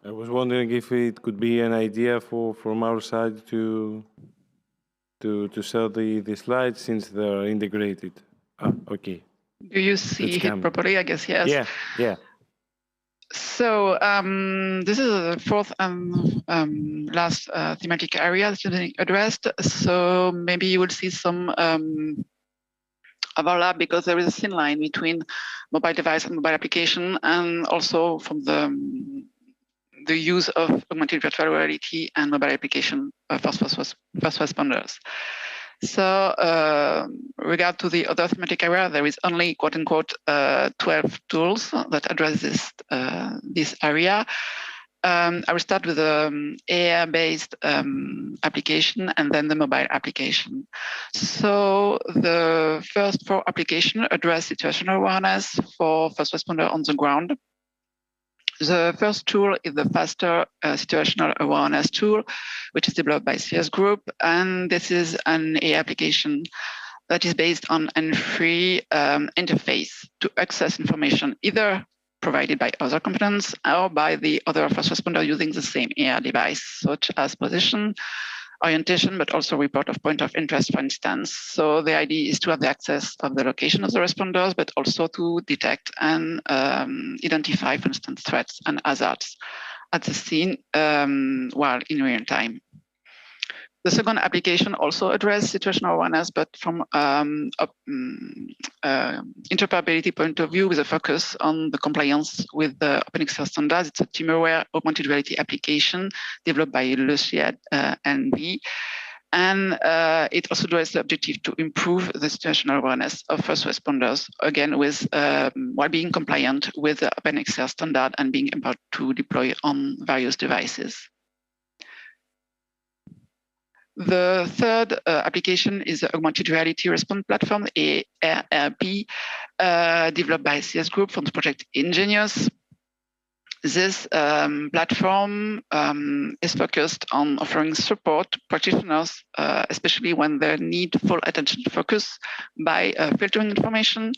I was wondering if it could be an idea from our side to share the slides since they're integrated. Okay. Do you see it properly? I guess yes. Yeah. So this is the fourth and last thematic area that's being addressed. So maybe you will see some overlap because there is a thin line between mobile device and mobile application, and also from the use of augmented virtual reality and mobile application first responders. So regard to the other thematic area, there is only quote unquote 12 tools that address this area. I will start with the AI-based application and then the mobile application. So the first 4 applications address situational awareness for first responder on the ground. The first tool is the faster situational awareness tool, which is developed by CERIS Group. And this is an AI application that is based on a free interface to access information either provided by other components or by the other first responder using the same AR device, such as position, orientation, but also report of point of interest, for instance. So the idea is to have the access of the location of the responders, but also to detect and identify, for instance, threats and hazards at the scene while in real time. The second application also addresses situational awareness, but from interoperability point of view with a focus on the compliance with the OpenXR standards. It's a team-aware augmented reality application developed by Lucia NV. And it also addresses the objective to improve the situational awareness of first responders, again, with while being compliant with the OpenXR standard and being able to deploy on various devices. The third application is the Augmented Reality Response Platform, ARP, developed by CERIS Group from the project Ingenious. This platform is focused on offering support to practitioners, especially when they need full attention focus by filtering information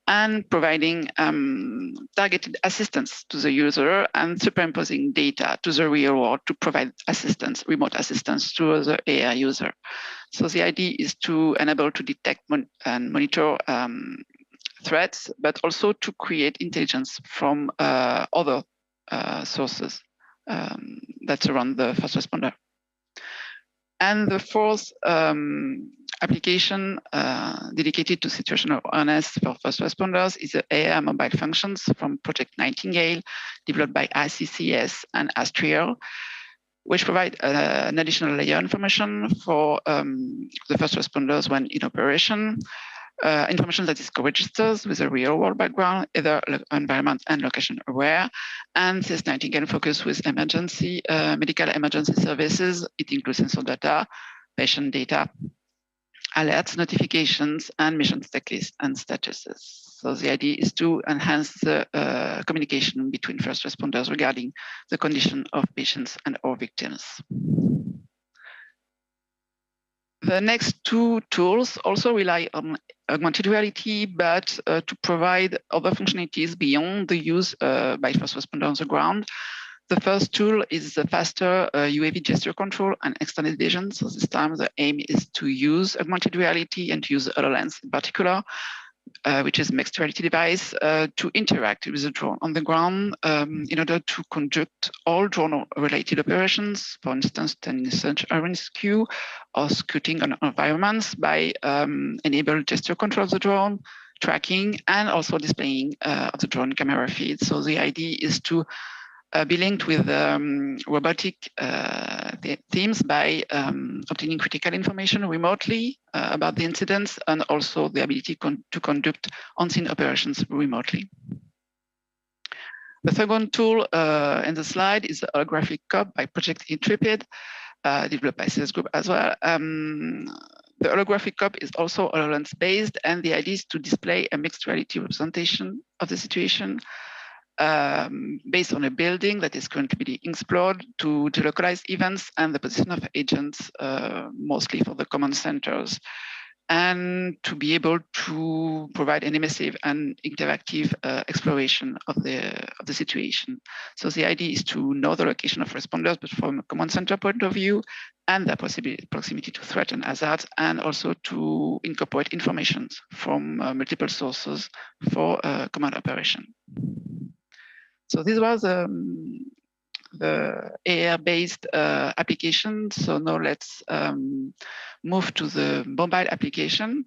and providing targeted assistance to the user and superimposing data to the real world to provide assistance, remote assistance to the AI user. So the idea is to enable to detect and monitor threats, but also to create intelligence from other sources that surround the first responder. And the fourth application dedicated to situational awareness for first responders is the AI mobile functions from Project Nightingale, developed by ICCS and Astrial, which provide an additional layer of information for the first responders when in operation. Information that is co-registered with a real-world background, either environment and location aware. And this Nightingale focus with emergency, medical emergency services. It includes sensor data, patient data, alerts, notifications, and mission checklists and statuses. So the idea is to enhance the communication between first responders regarding the condition of patients and or victims. The next two tools also rely on augmented reality, but to provide other functionalities beyond the use by first responder on the ground. The first tool is the faster UAV gesture control and extended vision. So this time the aim is to use augmented reality and to use HoloLens in particular, which is a mixed reality device, to interact with the drone on the ground in order to conduct all drone-related operations, for instance, search and rescue or scouting on environments by enable gesture control of the drone, tracking, and also displaying of the drone camera feed. So the idea is to be linked with robotic teams by obtaining critical information remotely about the incidents and also the ability to conduct on-scene operations remotely. The second tool in the slide is the Holographic Cup by Project Intrepid, developed by CERIS Group as well. The Holographic Cup is also HoloLens-based, and the idea is to display a mixed reality representation of the situation based on a building that is currently being explored to localize events and the position of agents, mostly for the command centers, and to be able to provide an immersive and interactive exploration of the situation. So the idea is to know the location of responders, but from a command center point of view, and their proximity to threat and hazards, and also to incorporate information from multiple sources for command operation. So this was the AR-based application. So now let's move to the mobile application.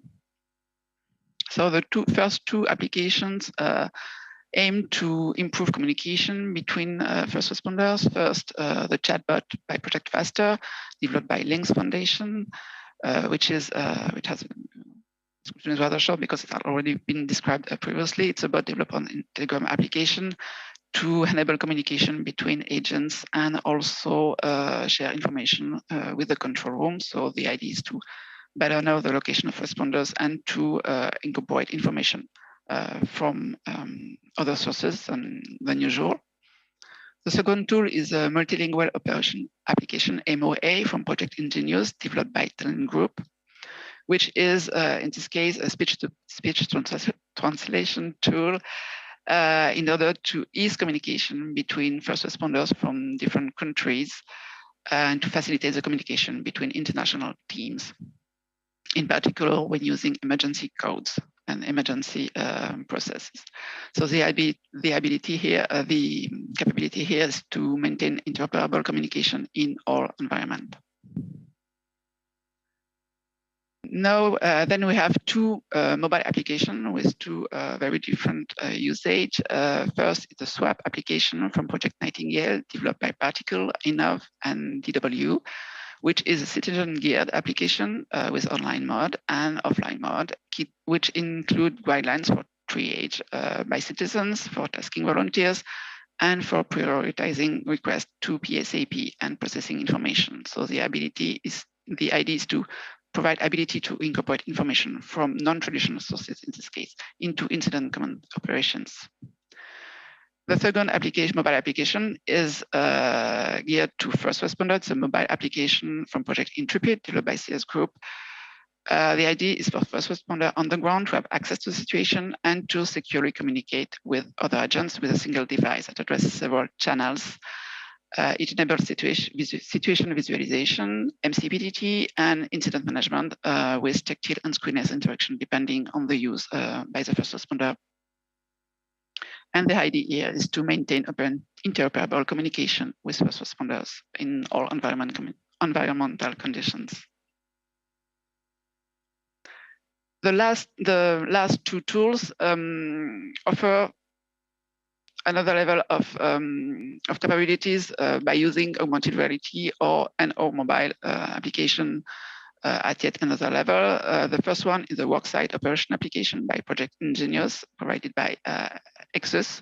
So the first two applications aim to improve communication between first responders. First, the chatbot by Project Faster, developed by Links Foundation, which has rather short because it had already been described previously. It's about developing an Telegram application to enable communication between agents and also share information with the control room. So the idea is to better know the location of responders and to incorporate information from other sources than usual. The second tool is a multilingual operation application, MOA, from Project Ingenious, developed by Talent Group, which is, in this case, a speech-to-speech translation tool in order to ease communication between first responders from different countries and to facilitate the communication between international teams, in particular when using emergency codes and emergency processes. So the ability here, the capability here is to maintain interoperable communication in all environments. Now, then we have two mobile applications with two very different usage. First, it's a swap application from Project Nightingale, developed by Particle, Innov, and DW, which is a citizen-geared application with online mode and offline mode, which include guidelines for triage by citizens, for tasking volunteers, and for prioritizing requests to PSAP and processing information. So the idea is to provide ability to incorporate information from non-traditional sources, in this case, into incident command operations. The second application, mobile application, is geared to first responders, a mobile application from Project Intrepid, developed by CS Group. The idea is for first responder on the ground to have access to the situation and to securely communicate with other agents with a single device that addresses several channels. It enables situation visualization, MCPDT, and incident management with tactile and screenless interaction, depending on the use by the first responder. And the idea here is to maintain interoperable communication with first responders in all environmental conditions. The last two tools offer another level of capabilities by using augmented reality or mobile application at yet another level. The first one is a worksite operation application by Project Ingenious, provided by Exus.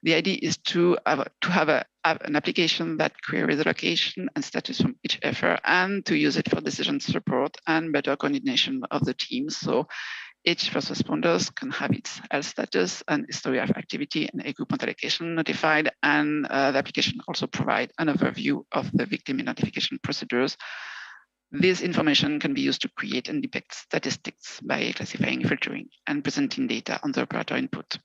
The idea is to have an application that queries the location and status from each effort and to use it for decision support and better coordination of the teams. So each first responders can have its health status and history of activity and equipment allocation notified. And the application also provides an overview of the victim identification procedures. This information can be used to create and depict statistics by classifying, filtering, and presenting data on the operator input.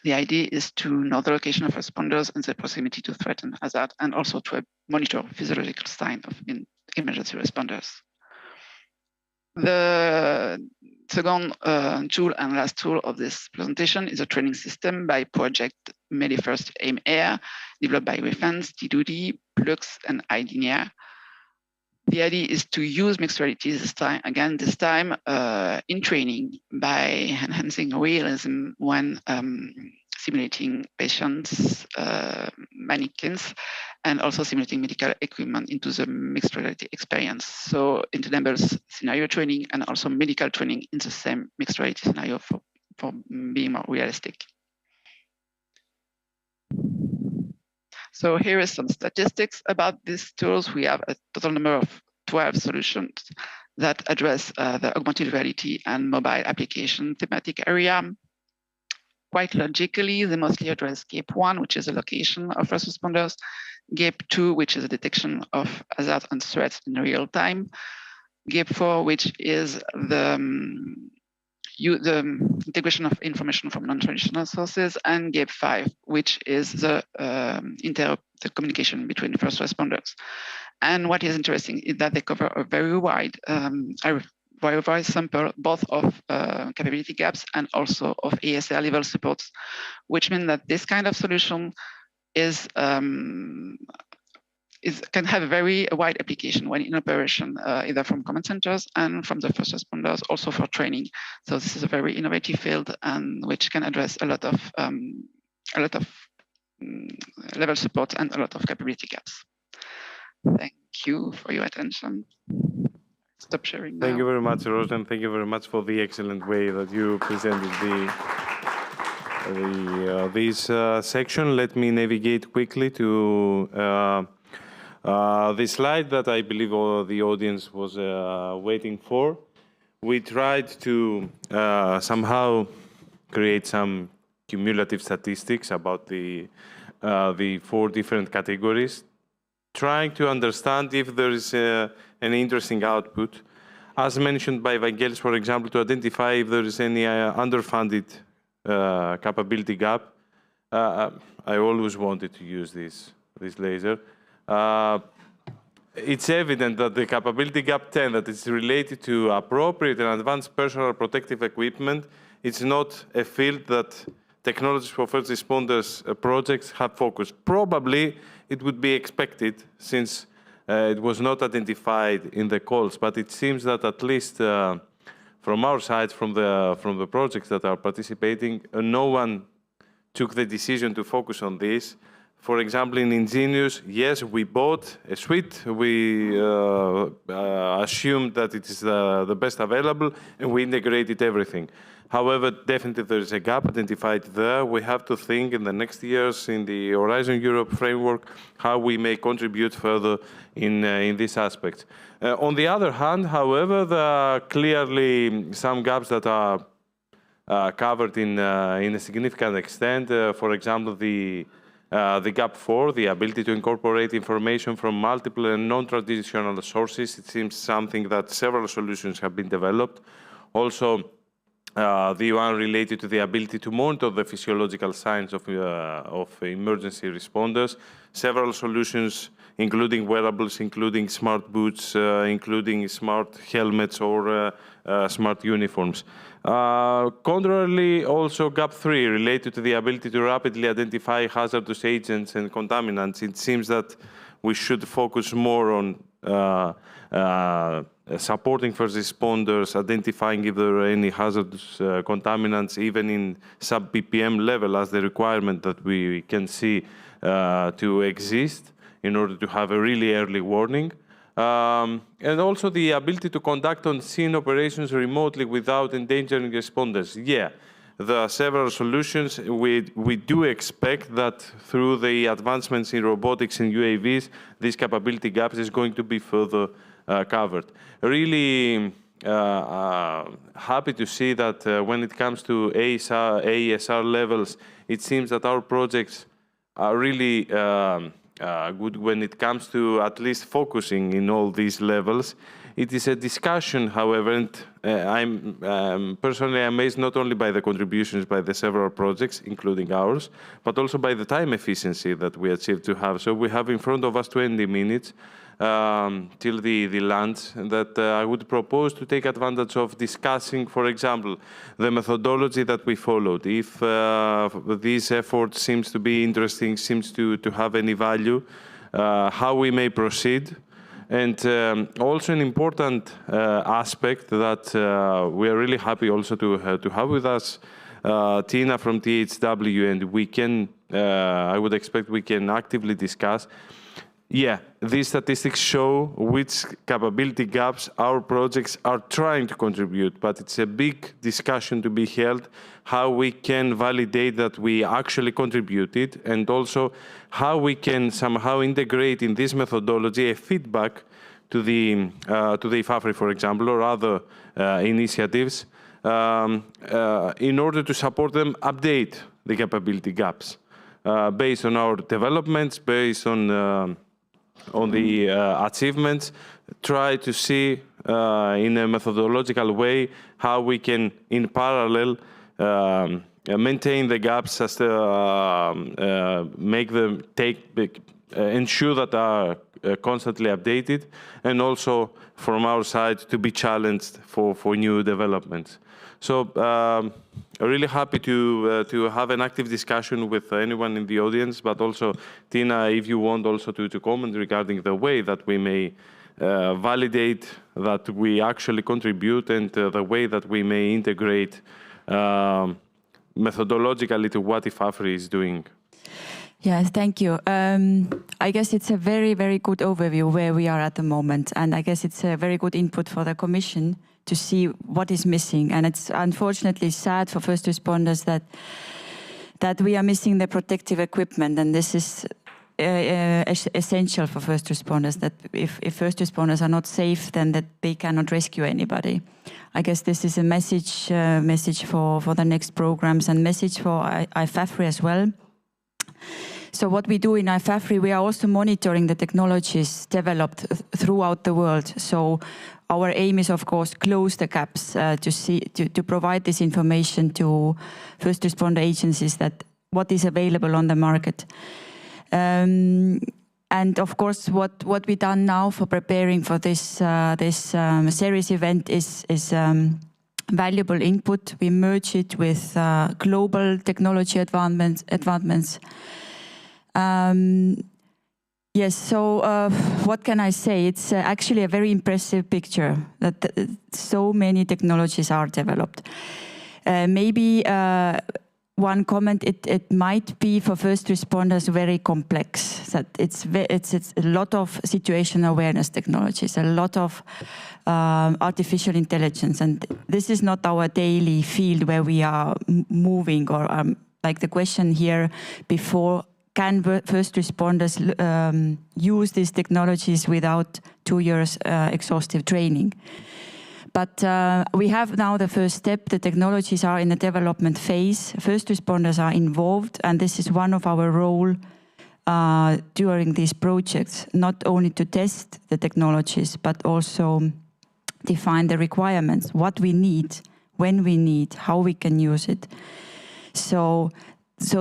The idea is to know the location of responders and the proximity to threat and hazard, and also to monitor physiological signs of emergency responders. The second tool and last tool of this presentation is a training system by Project MediFirst AIM Air, developed by Refence, DDD, Plux, and IDENIA. The idea is to use mixed reality this time in training by enhancing realism when simulating patients, mannequins, and also simulating medical equipment into the mixed reality experience. So it enables scenario training and also medical training in the same mixed reality scenario for being more realistic. So here is some statistics about these tools. We have a total number of 12 solutions that address the augmented reality and mobile application thematic area. Quite logically, they mostly address GAPE 1, which is the location of first responders, GAPE 2, which is the detection of hazards and threats in real time, GAPE 4, which is the integration of information from non-traditional sources, and GAPE 5, which is the communication between first responders. And what is interesting is that they cover a very wide sample, both of capability gaps and also of ASR level supports, which means that this kind of solution can have a very wide application when in operation, either from command centers and from the first responders, also for training. So this is a very innovative field and which can address a lot of level support and a lot of capability gaps. Thank you for your attention. Stop sharing now. Thank you very much, Rose, and thank you very much for the excellent way that you presented this section. Let me navigate quickly to the slide that I believe all the audience was waiting for. We tried to somehow create some cumulative statistics about the the 4 different categories, trying to understand if there is an interesting output. As mentioned by Vangelis, for example, to identify if there is any underfunded capability gap. I always wanted to use this laser. It's evident that the capability gap 10 that is related to appropriate and advanced personal protective equipment, it's not a field that technologies for first responders projects have focused. Probably it would be expected since it was not identified in the calls, but it seems that at least from our side, from the projects that are participating, no one took the decision to focus on this. For example, in Ingenious, yes, we bought a suite. We assumed that it is the best available, and we integrated everything. However, definitely there is a gap identified there. We have to think in the next years in the Horizon Europe framework how we may contribute further in these aspects. On the other hand, however, there are clearly some gaps that are covered in a significant extent. For example, the gap 4, the ability to incorporate information from multiple and non-traditional sources. It seems something that several solutions have been developed. Also, the one related to the ability to monitor the physiological signs of emergency responders. Several solutions, including wearables, including smart boots, including smart helmets or smart uniforms. Contrarily, also gap 3 related to the ability to rapidly identify hazardous agents and contaminants. It seems that we should focus more on supporting first responders, identifying if there are any hazardous contaminants, even in sub-ppm level as the requirement that we can see to exist in order to have a really early warning. And also the ability to conduct on-scene operations remotely without endangering responders. Yeah, there are several solutions. We do expect that through the advancements in robotics and UAVs, this capability gap is going to be further covered. Really happy to see that when it comes to AESR levels, it seems that our projects are really good when it comes to at least focusing in all these levels. It is a discussion, however, and I'm personally amazed not only by the contributions by the several projects, including ours, but also by the time efficiency that we achieved to have. So we have in front of us 20 minutes till the launch that I would propose to take advantage of discussing, for example, the methodology that we followed. If this effort seems to be interesting, seems to have any value, how we may proceed. And also an important aspect that we are really happy also to have with us Tina from THW, and we can, I would expect we can actively discuss. Yeah, these statistics show which capability gaps our projects are trying to contribute, but it's a big discussion to be held, how we can validate that we actually contributed, and also how we can somehow integrate in this methodology a feedback to the IFAFRI, for example, or other initiatives, in order to support them update the capability gaps based on our developments, based on the achievements, try to see in a methodological way how we can, in parallel, maintain the gaps as make them ensure that are constantly updated, and also from our side to be challenged for new developments. So really happy to have an active discussion with anyone in the audience, but also Tina, if you want also to comment regarding the way that we may validate that we actually contribute, and the way that we may integrate methodologically to what IFAFRI is doing. Yes, thank you. I guess it's a very, very good overview where we are at the moment. And I guess it's a very good input for the Commission to see what is missing. And it's unfortunately sad for first responders that we are missing the protective equipment. And this is essential for first responders, that if first responders are not safe, then that they cannot rescue anybody. I guess this is a message for the next programs, and message for IFAFRI as well. So what we do in IFAFRI, we are also monitoring the technologies developed throughout the world. So our aim is, of course, close the gaps to provide this information to first responder agencies that what is available on the market. And of course, what we've done now for preparing for this CERIS event is valuable input. We merge it with global technology advancements. Yes, so what can I say? It's actually a very impressive picture that so many technologies are developed. Maybe one comment, it might be for first responders very complex. That it's a lot of situational awareness technologies, a lot of artificial intelligence, and this is not our daily field where we are moving. Or like the question here before, can first responders use these technologies without 2 years exhaustive training? But we have now the first step. The technologies are in the development phase. First responders are involved, and this is one of our role during these projects, not only to test the technologies, but also define the requirements, what we need, when we need, how we can use it. So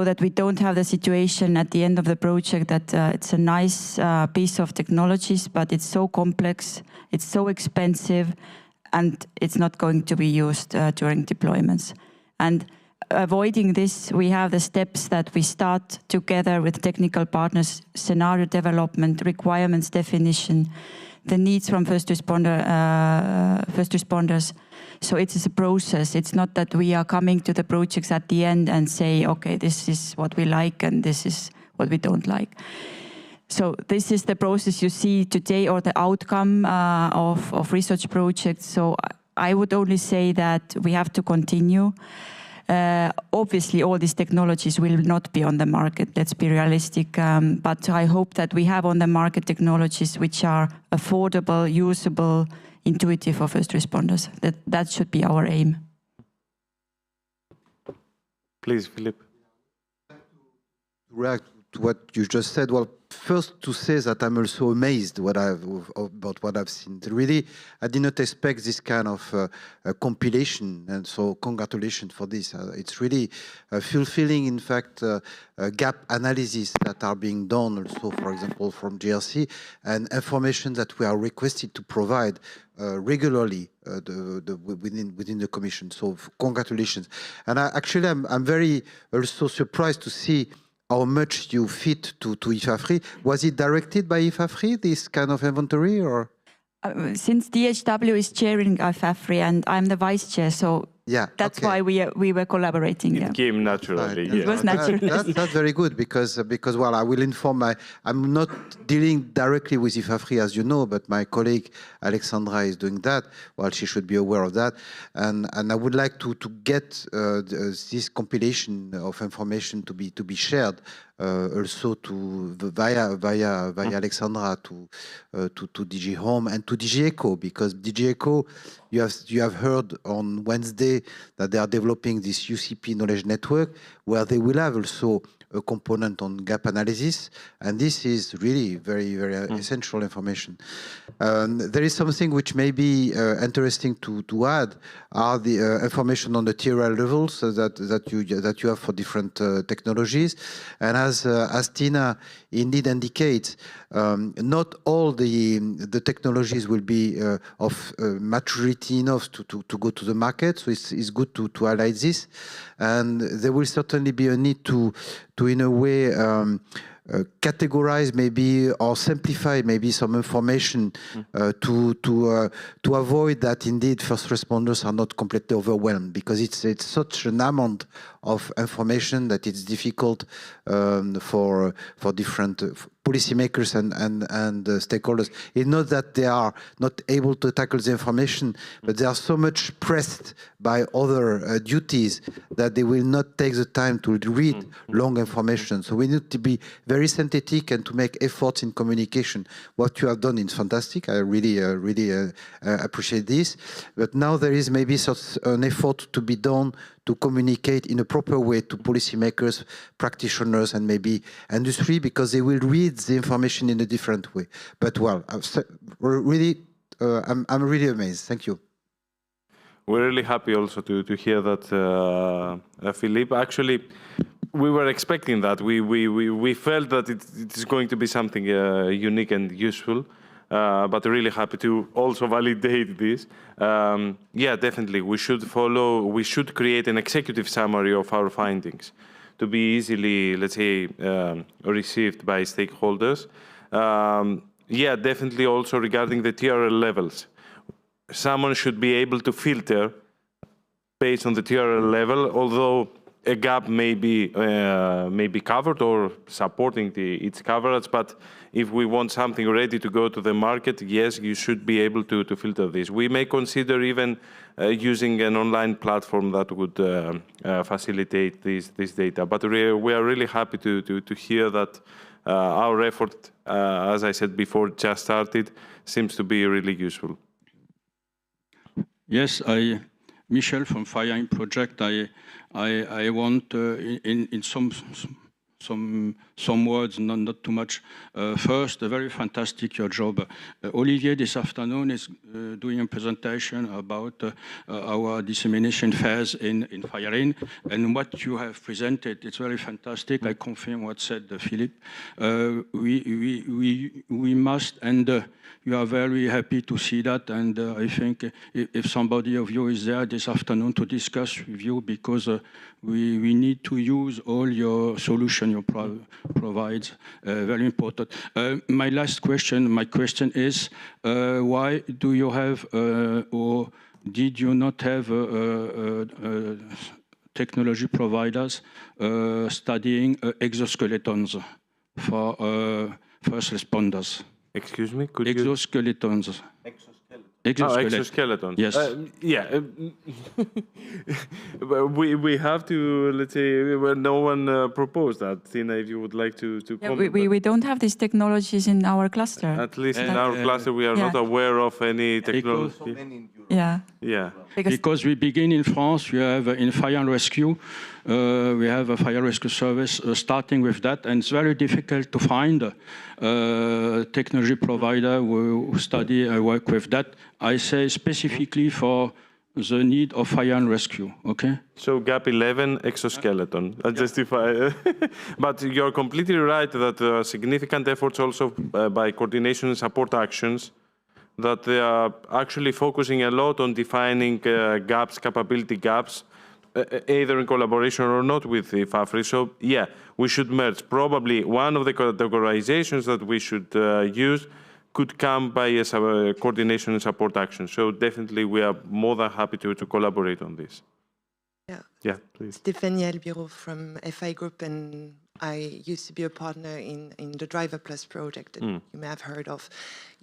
that we don't have the situation at the end of the project that it's a nice piece of technologies, but it's so complex, it's so expensive, and it's not going to be used during deployments. And avoiding this, we have the steps that we start together with technical partners: scenario development, requirements definition, the needs from first responders. So it is a process. It's not that we are coming to the projects at the end and say, okay, this is what we like and this is what we don't like. So this is the process you see today, or the outcome of research projects. So I would only say that we have to continue. Obviously, all these technologies will not be on the market. Let's be realistic. But I hope that we have on the market technologies which are affordable, usable, intuitive for first responders. That should be our aim. Please, Philip. React to what you just said. Well, first to say that I'm also amazed about what I've seen. Really, I did not expect this kind of compilation, and so congratulations for this. It's really fulfilling, in fact, gap analysis that are being done also, for example, from GRC, and information that we are requested to provide regularly within the Commission. So congratulations. And I'm very also surprised to see how much you fit to IFAFRI. Was it directed by IFAFRI, this kind of inventory, or? Since DHW is chairing IFAFRI and I'm the vice chair, so yeah, that's why we were collaborating. It came naturally. It was natural. That's very good because well, I will inform I'm not dealing directly with IFAFRI, as you know, but my colleague Alexandra is doing that. Well, she should be aware of that, and I would like to get this compilation of information to be shared also via Alexandra to DG Home and to DG Eco, because DG Eco, you have heard on Wednesday that they are developing this UCP knowledge network where they will have also a component on gap analysis, and this is really very, very essential information. There is something which may be interesting to add are the information on the TRL levels that you have for different technologies, and as Tina indeed indicates, not all the technologies will be of maturity enough to go to the market, so it's good to highlight this, and there will certainly be a need to in a way categorize maybe or simplify maybe some information to avoid that indeed first responders are not completely overwhelmed, because it's such an amount of information that it's difficult for different policymakers and stakeholders. It's not that they are not able to tackle the information, but they are so much pressed by other duties that they will not take the time to read long information. So we need to be very synthetic and to make efforts in communication. What you have done is fantastic. I really appreciate this. But now there is maybe such an effort to be done to communicate in a proper way to policymakers, practitioners, and maybe industry, because they will read the information in a different way. But well, really, I'm really amazed. Thank you. We're really happy also to hear that, Philippe. Actually, we were expecting that. We felt that it is going to be something unique and useful, but really happy to also validate this. Yeah, definitely, we should create an executive summary of our findings to be easily, let's say, received by stakeholders. Yeah, definitely also regarding the TRL levels. Someone should be able to filter based on the TRL level, although a gap may be covered or supporting its coverage. But if we want something ready to go to the market, yes, you should be able to filter this. We may consider even using an online platform that would facilitate this data. But we are really happy to hear that our effort, as I said before, just started, seems to be really useful. Yes, Michel from Firein Project. I want in some words, not too much. First, very fantastic your job. Olivier this afternoon is doing a presentation about our dissemination phase in Firein, and what you have presented, it's very fantastic. I confirm what said Philippe. We must, and you are very happy to see that, and I think if somebody of you is there this afternoon to discuss with you, because we need to use all your solution you provide, very important. My question is, why do you have, or did you not have technology providers studying exoskeletons for first responders? Excuse me? Could exoskeletons. Exoskeletons. Yes. Yeah. we have to, let's say, no one proposed that. Tina, if you would like to comment. We don't have these technologies in our cluster. At least in our cluster, we are not aware of any technology. Yeah. Because we begin in France, we have in fire and rescue, we have a fire rescue service starting with that, and it's very difficult to find technology provider who study and work with that. I say specifically for the need of fire and rescue, okay? So gap 11, exoskeleton, justify. But you're completely right that significant efforts also by coordination and support actions, that they are actually focusing a lot on defining gaps, capability gaps, either in collaboration or not with the FAFRI. So yeah, we should merge. Probably one of the categorizations that we should use could come by a coordination and support action. So definitely we are more than happy to collaborate on this. Yeah, please. Stéphanie Albiro from FI Group, and I used to be a partner in the Driver Plus project that you may have heard of.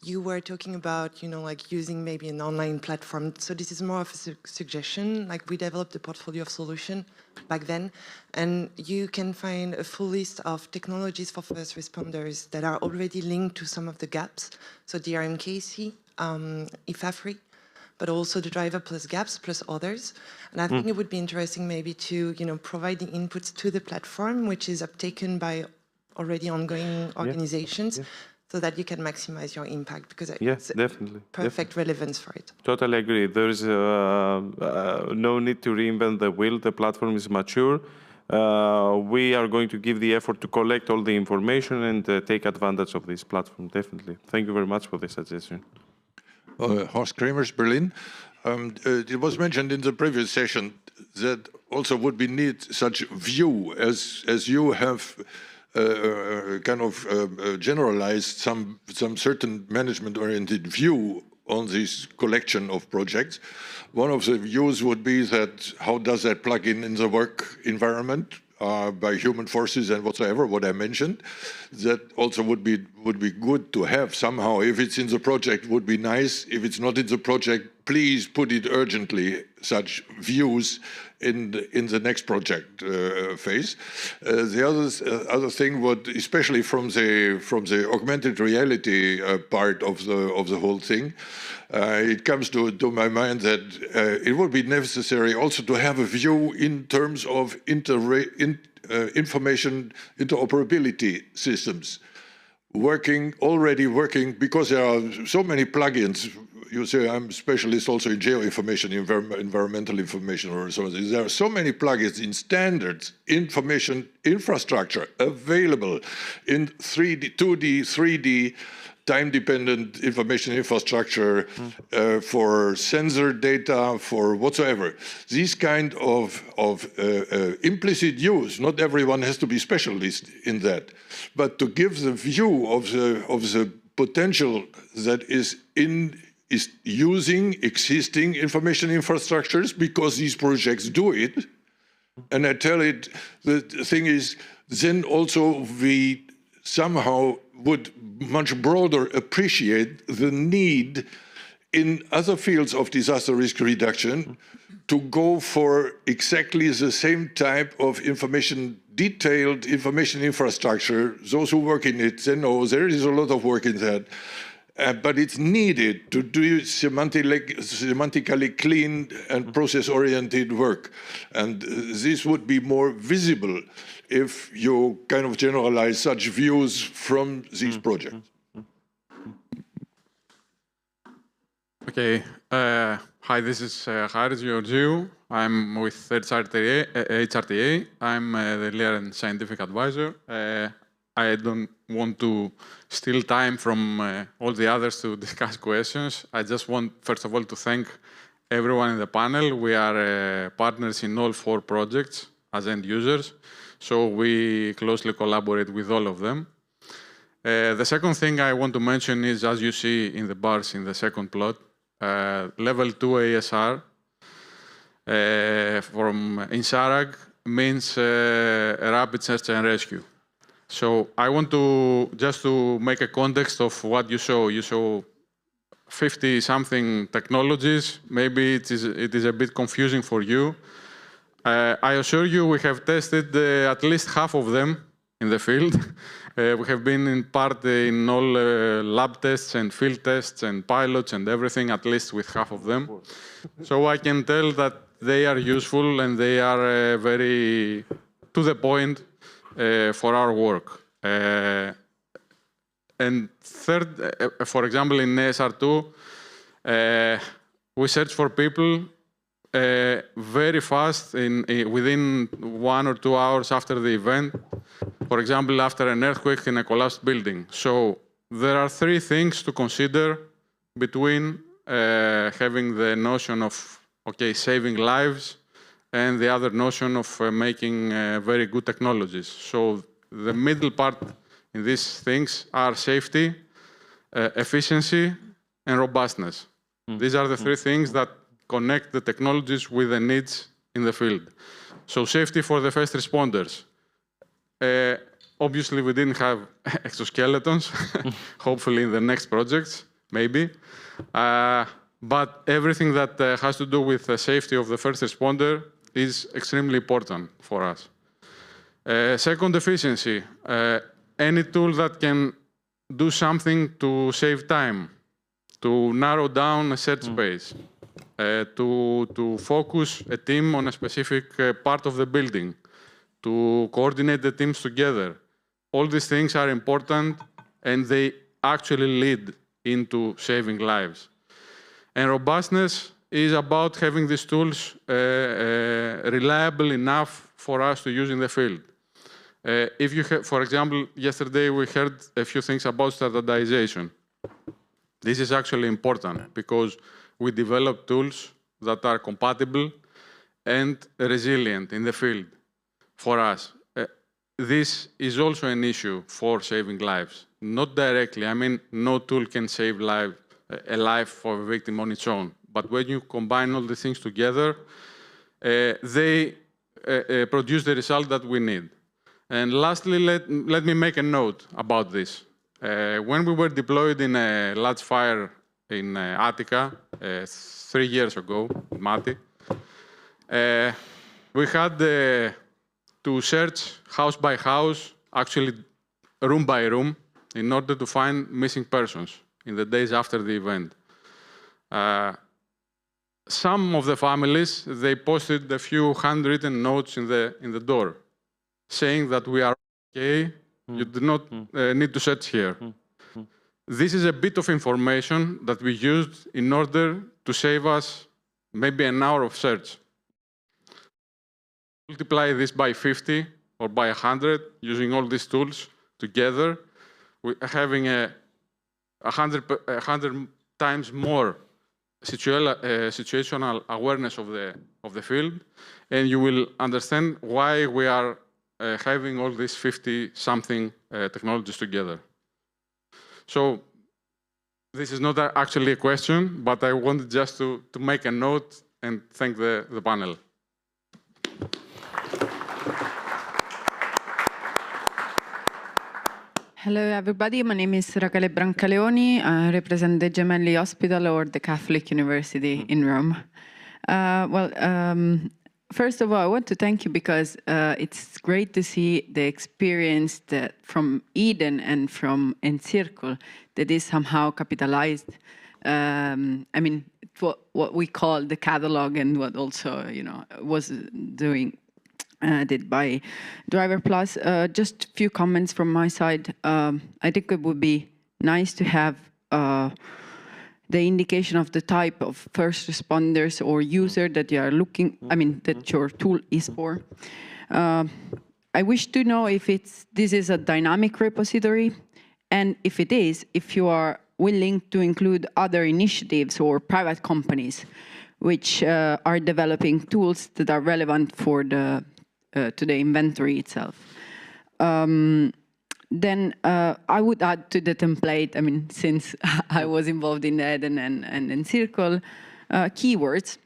You were talking about, like using maybe an online platform. So this is more of a suggestion. Like we developed a portfolio of solution back then, and you can find a full list of technologies for first responders that are already linked to some of the gaps. So DRMKC, IFAFRI, but also the Driver Plus gaps plus others. And I think it would be interesting maybe to, provide the inputs to the platform, which is uptaken by already ongoing organizations, so that you can maximize your impact, because it's definitely perfect relevance for it. Totally agree. There is no need to reinvent the wheel. The platform is mature. We are going to give the effort to collect all the information and take advantage of this platform, definitely. Thank you very much for the suggestion. Horst Kremers, Berlin. It was mentioned in the previous session that also would be need such view as you have kind of generalized some certain management-oriented view on this collection of projects. One of the views would be that how does that plug in the work environment by human forces and whatsoever, what I mentioned. That also would be good to have somehow. If it's in the project, would be nice. If it's not in the project, please put it urgently, such views in the next project phase. The other thing, especially from the augmented reality part of the whole thing, it comes to my mind that it would be necessary also to have a view in terms of information interoperability systems already working, because there are so many plugins. You say I'm a specialist also in geoinformation, environmental information, or so. There are so many plugins in standards information infrastructure available in 2D, 3D, time-dependent information infrastructure for sensor data, for whatsoever. These kind of implicit use, not everyone has to be specialist in that, but to give the view of the potential that is using existing information infrastructures, because these projects do it. And I tell it, the thing is, then also we somehow would much broader appreciate the need in other fields of disaster risk reduction to go for exactly the same type of detailed information infrastructure. Those who work in it, they know there is a lot of work in that. But it's needed to do semantically clean and process-oriented work. And this would be more visible if you kind of generalize such views from these projects. Okay. Hi, this is Haris Georgiou. I'm with HRTA. I'm the lead and scientific advisor. I don't want to steal time from all the others to discuss questions. I just want, first of all, to thank everyone in the panel. We are partners in all 4 projects as end users, so we closely collaborate with all of them. The second thing I want to mention is, as you see in the bars in the second plot, level 2 ASR from INSARAG means rapid search and rescue. So I want to just to make a context of what you saw. You saw 50-something technologies. Maybe it is a bit confusing for you. I assure you we have tested at least half of them in the field. We have been in part in all lab tests and field tests and pilots and everything, at least with half of them. So I can tell that they are useful and they are very to the point for our work. And third, for example, in ASR2, we search for people very fast, within 1 or 2 hours after the event. For example, after an earthquake in a collapsed building. So there are 3 things to consider between having the notion of, okay, saving lives, and the other notion of making very good technologies. So the middle part in these things are safety, efficiency, and robustness. These are the 3 things that connect the technologies with the needs in the field. So safety for the first responders. Obviously, we didn't have exoskeletons, hopefully in the next projects, maybe. But everything that has to do with the safety of the first responder is extremely important for us. Second, efficiency. Any tool that can do something to save time, to narrow down a search space, to focus a team on a specific part of the building, to coordinate the teams together. All these things are important, and they actually lead into saving lives. And robustness is about having these tools reliable enough for us to use in the field. If you have, for example, yesterday we heard a few things about standardization. This is actually important because we develop tools that are compatible and resilient in the field for us. This is also an issue for saving lives. Not directly, I mean, no tool can save a life for a victim on its own. But when you combine all the things together, they produce the result that we need. And lastly, let me make a note about this. When we were deployed in a large fire in Attica, 3 years ago, Mati. We had to search house by house, actually room by room, in order to find missing persons in the days after the event. Some of the families, they posted a few handwritten notes in the door, saying that we are okay, you do not need to search here. This is a bit of information that we used in order to save us maybe an hour of search. Multiply this by 50 or by 100 using all these tools together, having a 100 times more situational awareness of the field, and you will understand why we are having all these 50-something technologies together. So this is not actually a question, but I wanted just to make a note and thank the panel. Hello, everybody. My name is Rachele Brancaleoni. I represent the Gemelli Hospital or the Catholic University in Rome. First of all, I want to thank you because it's great to see the experience that from Eden and from Encircle that is somehow capitalized. I mean, what we call the catalog and what also, was did by Driver Plus. Just a few comments from my side. I think it would be nice to have the indication of the type of first responders or user that you are looking, that your tool is for. I wish to know if this is a dynamic repository, and if it is, if you are willing to include other initiatives or private companies which are developing tools that are relevant for to the inventory itself. Then I would add to the template, since I was involved in Eden and Encircle, keywords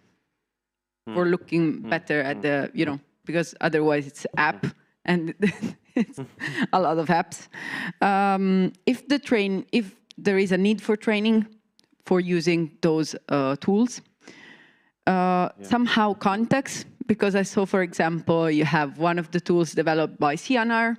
for looking better at the, because otherwise it's app and it's a lot of apps. If there is a need for training for using those tools, somehow context, because I saw, for example, you have one of the tools developed by CNR.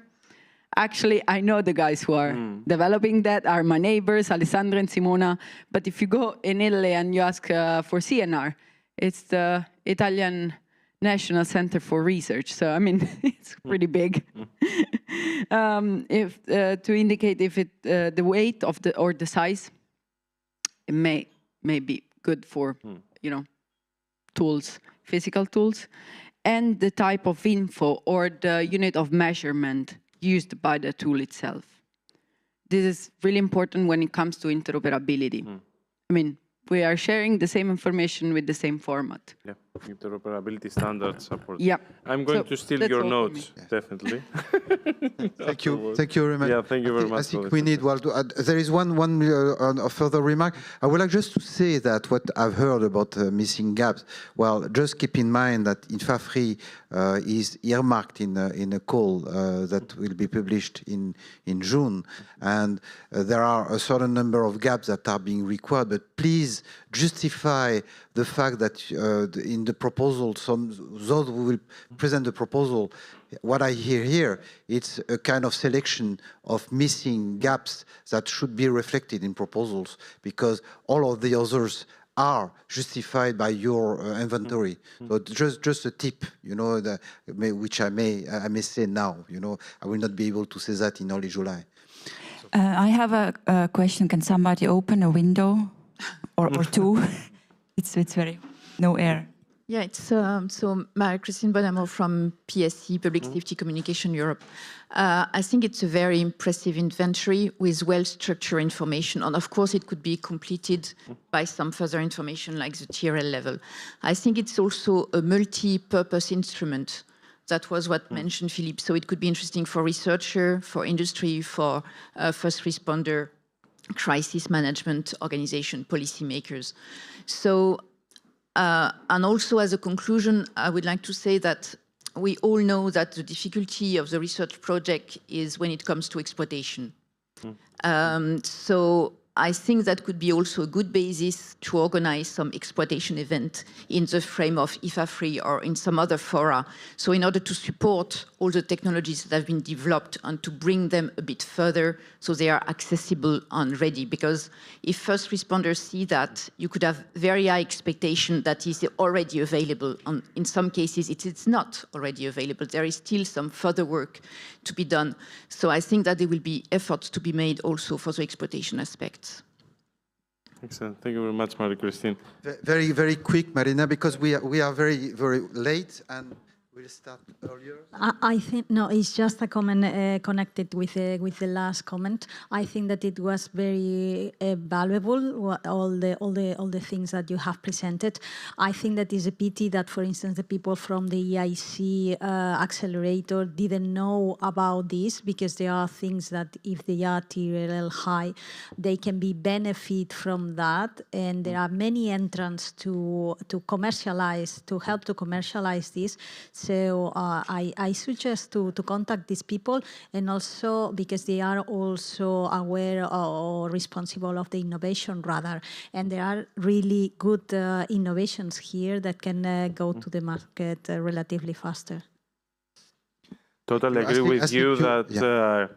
Actually, I know the guys who are developing that are my neighbors, Alessandra and Simona. But if you go in Italy and you ask for CNR, it's the Italian National Center for Research. So, it's pretty big. To indicate if the weight of or the size, it may be good for, tools, physical tools, and the type of info or the unit of measurement used by the tool itself. This is really important when it comes to interoperability. We are sharing the same information with the same format. Yeah, interoperability standards support. Yeah. I'm going to steal your notes, definitely. Thank you very much. Yeah, thank you very much. I think we need, there is one further remark. I would like just to say that what I've heard about missing gaps, just keep in mind that InfaFree is earmarked in a call that will be published in June. And there are a certain number of gaps that are being required, but please justify the fact that in the proposal, those who will present the proposal, what I hear here, it's a kind of selection of missing gaps that should be reflected in proposals, because all of the others are justified by your inventory. So just a tip, which I may say now. I will not be able to say that in early July. I have a question. Can somebody open a window or two? It's very no air. Yeah, it's so Marie-Christine Bonamo from PSC, Public Safety Communication Europe. I think it's a very impressive inventory with well-structured information. And of course, it could be completed by some further information like the TRL level. I think it's also a multi-purpose instrument. That was what mentioned Philippe. So it could be interesting for researcher, for industry, for first responder, crisis management organization, policymakers. So, and also as a conclusion, I would like to say that we all know that the difficulty of the research project is when it comes to exploitation. So I think that could be also a good basis to organize some exploitation event in the frame of IFA3 or in some other fora. So in order to support all the technologies that have been developed and to bring them a bit further so they are accessible and ready. Because if first responders see that, you could have very high expectation that is already available. And in some cases, it's not already available. There is still some further work to be done. So I think that there will be efforts to be made also for the exploitation aspects. Excellent. Thank you very much, Marie-Christine. Very, very quick, Marina, because we are very, very late and we'll start earlier. I think no, it's just a comment connected with the last comment. I think that it was very valuable. All the things that you have presented. I think that is a pity that, for instance, the people from the EIC accelerator didn't know about this, because there are things that if they are TRL high, they can be benefit from that, and there are many entrants to commercialize, to help to commercialize this. So I suggest to contact these people, and also because they are also aware or responsible of the innovation rather, and there are really good innovations here that can go to the market relatively faster. Totally agree with you that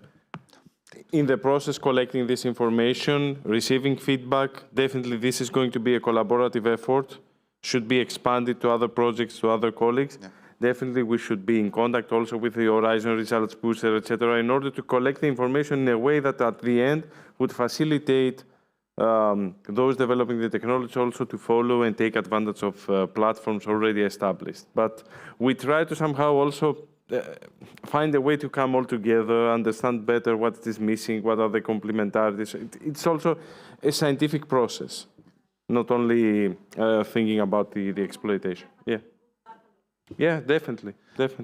in the process collecting this information, receiving feedback, definitely this is going to be a collaborative effort, should be expanded to other projects, to other colleagues. Yeah. Definitely we should be in contact also with the Horizon Results Booster, etc., in order to collect the information in a way that at the end would facilitate those developing the technology also to follow and take advantage of platforms already established. But we try to somehow also find a way to come all together, understand better what is missing, what are the complementarities. It's also a scientific process, not only thinking about the exploitation. Yeah. Yeah, definitely.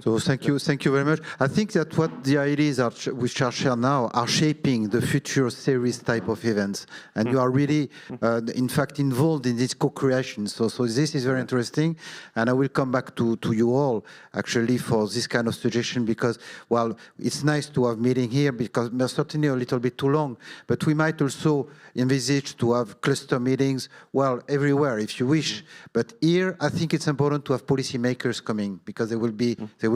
So thank you very much. I think that what the ideas are which are shared now are shaping the future series type of events, and you are really, in fact, involved in this co-creation. So this is very interesting, and I will come back to you all actually for this kind of suggestion, because well, it's nice to have meeting here because they're certainly a little bit too long, but we might also envisage to have cluster meetings, well, everywhere if you wish. But here, I think it's important to have policymakers coming, because they will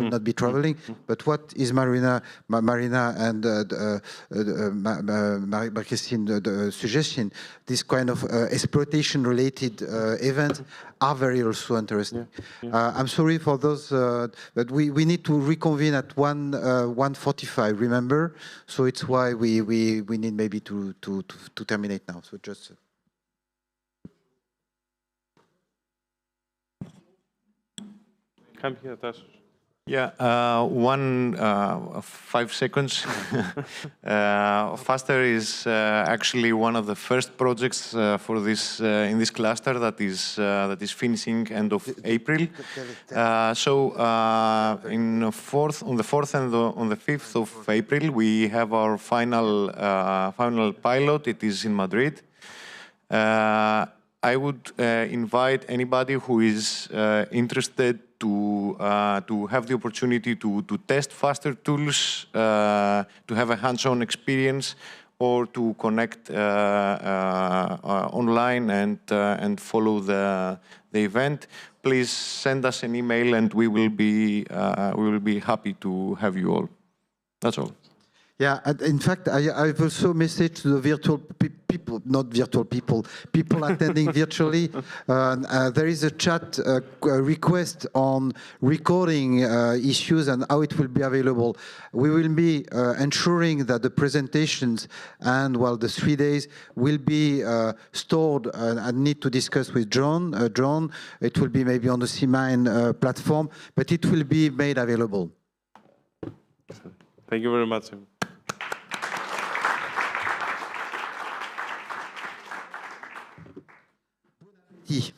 not be traveling. But what is Marina and Marie-Christine the suggestion? This kind of exploitation-related events are very also interesting. I'm sorry for those, but we need to reconvene at 1:45. Remember, so it's why we need maybe to terminate now. So just. Come here, Tassos. Yeah, 5 seconds. FASTER is actually one of the first projects for this in this cluster that is finishing end of April. So on the 4th and on the 5th of April, we have our final pilot. It is in Madrid. I would invite anybody who is interested to have the opportunity to test FASTER tools, to have a hands-on experience, or to connect online and follow the event. Please send us an email, and we will be happy to have you all. That's all. Yeah, in fact, I've also messaged to the virtual people, not virtual people attending virtually. There is a chat request on recording issues and how it will be available. We will be ensuring that the presentations and, well, the 3 days will be stored. I need to discuss with John. It will be maybe on the CMIND platform, but it will be made available. Thank you very much. Yeah.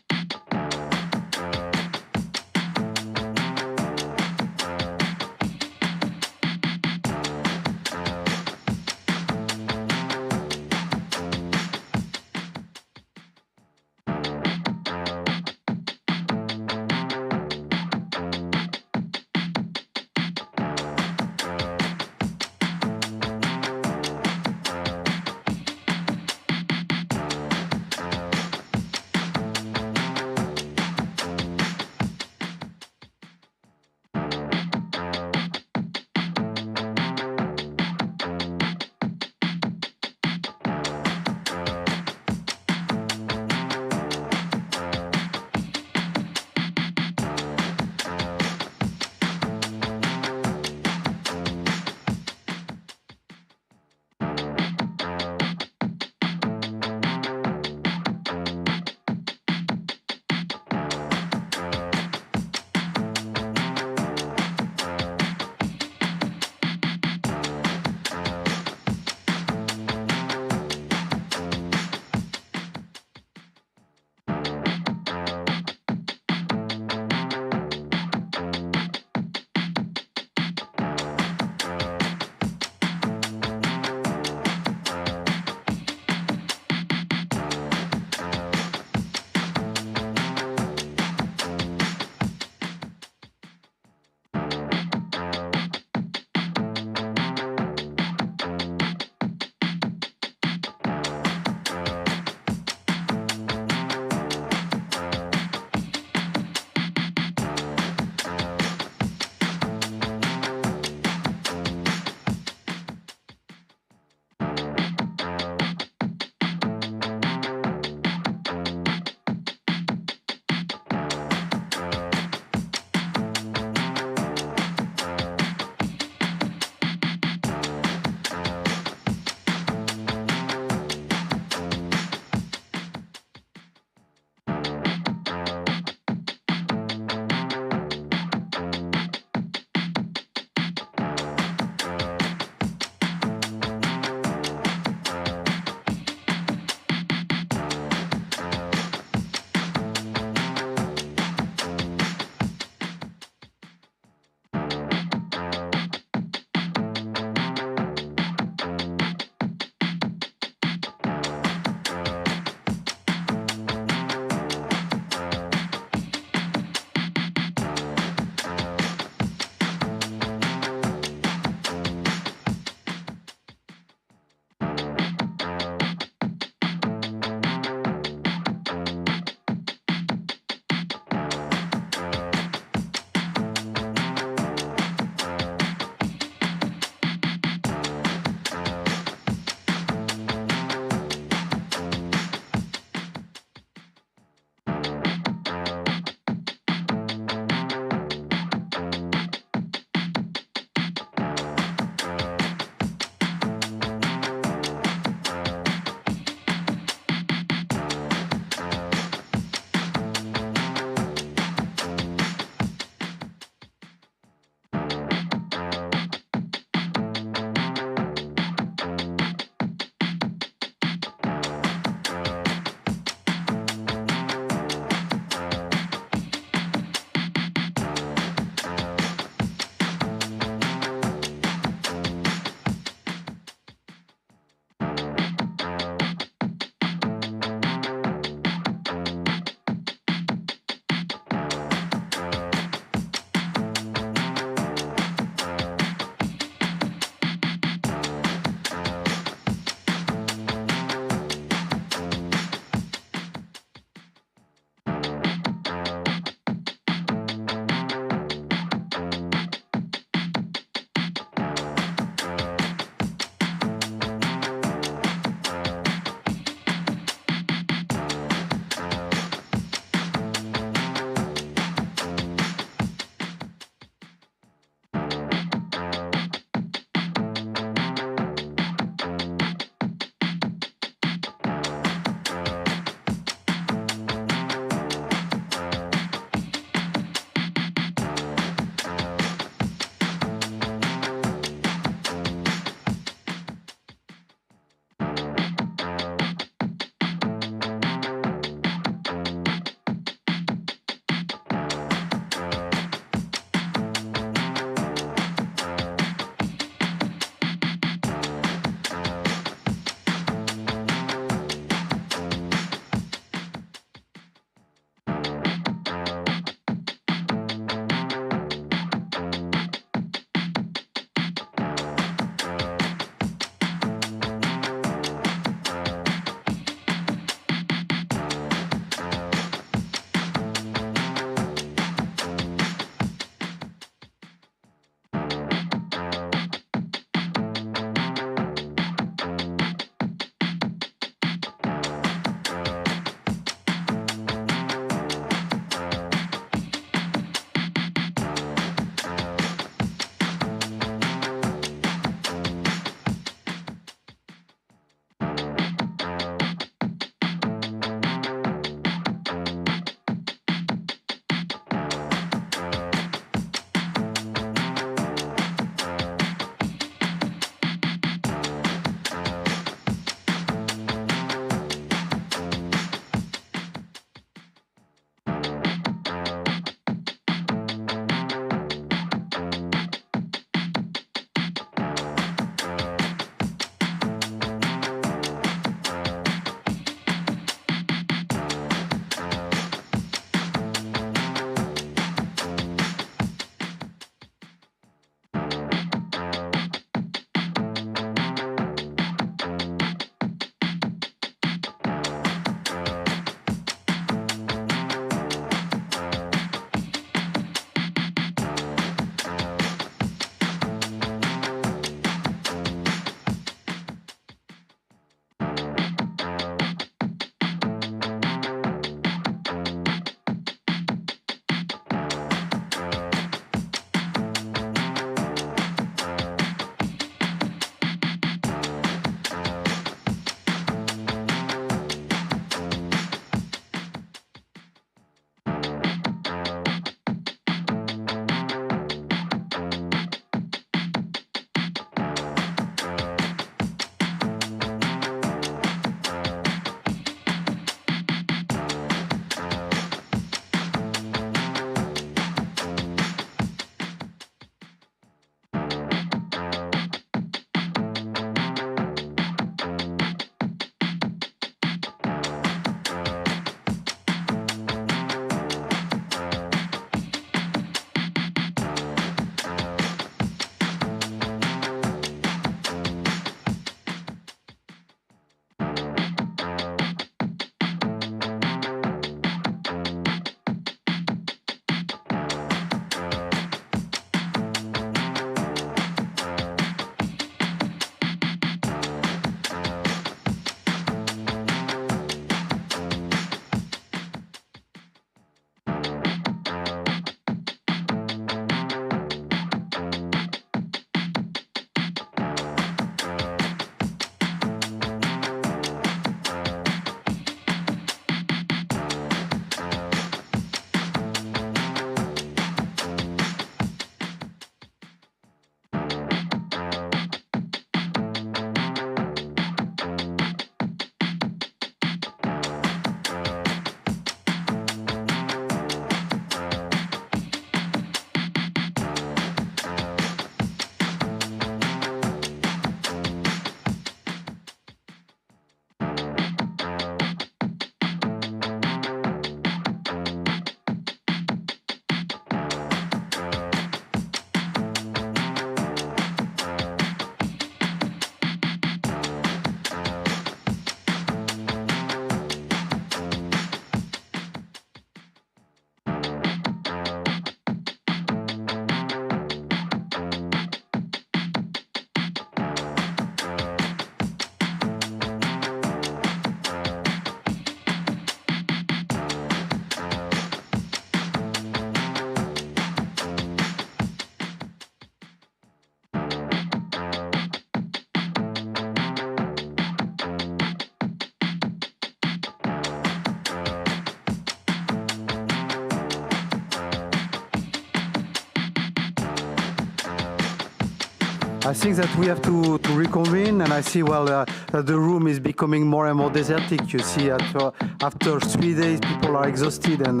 I think that we have to reconvene, and I see, well, the room is becoming more and more desertic. You see, after 3 days, people are exhausted and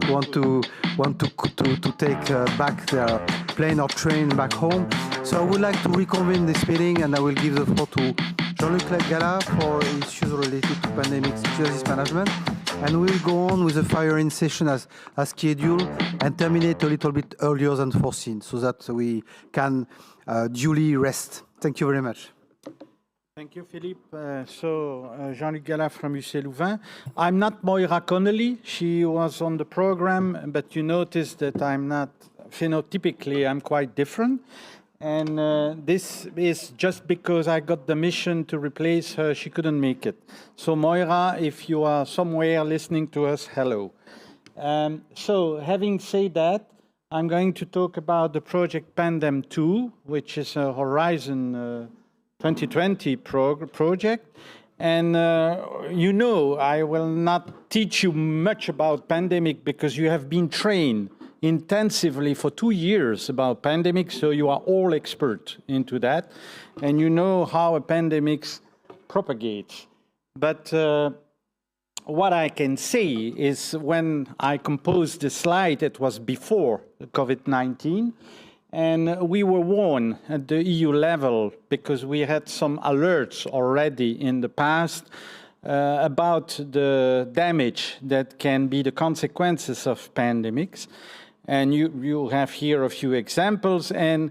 want to take back their plane or train back home. So I would like to reconvene this meeting, and I will give the floor to Jean-Luc Gala for issues related to pandemic crisis management. And we'll go on with the fire-in session as scheduled and terminate a little bit earlier than foreseen so that we can duly rest. Thank you very much. Thank you, Philippe. Jean-Luc Gala from UC Louvain. I'm not Moira Connolly. She was on the program, but you notice that I'm not, phenotypically, I'm quite different. And this is just because I got the mission to replace her, she couldn't make it. So Moira, if you are somewhere listening to us, hello. So having said that, I'm going to talk about the project Pandem 2, which is a Horizon 2020 project. And you know, I will not teach you much about pandemic because you have been trained intensively for 2 years about pandemic, so you are all expert into that, and you know how a pandemic propagates. But what I can say is when I composed the slide, it was before COVID-19, and we were warned at the EU level because we had some alerts already in the past about the damage that can be the consequences of pandemics. And you have here a few examples. And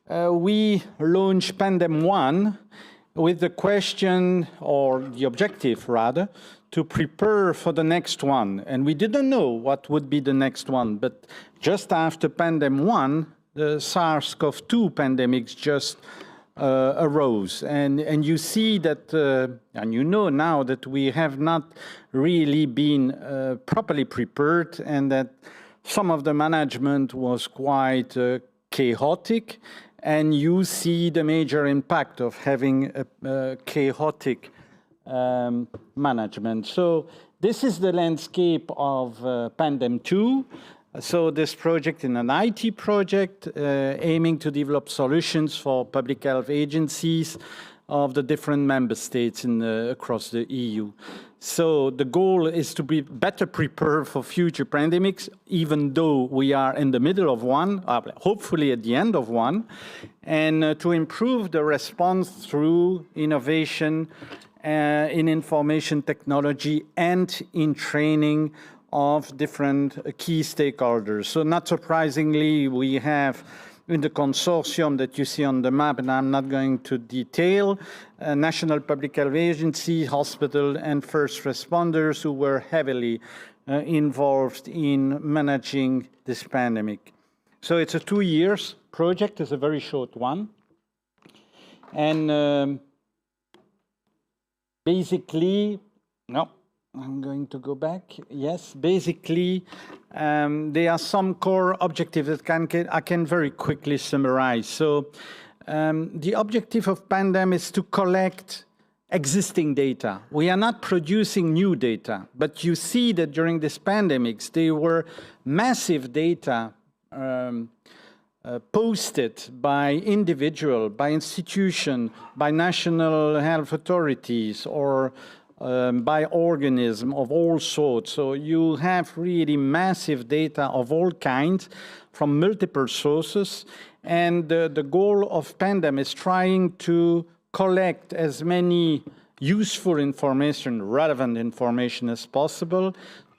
we launched Pandem 1 with the question, or the objective rather, to prepare for the next one. And we didn't know what would be the next one. But just after Pandem 1, the SARS-CoV-2 pandemics just arose. And you see that, and you know now that we have not really been properly prepared, and that some of the management was quite chaotic, and you see the major impact of having a chaotic management. So this is the landscape of Pandem 2. So this project is an IT project aiming to develop solutions for public health agencies of the different member states across the EU. So the goal is to be better prepared for future pandemics, even though we are in the middle of one, hopefully at the end of one, and to improve the response through innovation in information technology and in training of different key stakeholders. So not surprisingly, we have in the consortium that you see on the map, and I'm not going to detail, National Public Health Agency, hospital, and first responders who were heavily involved in managing this pandemic. So it's a 2 years project, it's a very short one. And basically, no, I'm going to go back. Yes, basically, there are some core objectives that I can very quickly summarize. So the objective of Pandem is to collect existing data. We are not producing new data, but you see that during this pandemics, there were massive data posted by individual, by institution, by national health authorities, or by organism of all sorts. So you have really massive data of all kinds from multiple sources. And the goal of Pandem is trying to collect as many useful information, relevant information as possible,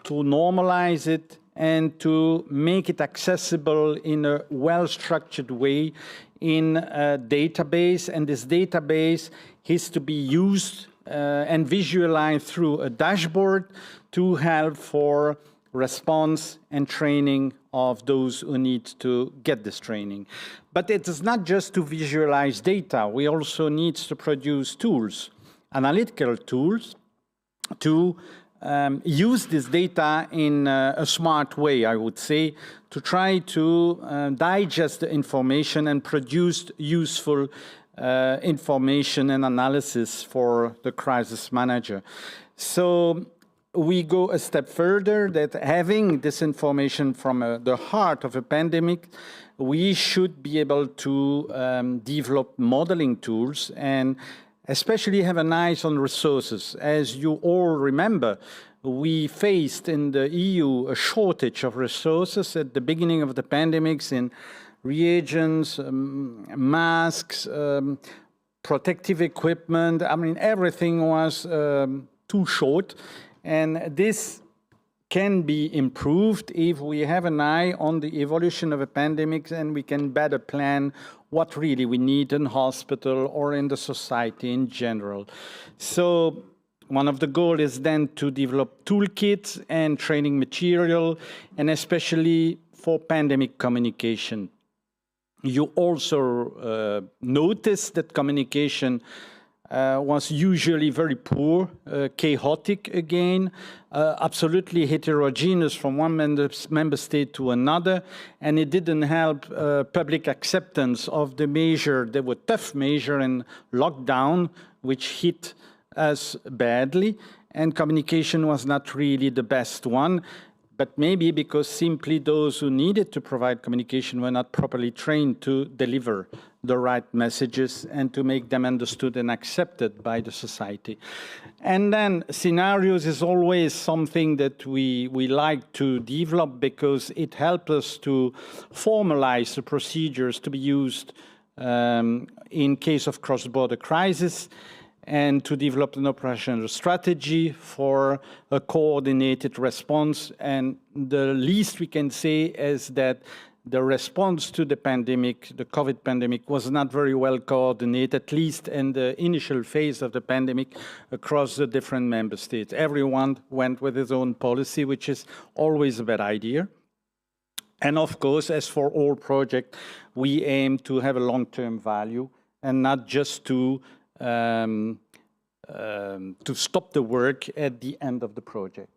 to normalize it and to make it accessible in a well-structured way in a database. And this database is to be used and visualized through a dashboard to help for response and training of those who need to get this training. But it is not just to visualize data. We also need to produce tools, analytical tools, to use this data in a smart way, I would say, to try to digest the information and produce useful information and analysis for the crisis manager. So we go a step further, that having this information from the heart of a pandemic, we should be able to develop modeling tools and especially have an eye on resources. As you all remember, we faced in the EU a shortage of resources at the beginning of the pandemics in reagents, masks, protective equipment. I mean, everything was too short. And this can be improved if we have an eye on the evolution of a pandemic and we can better plan what really we need in hospital or in the society in general. So one of the goals is then to develop toolkits and training material, and especially for pandemic communication. You also notice that communication was usually very poor, chaotic again, absolutely heterogeneous from one member state to another, and it didn't help public acceptance of the measure. There were tough measures in lockdown, which hit us badly, and communication was not really the best one. But maybe because simply those who needed to provide communication were not properly trained to deliver the right messages and to make them understood and accepted by the society. And then scenarios is always something that we like to develop because it helps us to formalize the procedures to be used in case of cross-border crisis, and to develop an operational strategy for a coordinated response. And the least we can say is that the response to the pandemic, the COVID pandemic, was not very well coordinated, at least in the initial phase of the pandemic across the different member states. Everyone went with his own policy, which is always a bad idea. And of course, as for all projects, we aim to have a long-term value and not just to stop the work at the end of the project.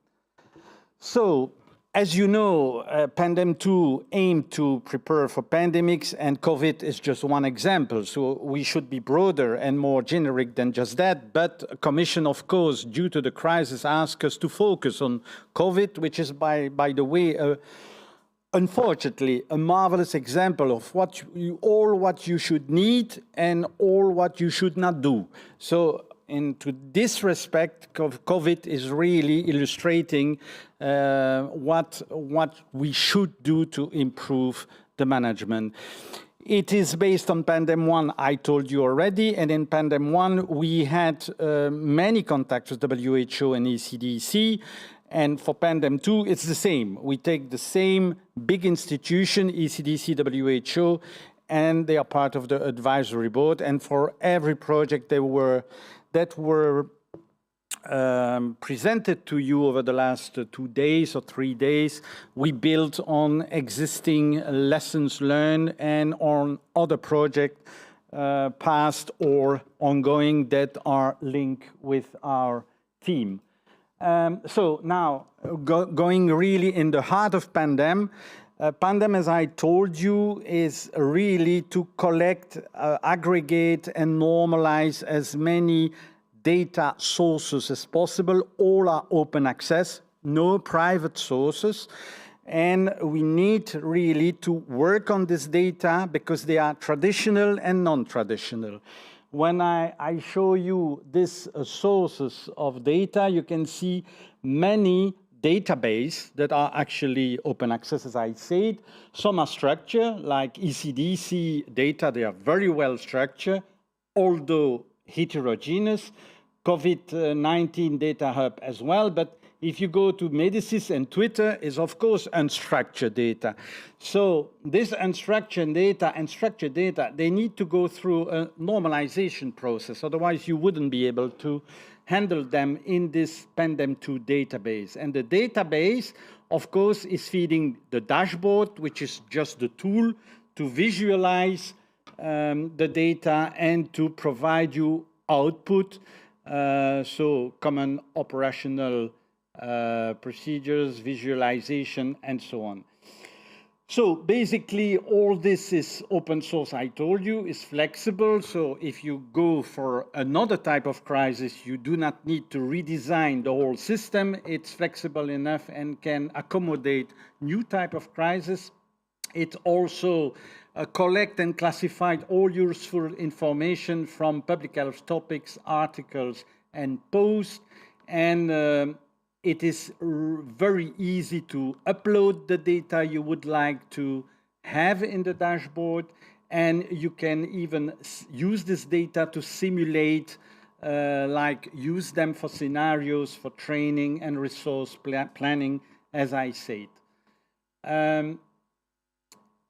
So, as you know, Pandem 2 aimed to prepare for pandemics, and COVID is just one example. So we should be broader and more generic than just that. But Commission, of course, due to the crisis, asked us to focus on COVID, which is, by the way, unfortunately, a marvelous example of what you should need and all what you should not do. So, into this respect, COVID is really illustrating what we should do to improve the management. It is based on Pandem 1, I told you already, and in Pandem 1 we had many contacts with WHO and ECDC, and for Pandem 2 it's the same. We take the same big institution, ECDC, WHO, and they are part of the advisory board, and for every project that were presented to you over the last 2 days or 3 days, we built on existing lessons learned and on other projects, past or ongoing, that are linked with our team. So now, going really in the heart of Pandem, Pandem, as I told you, is really to collect, aggregate, and normalize as many data sources as possible. All are open access, no private sources. And we need really to work on this data because they are traditional and non-traditional. When I show you these sources of data, you can see many databases that are actually open access, as I said. Some are structured, like ECDC data, they are very well structured, although heterogeneous. COVID-19 Data Hub as well, but if you go to Medicis and Twitter, is of course unstructured data. So this unstructured data and structured data, they need to go through a normalization process, otherwise you wouldn't be able to handle them in this Pandem 2 database. And the database, of course, is feeding the dashboard, which is just the tool to visualize the data and to provide you output. So common operational procedures, visualization, and so on. So basically, all this is open source, I told you, is flexible. So if you go for another type of crisis, you do not need to redesign the whole system. It's flexible enough and can accommodate new type of crisis. It also collect and classified all useful information from public health topics, articles, and posts. And it is very easy to upload the data you would like to have in the dashboard, and you can even use this data to simulate, like use them for scenarios, for training and resource planning, as I said.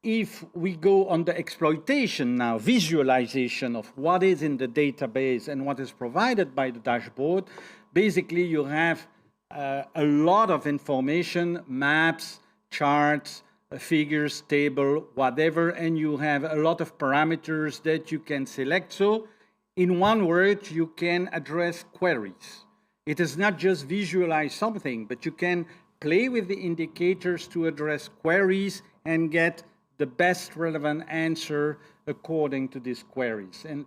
If we go on the exploitation now, visualization of what is in the database and what is provided by the dashboard, basically you have a lot of information, maps, charts, figures, table, whatever, and you have a lot of parameters that you can select. So in one word, you can address queries. It is not just visualize something, but you can play with the indicators to address queries and get the best relevant answer according to these queries. And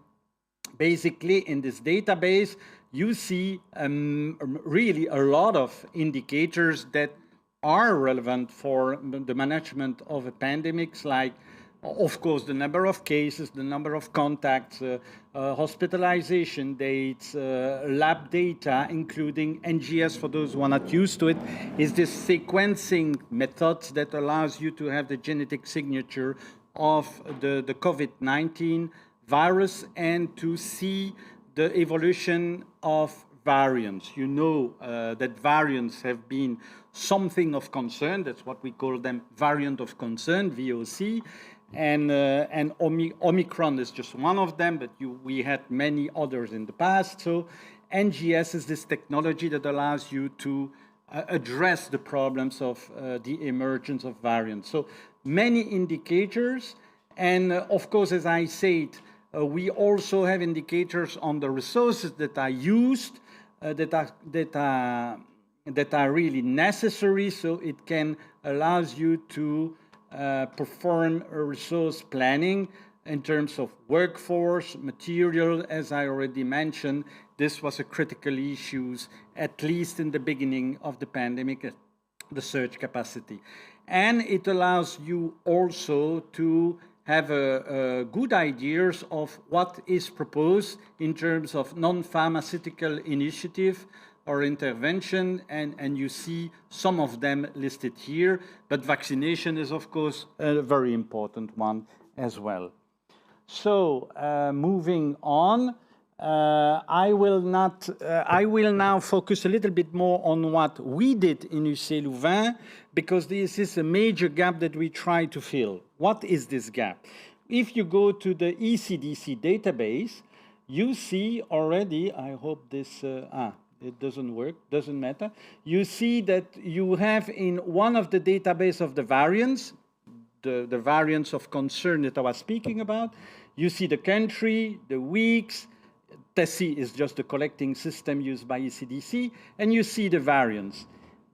basically in this database, you see really a lot of indicators that are relevant for the management of a pandemic, like, of course, the number of cases, the number of contacts, hospitalization dates, lab data, including NGS, for those who are not used to it, is this sequencing method that allows you to have the genetic signature of the COVID-19 virus and to see the evolution of variants. You know that variants have been something of concern. That's what we call them, variant of concern, VOC. And Omicron is just one of them, but we had many others in the past. So NGS is this technology that allows you to address the problems of the emergence of variants. So many indicators. And of course, as I said, we also have indicators on the resources that are used, that are really necessary. So it can allows you to perform a resource planning in terms of workforce, material. As I already mentioned, this was a critical issue, at least in the beginning of the pandemic, the surge capacity. And it allows you also to have good ideas of what is proposed in terms of non-pharmaceutical initiative or intervention, and you see some of them listed here, but vaccination is, of course, a very important one as well. So moving on, I will now focus a little bit more on what we did in UC Louvain, because this is a major gap that we try to fill. What is this gap? If you go to the ECDC database, you see already, I hope this, it doesn't work, doesn't matter. You see that you have in one of the database of the variants, the variants of concern that I was speaking about, you see the country, the weeks, TESI is just the collecting system used by ECDC, and you see the variants.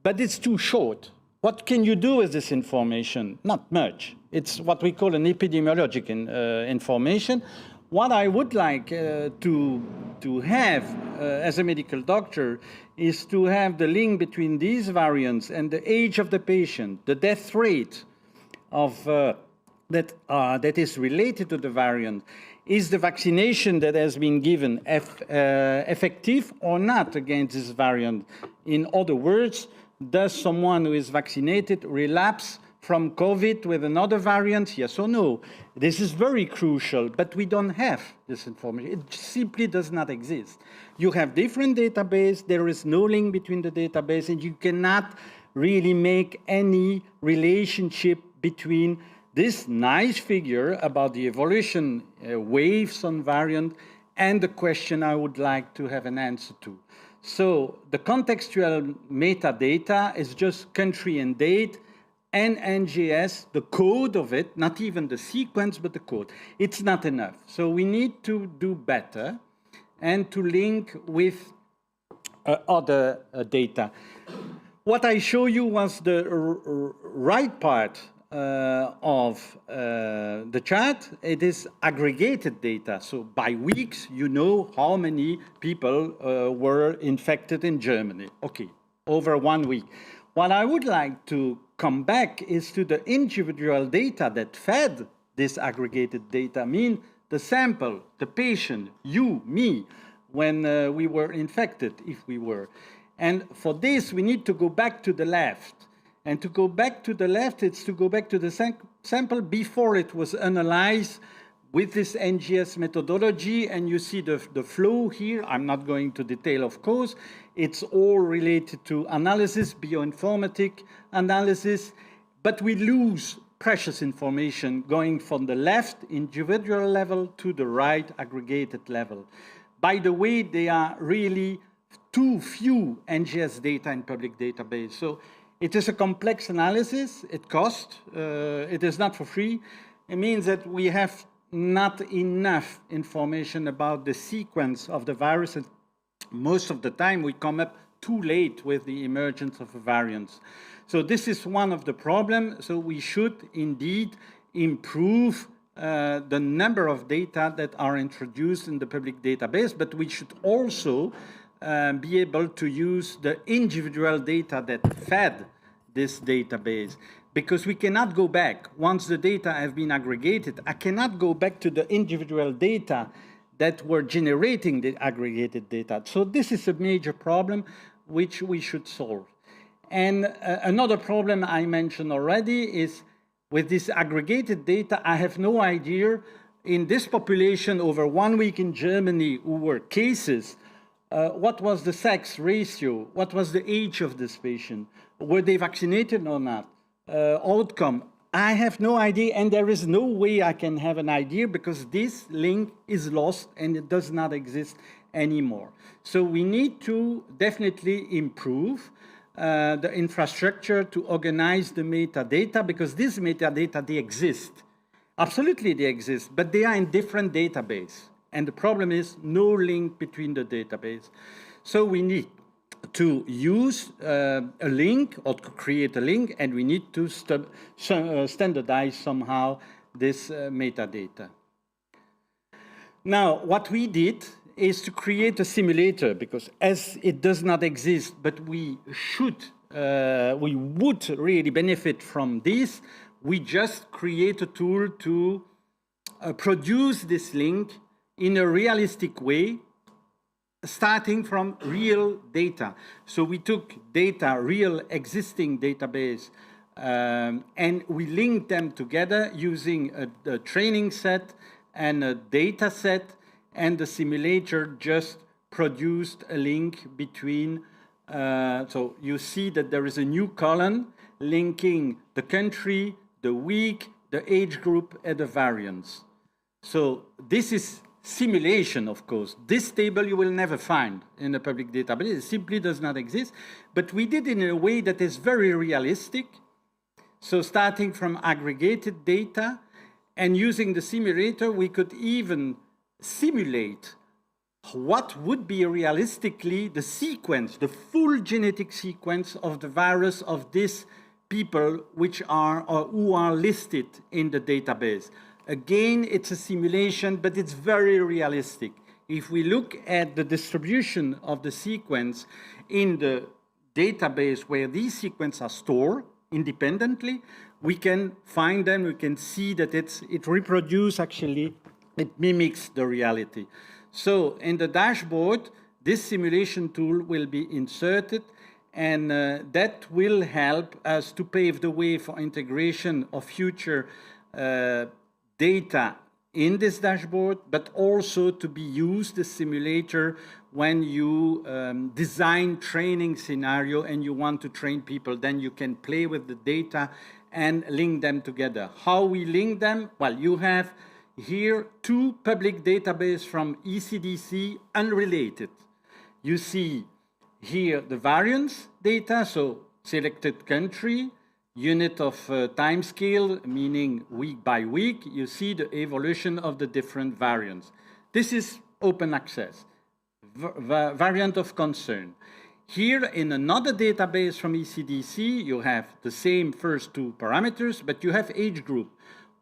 But it's too short. What can you do with this information? Not much. It's what we call an epidemiologic information. What I would like to have as a medical doctor is to have the link between these variants and the age of the patient, the death rate of that is related to the variant. Is the vaccination that has been given effective or not against this variant? In other words, does someone who is vaccinated relapse from COVID with another variant? Yes or no? This is very crucial, but we don't have this information. It simply does not exist. You have different databases. There is no link between the database, and you cannot really make any relationship between this nice figure about the evolution waves on variant and the question I would like to have an answer to. So the contextual metadata is just country and date, and NGS, the code of it, not even the sequence, but the code. It's not enough. So we need to do better and to link with other data. What I show you was the right part of the chart, it is aggregated data. So by weeks, you know how many people were infected in Germany. Okay, over 1 week. What I would like to come back is to the individual data that fed this aggregated data. I mean, the sample, the patient, you, me, when we were infected, if we were. And for this, we need to go back to the left. And to go back to the left, it's to go back to the sample before it was analyzed with this NGS methodology. And you see the flow here. I'm not going to detail, of course. It's all related to analysis, bioinformatic analysis. But we lose precious information going from the left individual level to the right aggregated level. By the way, there are really too few NGS data in public database. So it is a complex analysis. It costs. It is not for free. It means that we have not enough information about the sequence of the virus. And most of the time, we come up too late with the emergence of variants. So this is one of the problems. So we should indeed improve the number of data that are introduced in the public database, but we should also be able to use the individual data that fed this database, because we cannot go back. Once the data have been aggregated, I cannot go back to the individual data that were generating the aggregated data. So this is a major problem which we should solve. And another problem I mentioned already is with this aggregated data, I have no idea in this population over 1 week in Germany who were cases, what was the sex ratio? What was the age of this patient? Were they vaccinated or not? Outcome, I have no idea, and there is no way I can have an idea because this link is lost and it does not exist anymore. So we need to definitely improve the infrastructure to organize the metadata, because these metadata, they exist. Absolutely they exist, but they are in different databases. And the problem is no link between the database. So we need to use a link or to create a link, and we need to standardize somehow this metadata. Now, what we did is to create a simulator, because as it does not exist, but we would really benefit from this, we just create a tool to produce this link in a realistic way, starting from real data. So we took data, real existing database, and we linked them together using a training set and a data set, and the simulator just produced a link between, so you see that there is a new column linking the country, the week, the age group, and the variance. So this is simulation, of course. This table you will never find in a public database. It simply does not exist. But we did it in a way that is very realistic. So starting from aggregated data and using the simulator, we could even simulate what would be realistically the sequence, the full genetic sequence of the virus of these people which are or who are listed in the database. Again, it's a simulation, but it's very realistic. If we look at the distribution of the sequence in the database where these sequences are stored independently, we can find them, we can see that it reproduces actually, it mimics the reality. So in the dashboard, this simulation tool will be inserted, and that will help us to pave the way for integration of future data in this dashboard, but also to be used as simulator when you design training scenario and you want to train people, then you can play with the data and link them together. How we link them? Well, you have here two public databases from ECDC unrelated. You see here the variance data, so selected country, unit of time scale, meaning week by week, you see the evolution of the different variants. This is open access, variant of concern. Here in another database from ECDC, you have the same first two parameters, but you have age group.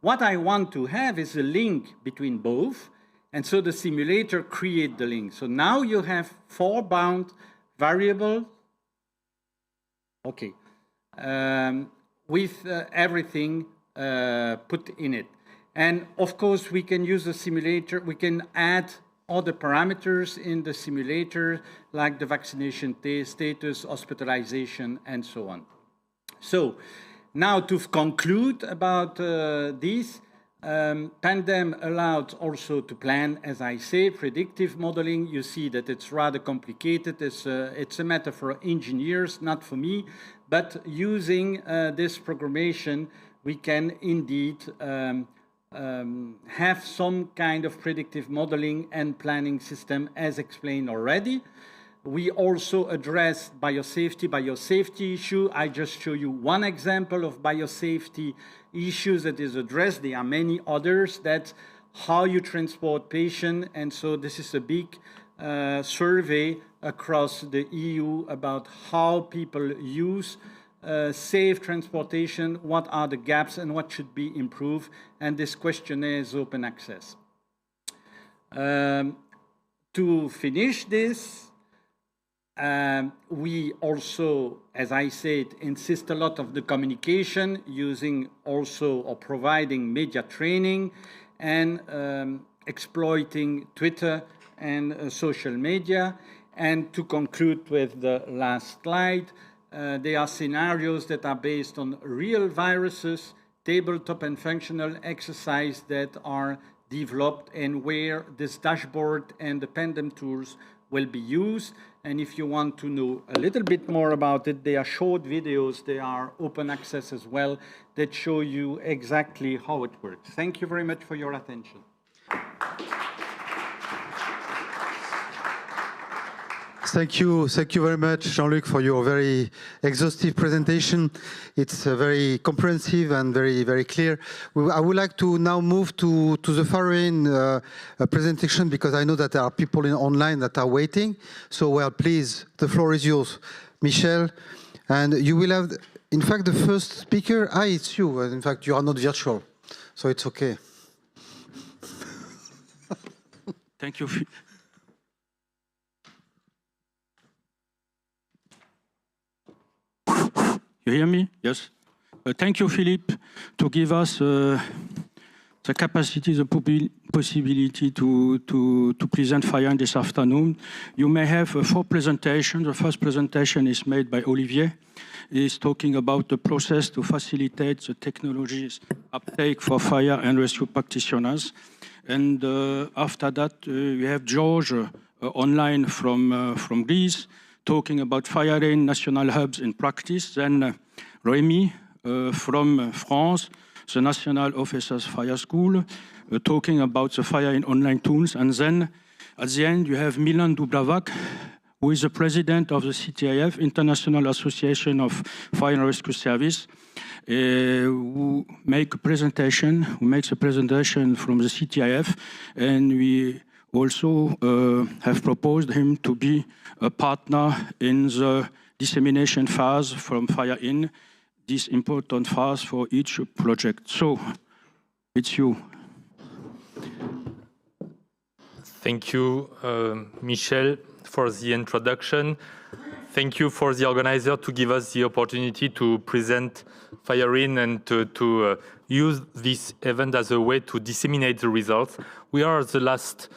What I want to have is a link between both, and so the simulator create the link. So now you have 4 bound variables, okay, with everything put in it. And of course, we can use the simulator, we can add other parameters in the simulator, like the vaccination status, hospitalization, and so on. So now to conclude about this, Pandem allowed also to plan, as I say, predictive modeling. You see that it's rather complicated. It's a matter for engineers, not for me. But using this programmation, we can indeed have some kind of predictive modeling and planning system as explained already. We also address biosafety issue. I just show you one example of biosafety issues that is addressed. There are many others. That's how you transport patient. And so this is a big survey across the EU about how people use safe transportation, what are the gaps and what should be improved, and this questionnaire is open access. To finish this, we also, as I said, insist a lot of the communication using also or providing media training and exploiting Twitter and social media. And to conclude with the last slide, there are scenarios that are based on real viruses, tabletop and functional exercise that are developed and where this dashboard and the Pandem tools will be used. And if you want to know a little bit more about it, they are short videos, they are open access as well, that show you exactly how it works. Thank you very much for your attention. Thank you very much, Jean-Luc, for your very exhaustive presentation. It's very comprehensive and very clear. I would like to now move to the foreign presentation, because I know that there are people online that are waiting. So, well, please, the floor is yours, Michel. And you will have, in fact, the first speaker. It's you. In fact, you are not virtual, so it's okay. Thank you. You hear me? Yes. Thank you, Philippe, to give us the capacity, the possibility to present FIRE this afternoon. You may have 4 presentations. The first presentation is made by Olivier. He's talking about the process to facilitate the technologies uptake for fire and rescue practitioners. And after that, we have George online from Greece, talking about firing national hubs in practice. Then Rémi from France, the National Officers Fire School, talking about the firing online tools. And then at the end, you have Milan Dubravac, who is the president of the CTIF, International Association of Fire and Rescue Service, who makes a presentation from the CTIF, and we also have proposed him to be a partner in the dissemination phase from Fire In, this important phase for each project. So, it's you. Thank you, Michel, for the introduction. Thank you for the organizer to give us the opportunity to present Fire In and to use this event as a way to disseminate the results. We are at the last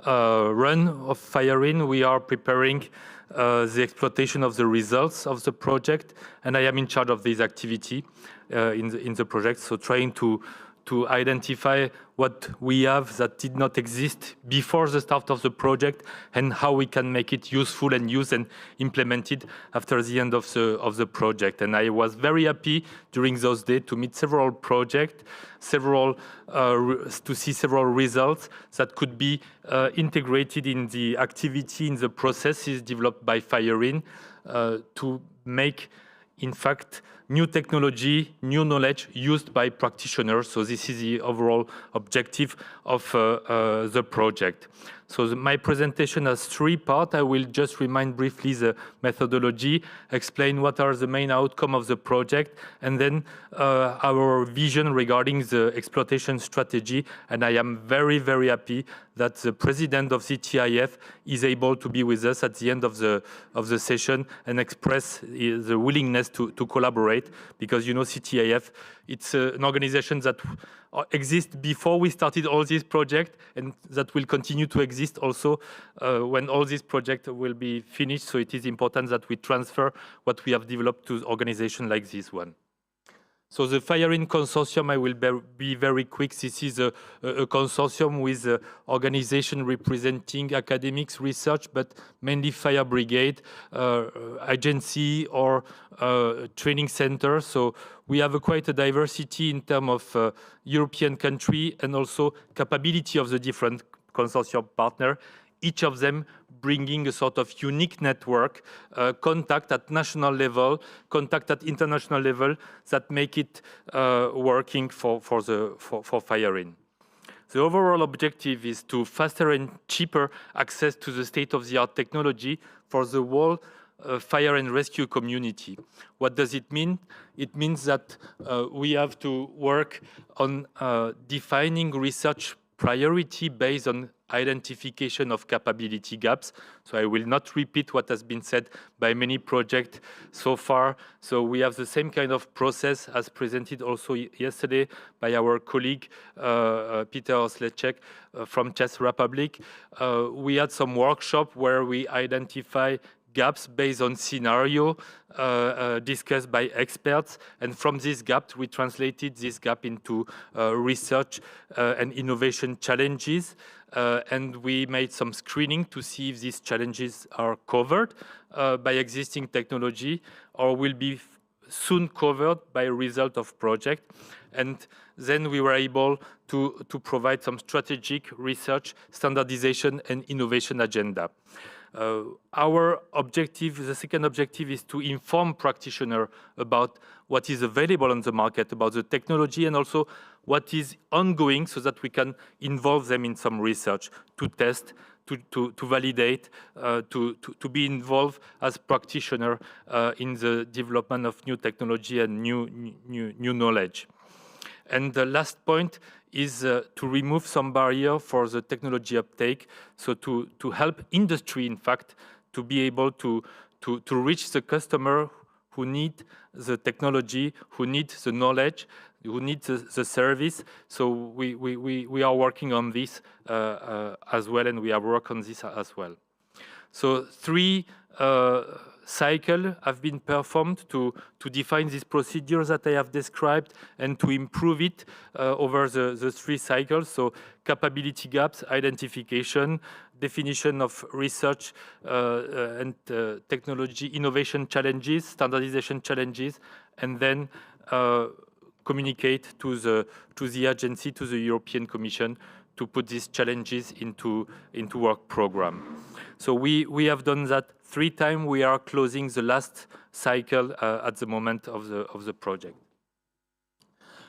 run of Fire In. We are preparing the exploitation of the results of the project, and I am in charge of this activity in the project, so trying to identify what we have that did not exist before the start of the project and how we can make it useful and used and implemented after the end of the project. And I was very happy during those days to meet several projects, to see several results that could be integrated in the activity, in the processes developed by Fire In to make, in fact, new technology, new knowledge used by practitioners. So this is the overall objective of the project. So my presentation has 3 parts. I will just remind briefly the methodology, explain what are the main outcomes of the project, and then our vision regarding the exploitation strategy. And I am very, very happy that the president of CTIF is able to be with us at the end of the session and express the willingness to collaborate, because you know CTIF, it's an organization that exists before we started all these projects, and that will continue to exist also when all these projects will be finished. So it is important that we transfer what we have developed to organizations like this one. So the FIRE-IN consortium, I will be very quick. This is a consortium with organization representing academics, research, but mainly fire brigade, agency, or training center. So we have quite a diversity in terms of European country and also capability of the different consortium partner, each of them bringing a sort of unique network, contact at national level, contact at international level, that make it working for FIRE-IN. The overall objective is to faster and cheaper access to the state-of-the-art technology for the whole fire and rescue community. What does it mean? It means that we have to work on defining research priority based on identification of capability gaps. So I will not repeat what has been said by many projects so far. So we have the same kind of process as presented also yesterday by our colleague Peter Oslecek from Czech Republic. We had some workshop where we identify gaps based on scenario discussed by experts, and from this gap we translated this gap into research and innovation challenges, and we made some screening to see if these challenges are covered by existing technology or will be soon covered by a result of project. And then we were able to provide some strategic research, standardization and innovation agenda. Our objective, the second objective, is to inform practitioners about what is available on the market, about the technology, and also what is ongoing, so that we can involve them in some research, to test, to validate, to be involved as practitioners in the development of new technology and new knowledge. And the last point is to remove some barrier for the technology uptake, so to help industry, in fact, to be able to reach the customer who need the technology, who need the knowledge, who need the service. So we are working on this as well, and we have worked on this as well. So 3 cycles have been performed to define these procedures that I have described and to improve it over the 3 cycles. So capability gaps, identification, definition of research and technology innovation challenges, standardization challenges, and then communicate to the agency, to the European Commission, to put these challenges into work program. So we have done that 3 times. We are closing the last cycle at the moment of the project.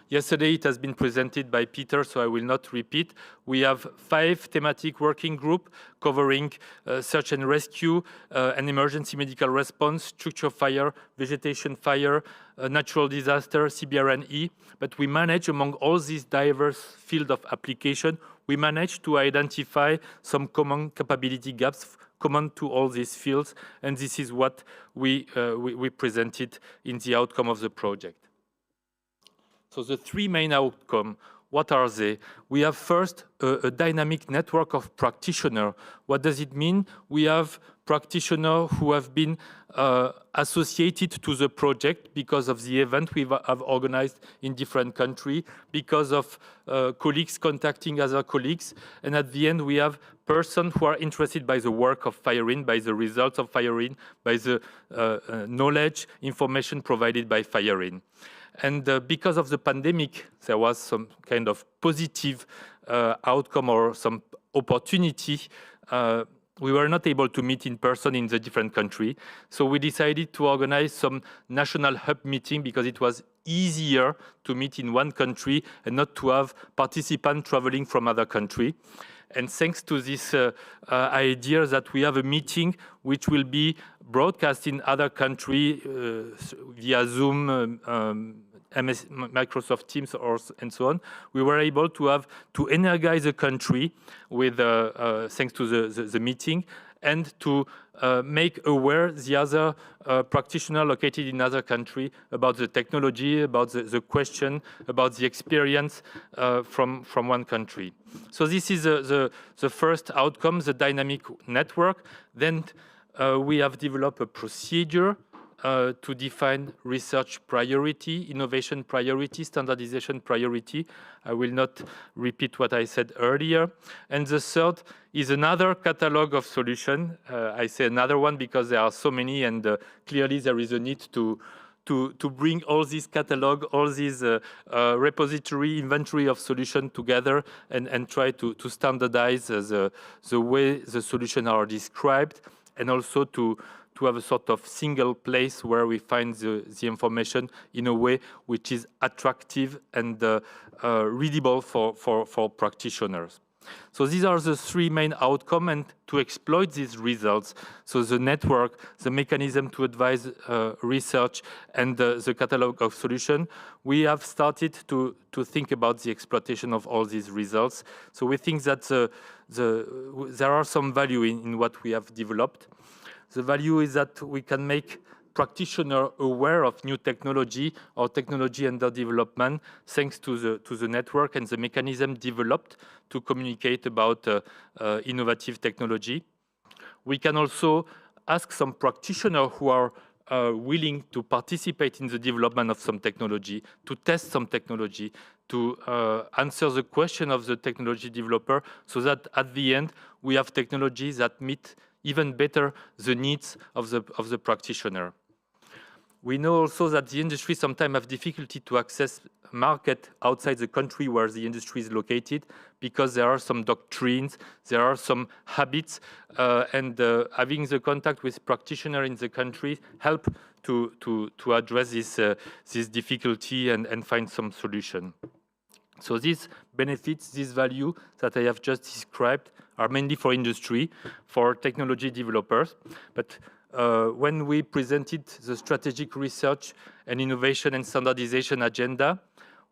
Yesterday it has been presented by Peter, so I will not repeat. We have 5 thematic working groups covering search and rescue, and emergency medical response, structure fire, vegetation fire, natural disaster, CBRNE. But we manage, among all these diverse fields of application, we managed to identify some common capability gaps common to all these fields, and this is what we presented in the outcome of the project. So the 3 main outcomes, what are they? We have first a dynamic network of practitioners. What does it mean? We have practitioners who have been associated to the project because of the event we have organized in different countries, because of colleagues contacting other colleagues, and at the end we have persons who are interested by the work of FIRE-IN, by the results of FIRE-IN, by the knowledge, information provided by FIRE-IN. And because of the pandemic, there was some kind of positive outcome or some opportunity. We were not able to meet in person in the different countries. So we decided to organize some national hub meeting because it was easier to meet in one country and not to have participants traveling from other countries. And thanks to this idea that we have a meeting which will be broadcast in other countries via Zoom, Microsoft Teams, and so on, we were able to energize the country with thanks to the meeting, and to make aware the other practitioner located in other country about the technology, about the question, about the experience from one country. So this is the first outcome, the dynamic network. Then we have developed a procedure to define research priority, innovation priority, standardization priority. I will not repeat what I said earlier. And the third is another catalog of solutions. I say another one because there are so many, and clearly there is a need to bring all this catalog, all this repository, inventory of solutions together, and try to standardize the way the solutions are described, and also to have a sort of single place where we find the information in a way which is attractive and readable for practitioners. So these are the three main outcomes, and to exploit these results, so the network, the mechanism to advise research, and the catalog of solutions, we have started to think about the exploitation of all these results. So we think that there are some value in what we have developed. The value is that we can make practitioners aware of new technology or technology under development thanks to the network and the mechanism developed to communicate about innovative technology. We can also ask some practitioners who are willing to participate in the development of some technology, to test some technology, to answer the question of the technology developer, so that at the end we have technologies that meet even better the needs of the practitioner. We know also that the industry sometimes have difficulty to access market outside the country where the industry is located, because there are some doctrines, there are some habits, and having the contact with practitioners in the country help to address this difficulty and find some solution. So these benefits, this value that I have just described, are mainly for industry, for technology developers. But when we presented the strategic research and innovation and standardization agenda,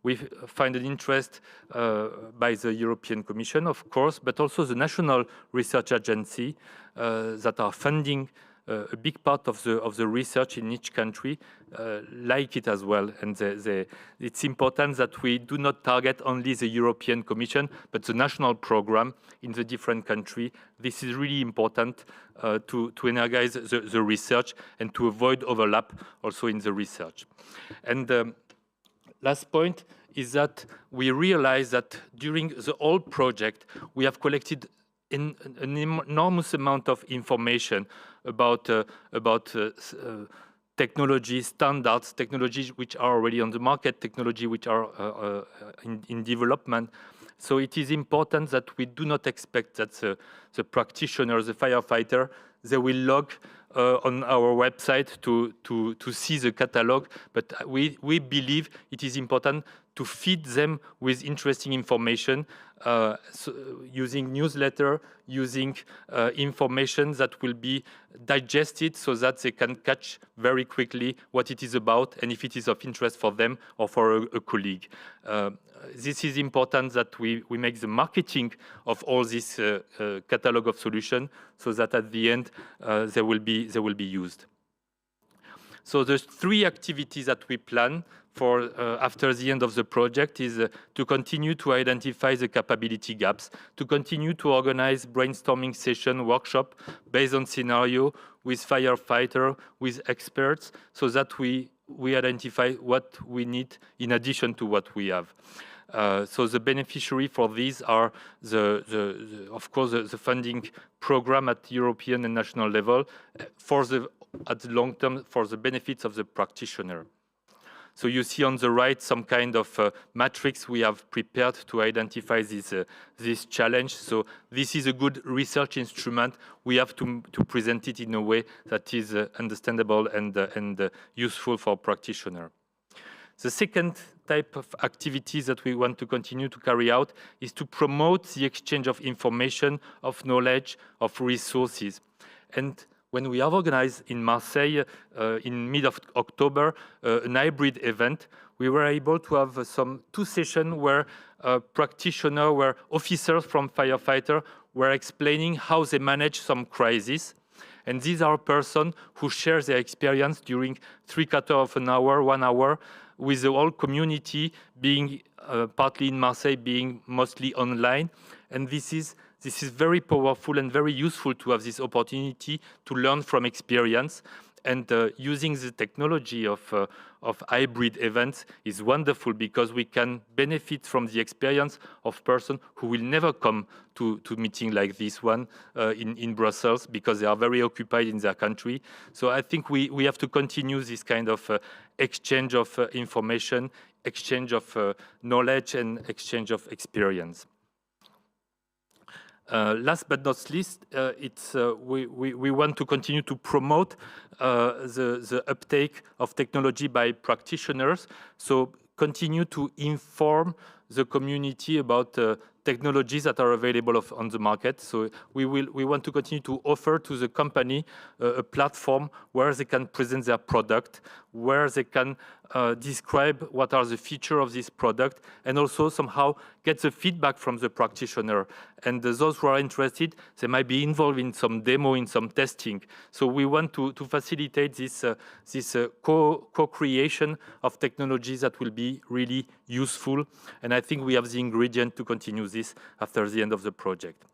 we find an interest by the European Commission, of course, but also the national research agency that are funding a big part of the research in each country like it as well. And it's important that we do not target only the European Commission, but the national program in the different countries. This is really important to energize the research and to avoid overlap also in the research. And last point is that we realize that during the whole project, we have collected an enormous amount of information about technology standards, technologies which are already on the market, technology which are in development. So it is important that we do not expect that the practitioner, the firefighter, they will log on our website to see the catalog, but we believe it is important to feed them with interesting information, using newsletter, using information that will be digested so that they can catch very quickly what it is about and if it is of interest for them or for a colleague. This is important that we make the marketing of all this catalog of solutions so that at the end they will be used. So the three activities that we plan for after the end of the project is to continue to identify the capability gaps, to continue to organize brainstorming session, workshop based on scenario with firefighter, with experts, so that we identify what we need in addition to what we have. So the beneficiary for these are of course the funding program at European and national level at the long term for the benefits of the practitioner. So you see on the right some kind of matrix we have prepared to identify this challenge. So this is a good research instrument. We have to present it in a way that is understandable and useful for practitioner. The second type of activities that we want to continue to carry out is to promote the exchange of information, of knowledge, of resources. And when we have organized in Marseille in mid-October an hybrid event, we were able to have two sessions where practitioners, where officers from firefighter were explaining how they manage some crises. And these are persons who share their experience during 3/4 of an hour, 1 hour, with the whole community being partly in Marseille, being mostly online. And this is very powerful and very useful to have this opportunity to learn from experience. And using the technology of hybrid events is wonderful because we can benefit from the experience of persons who will never come to meeting like this one in Brussels because they are very occupied in their country. So I think we have to continue this kind of exchange of information, exchange of knowledge, and exchange of experience. Last but not least, we want to continue to promote the uptake of technology by practitioners. So continue to inform the community about technologies that are available on the market. So we want to continue to offer to the company a platform where they can present their product, where they can describe what are the features of this product, and also somehow get the feedback from the practitioner. And those who are interested, they might be involved in some demo, in some testing. So we want to facilitate this co-creation of technologies that will be really useful. And I think we have the ingredient to continue this after the end of the project.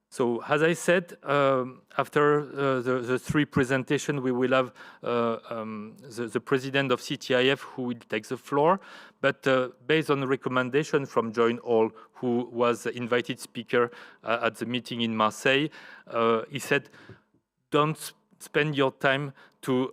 So as I said, after the three presentations, we will have the president of CTIF who will take the floor. But based on the recommendation from Join All, who was the invited speaker at the meeting in Marseille, he said, don't spend your time to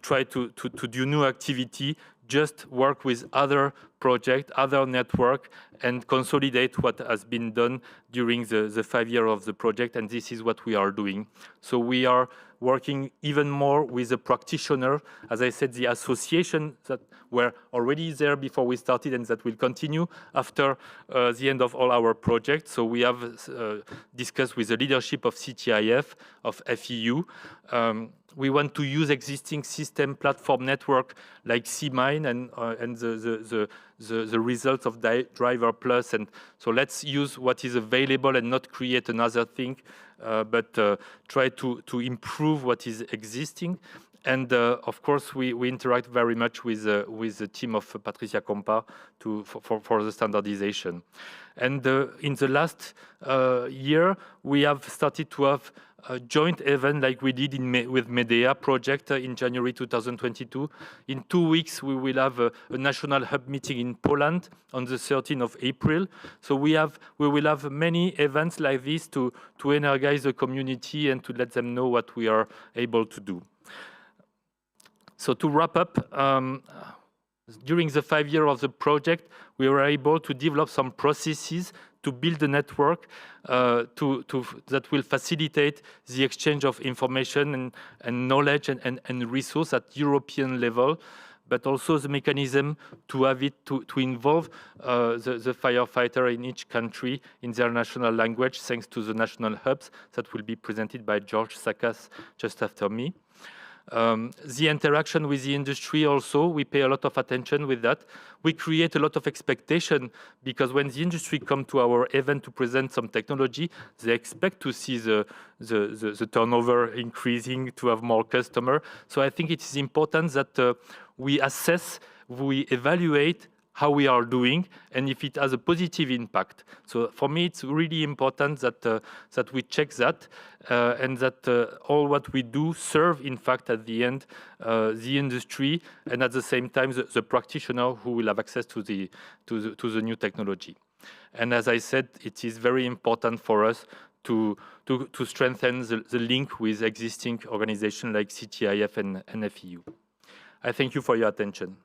try to do new activity. Just work with other projects, other network, and consolidate what has been done during the 5 years of the project, and this is what we are doing. So we are working even more with the practitioner. As I said, the association that were already there before we started and that will continue after the end of all our projects. So we have discussed with the leadership of CTIF, of FEU. We want to use existing system platform network like CMine and the results of Driver Plus. And so let's use what is available and not create another thing, but try to improve what is existing. And of course, we interact very much with the team of Patricia Compa for the standardization. And in the last year, we have started to have a joint event like we did with Medea project in January 2022. In 2 weeks, we will have a national hub meeting in Poland on the 13th of April. So we will have many events like this to energize the community and to let them know what we are able to do. So to wrap up, during the 5 years of the project, we were able to develop some processes to build a network that will facilitate the exchange of information and knowledge and resource at European level, but also the mechanism to have it to involve the firefighter in each country in their national language, thanks to the national hubs that will be presented by George Sakas just after me. The interaction with the industry also, we pay a lot of attention with that. We create a lot of expectation because when the industry come to our event to present some technology, they expect to see the turnover increasing, to have more customer. So I think it is important that we assess, we evaluate how we are doing and if it has a positive impact. So for me, it's really important that we check that and that all what we do serve, in fact, at the end, the industry and at the same time the practitioner who will have access to the new technology. And as I said, it is very important for us to strengthen the link with existing organizations like CTIF and FEU. I thank you for your attention.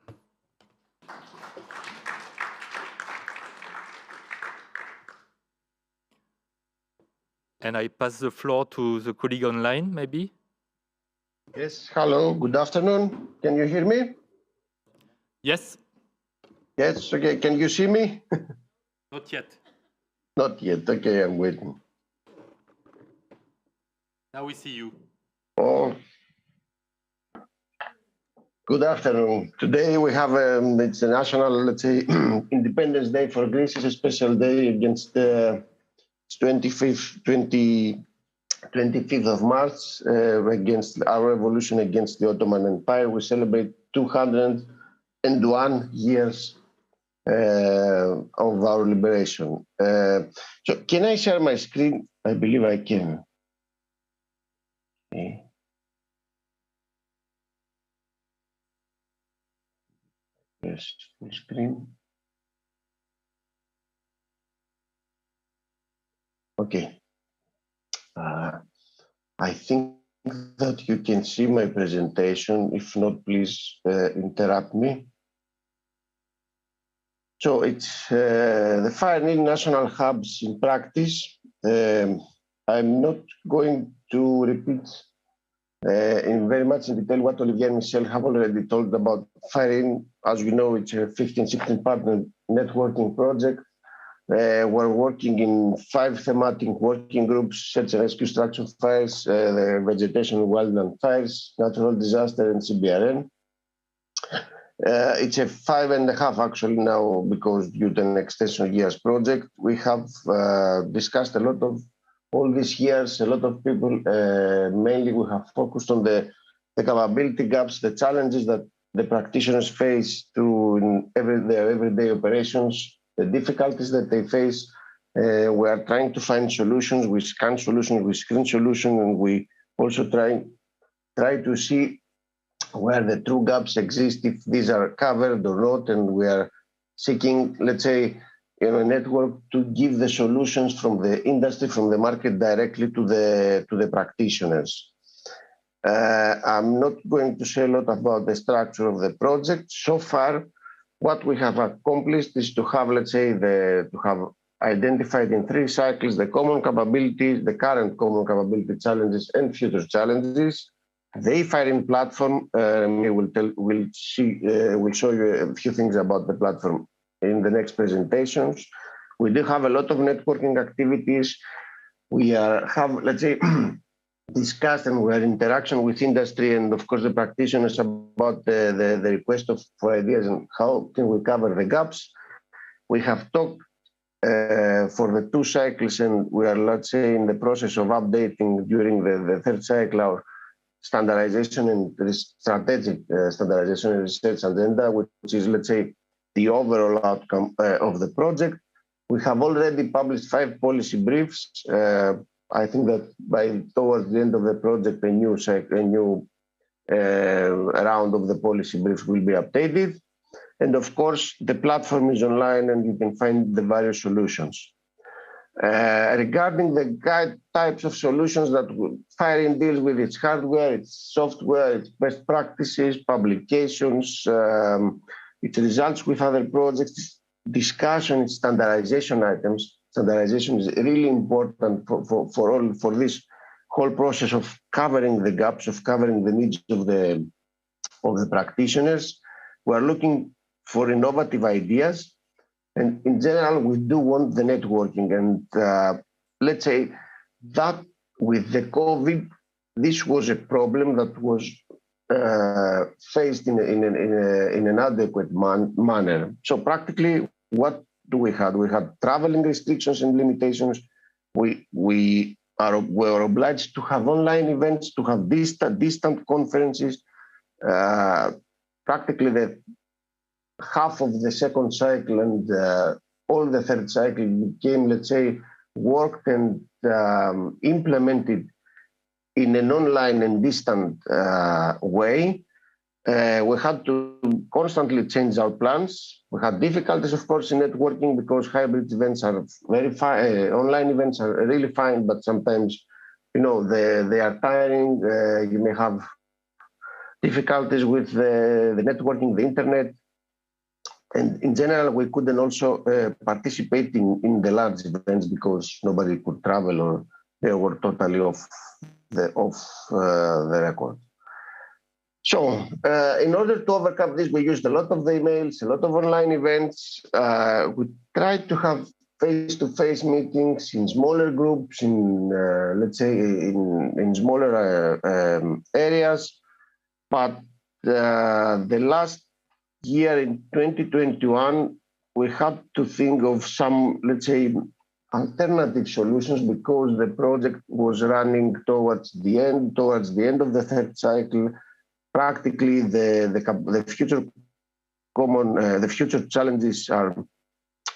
And I pass the floor to the colleague online, maybe? Yes, hello, good afternoon. Can you hear me? Yes? Yes, okay. Can you see me? Not yet. Not yet. Okay, I'm waiting. Now we see you. Oh. Good afternoon. Today we have it's a national, let's say, Independence Day for Greece. It's a special day against the 25th of March, against our revolution against the Ottoman Empire. We celebrate 201 years of our liberation. So can I share my screen? I believe I can. Okay. Yes, full screen. Okay. I think that you can see my presentation. If not, please interrupt me. So it's the FireIn national hubs in practice. I'm not going to repeat in very much in detail what Olivier and Michel have already told about FireIn. As you know, it's a 15-16 partner networking project. We're working in 5 thematic working groups: search and rescue, extraction fires, the vegetation and wildland fires, natural disaster, and CBRN. It's a 5.5 actually now, because due to an extension years project. We have discussed a lot of all these years, a lot of people, mainly we have focused on the capability gaps, the challenges that the practitioners face in their everyday operations, the difficulties that they face. We are trying to find solutions. We scan solutions, we screen solutions, and we also try to see where the true gaps exist, if these are covered or not, and we are seeking, let's say, a network to give the solutions from the industry, from the market directly to the practitioners. I'm not going to say a lot about the structure of the project. So far, what we have accomplished is to have, let's say, to have identified in 3 cycles the common capabilities, the current common capability challenges, and future challenges. The FireIn platform, we'll show you a few things about the platform in the next presentations. We do have a lot of networking activities. We have, let's say, discussed and we are in interaction with industry and, of course, the practitioners about the request for ideas and how can we cover the gaps. We have talked for the 2 cycles, and we are, let's say, in the process of updating during the 3rd cycle our standardization and strategic standardization and research agenda, which is, let's say, the overall outcome of the project. We have already published 5 policy briefs. I think that towards the end of the project, a new round of the policy briefs will be updated. And of course, the platform is online and you can find the various solutions. Regarding the types of solutions that FireIn deals with, its hardware, its software, its best practices, publications, its results with other projects, discussion, its standardization items. Standardization is really important for this whole process of covering the gaps, of covering the needs of the practitioners. We are looking for innovative ideas. And in general, we do want the networking. And let's say that with the COVID, this was a problem that was faced in an adequate manner. So practically, what do we have? We had traveling restrictions and limitations. We were obliged to have online events, to have distant conferences. Practically the half of the 2nd cycle and all the 3rd cycle became, let's say, worked and implemented in an online and distant way. We had to constantly change our plans. We had difficulties, of course, in networking because hybrid events are very fine. Online events are really fine, but sometimes, they are tiring. You may have difficulties with the networking, the internet. And in general, we couldn't also participate in the large events because nobody could travel or they were totally off the record. So in order to overcome this, we used a lot of the emails, a lot of online events. We tried to have face-to-face meetings in smaller groups, in let's say in smaller areas. But the last year in 2021, we had to think of some, let's say, alternative solutions because the project was running towards the end of the third cycle. Practically, the future challenges are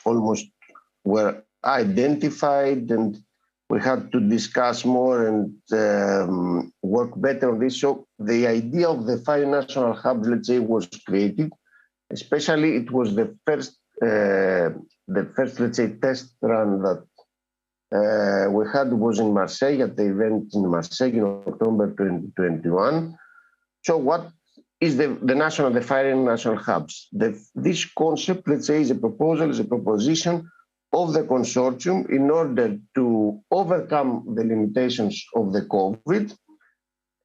almost were identified, and we had to discuss more and work better on this. So the idea of the 5 national hubs, let's say, was created. Especially, it was the first, let's say, test run that we had was in Marseille, at the event in Marseille in October 2021. So what is the 5 national hubs? This concept, let's say, is a proposition of the consortium in order to overcome the limitations of the COVID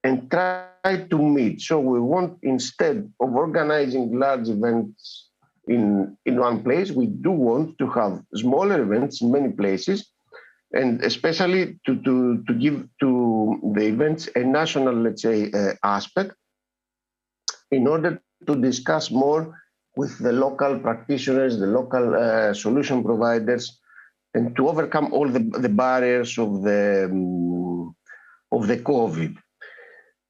and try to meet. So we want, instead of organizing large events in one place, we do want to have smaller events in many places, and especially to give to the events a national, let's say, aspect, in order to discuss more with the local practitioners, the local solution providers, and to overcome all the barriers of the COVID.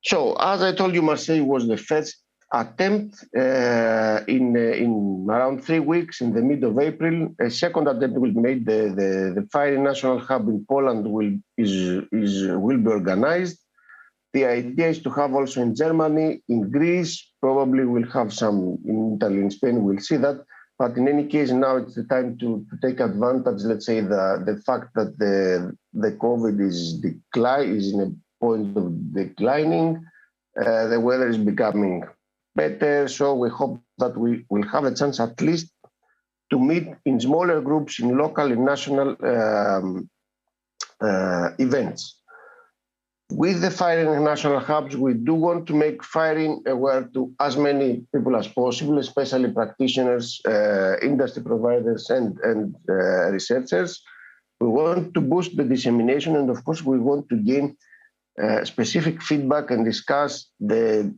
So, as I told you, Marseille was the first attempt in around 3 weeks, in the mid of April. A second attempt will be made. The 5 national hub in Poland will be organized. The idea is to have also in Germany, in Greece, probably we'll have some in Italy, in Spain, we'll see that. But in any case, now it's the time to take advantage, let's say, the fact that the COVID is in a point of declining, the weather is becoming better, so we hope that we will have a chance at least to meet in smaller groups, in local and national events. With the 5 national hubs, we do want to make firing aware to as many people as possible, especially practitioners, industry providers, and researchers. We want to boost the dissemination, and of course, we want to gain specific feedback and discuss the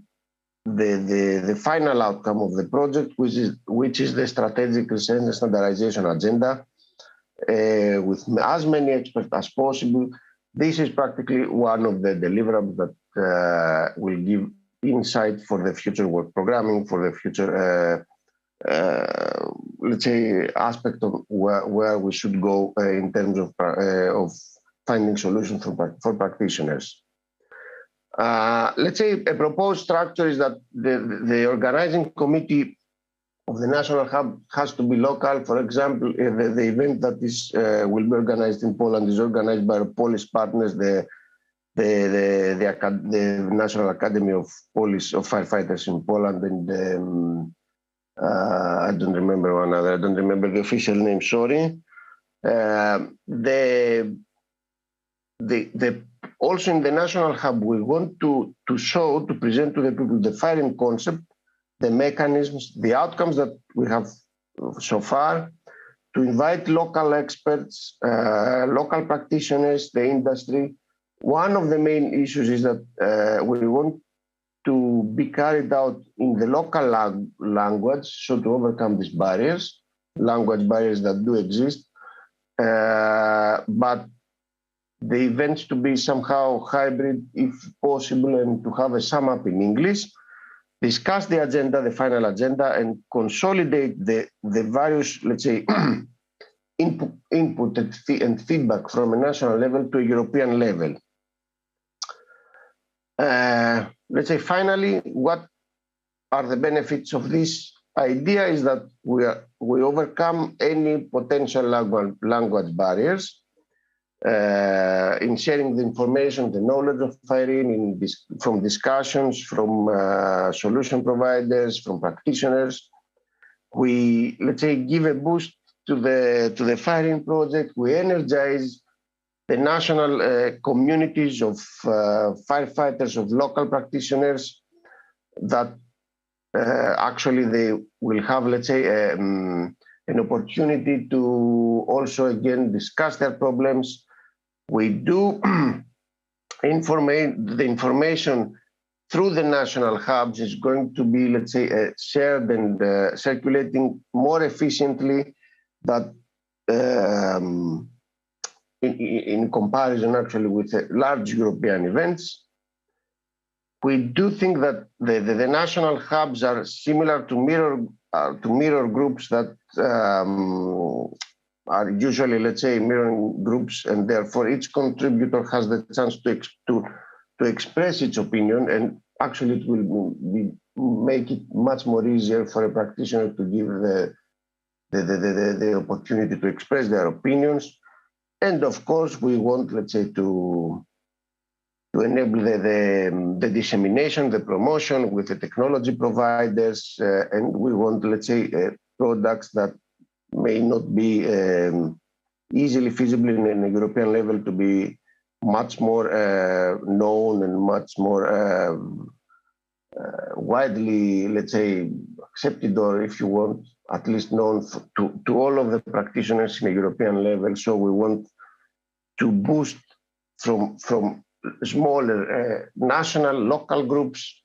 final outcome of the project, which is the strategic research and standardization agenda, with as many experts as possible. This is practically one of the deliverables that will give insight for the future work programming, for the future, let's say, aspect of where we should go in terms of finding solutions for practitioners. Let's say a proposed structure is that the organizing committee of the national hub has to be local. For example, the event that will be organized in Poland is organized by our Polish partners, the National Academy of Polish Firefighters in Poland, and I don't remember one other. I don't remember the official name. Sorry. Also in the national hub, we want to present to the people the firing concept, the mechanisms, the outcomes that we have so far, to invite local experts, local practitioners, the industry. One of the main issues is that we want to be carried out in the local language, so to overcome these barriers, language barriers that do exist, but the events to be somehow hybrid, if possible, and to have a sum up in English. Discuss the agenda, the final agenda, and consolidate the various, let's say, input and feedback from a national level to a European level. Let's say, finally, what are the benefits of this idea is that we overcome any potential language barriers in sharing the information, the knowledge of firing, from discussions, from solution providers, from practitioners. We, let's say, give a boost to the firing project. We energize the national communities of firefighters, of local practitioners. that actually they will have, let's say, an opportunity to also again discuss their problems. We do the information through the national hubs is going to be, let's say, shared and circulating more efficiently that in comparison actually with large European events. We do think that the national hubs are similar to mirror groups that are usually, let's say, mirroring groups, and therefore each contributor has the chance to express its opinion, and actually it will make it much more easier for a practitioner to give the opportunity to express their opinions. And of course, we want, let's say, to enable the dissemination, the promotion with the technology providers, and we want, let's say, products that may not be easily feasible in a European level to be much more known and much more widely, let's say, accepted, or if you want, at least known to all of the practitioners in a European level. So we want to boost from smaller national, local groups,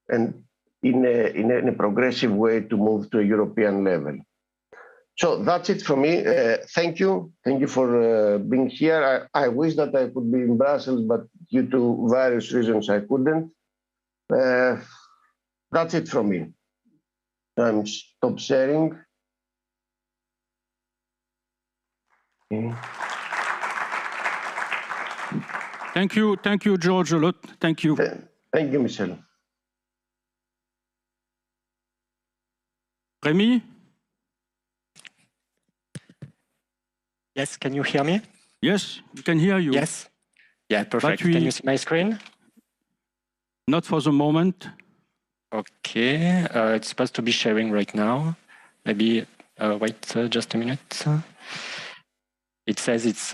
and in a progressive way to move to a European level. So that's it from me. Thank you. Thank you for being here. I wish that I could be in Brussels, but due to various reasons I couldn't. That's it from me. I'm stop sharing. Okay. Thank you, George, a lot. Thank you. Thank you, Michel. Rémi? Yes, can you hear me? Yes, we can hear you. Yes. Yeah, perfect. Can you see my screen? Not for the moment. Okay, it's supposed to be sharing right now. Maybe wait just a minute. It says it's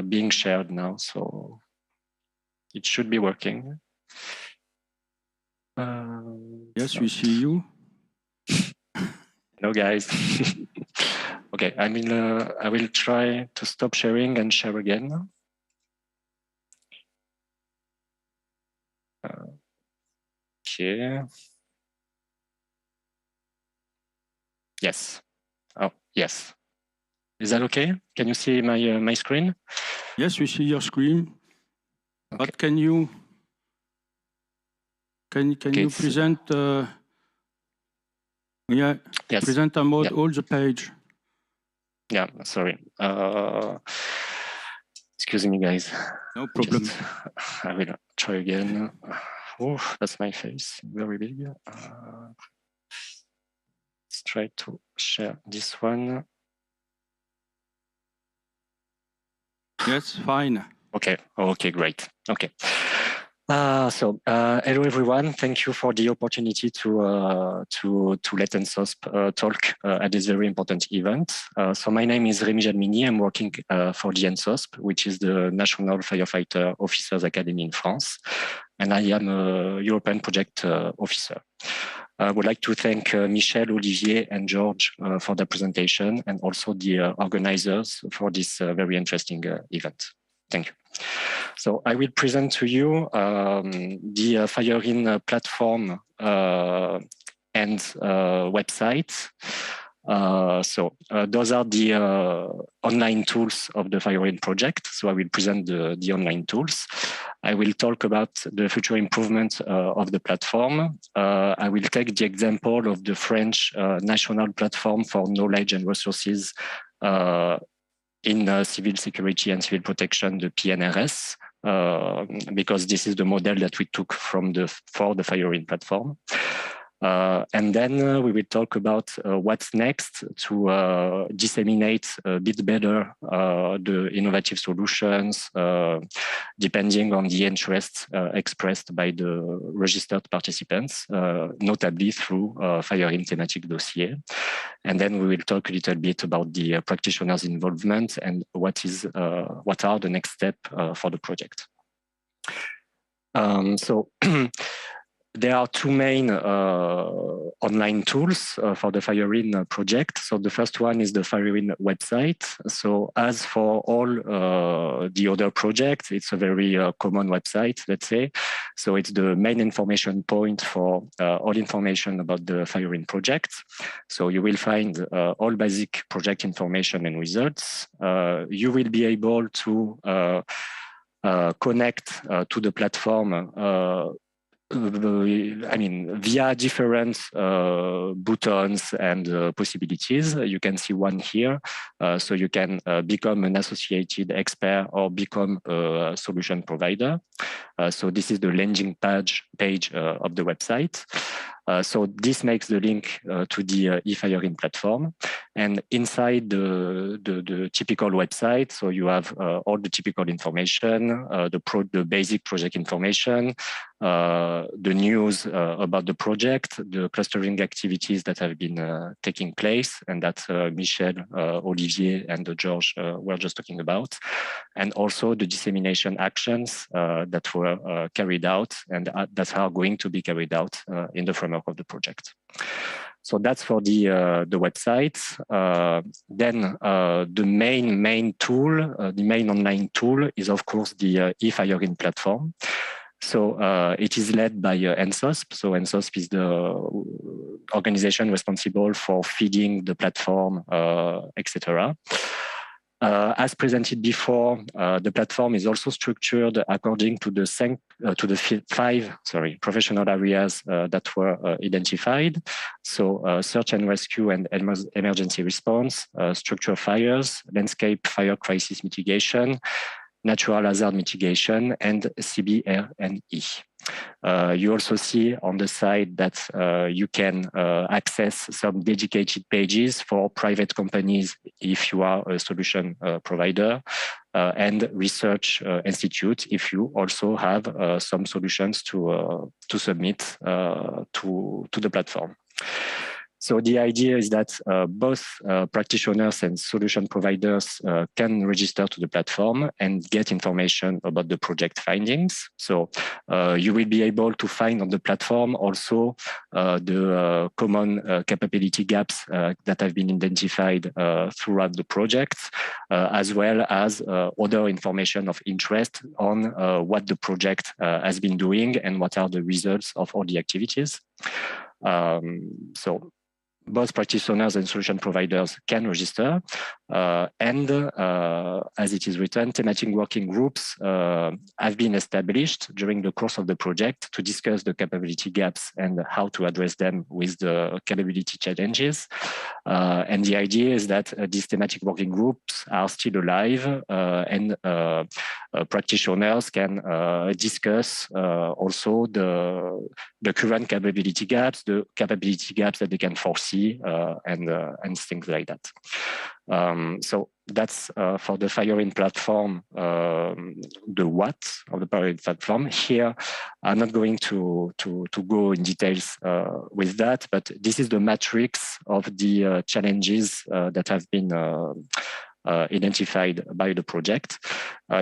being shared now, so it should be working. Yes, we see you. Hello, guys. Okay, I will try to stop sharing and share again. Okay. Yes. Oh, yes. Is that okay? Can you see my screen? Yes, we see your screen. Okay. But can you present? Yeah. Yes. Present a mode all the page. Yeah. Sorry. Excuse me, guys. No problem. I will try again. Oh, that's my face. Very big. Let's try to share this one. Yes, fine. Okay. Okay, great. Okay. Hello everyone. Thank you for the opportunity to let NSOSP talk at this very important event. So my name is Rémi Jalmini. I'm working for the NSOSP, which is the National Firefighter Officers Academy in France, and I am a European project officer. I would like to thank Michel, Olivier, and George for the presentation, and also the organizers for this very interesting event. Thank you. So I will present to you the FireIn platform and website. Those are the online tools of the FireIn project. So I will present the online tools. I will talk about the future improvement of the platform. I will take the example of the French National Platform for Knowledge and Resources in civil security and civil protection, the PNRS, because this is the model that we took for the FireIn platform. And then we will talk about what's next to disseminate a bit better the innovative solutions, depending on the interests expressed by the registered participants, notably through FireIn thematic dossier. And then we will talk a little bit about the practitioners' involvement and what are the next steps for the project. There are two main online tools for the FireIn project. So the first one is the FireIn website. So as for all the other projects, it's a very common website, let's say. So it's the main information point for all information about the FireIn project. So you will find all basic project information and results. You will be able to connect to the platform via different buttons and possibilities. You can see one here. So you can become an associated expert or become a solution provider. So this is the landing page of the website. So this makes the link to the eFireIn platform. And inside the typical website, so you have all the typical information, the basic project information, the news about the project, the clustering activities that have been taking place and that Michel, Olivier, and George were just talking about, and also the dissemination actions that were carried out and that are going to be carried out in the framework of the project. So that's for the website. Then the main tool, the main online tool is of course the eFireIn platform. So it is led by NSOSP. So NSOSP is the organization responsible for feeding the platform, etc. As presented before, the platform is also structured according to the five professional areas that were identified. So search and rescue and emergency response, structure fires, landscape fire crisis mitigation, natural hazard mitigation, and CBR&E. You also see on the side that you can access some dedicated pages for private companies if you are a solution provider, and research institute if you also have some solutions to submit to the platform. So the idea is that both practitioners and solution providers can register to the platform and get information about the project findings. So you will be able to find on the platform also the common capability gaps that have been identified throughout the project, as well as other information of interest on what the project has been doing and what are the results of all the activities. So both practitioners and solution providers can register. And as it is written, thematic working groups have been established during the course of the project to discuss the capability gaps and how to address them with the capability challenges. And the idea is that these thematic working groups are still alive and practitioners can discuss also the current capability gaps, the capability gaps that they can foresee, and things like that. So that's for the FireIn platform, the what of the FireIn platform. Here, I'm not going to go in details with that, but this is the matrix of the challenges that have been identified by the project.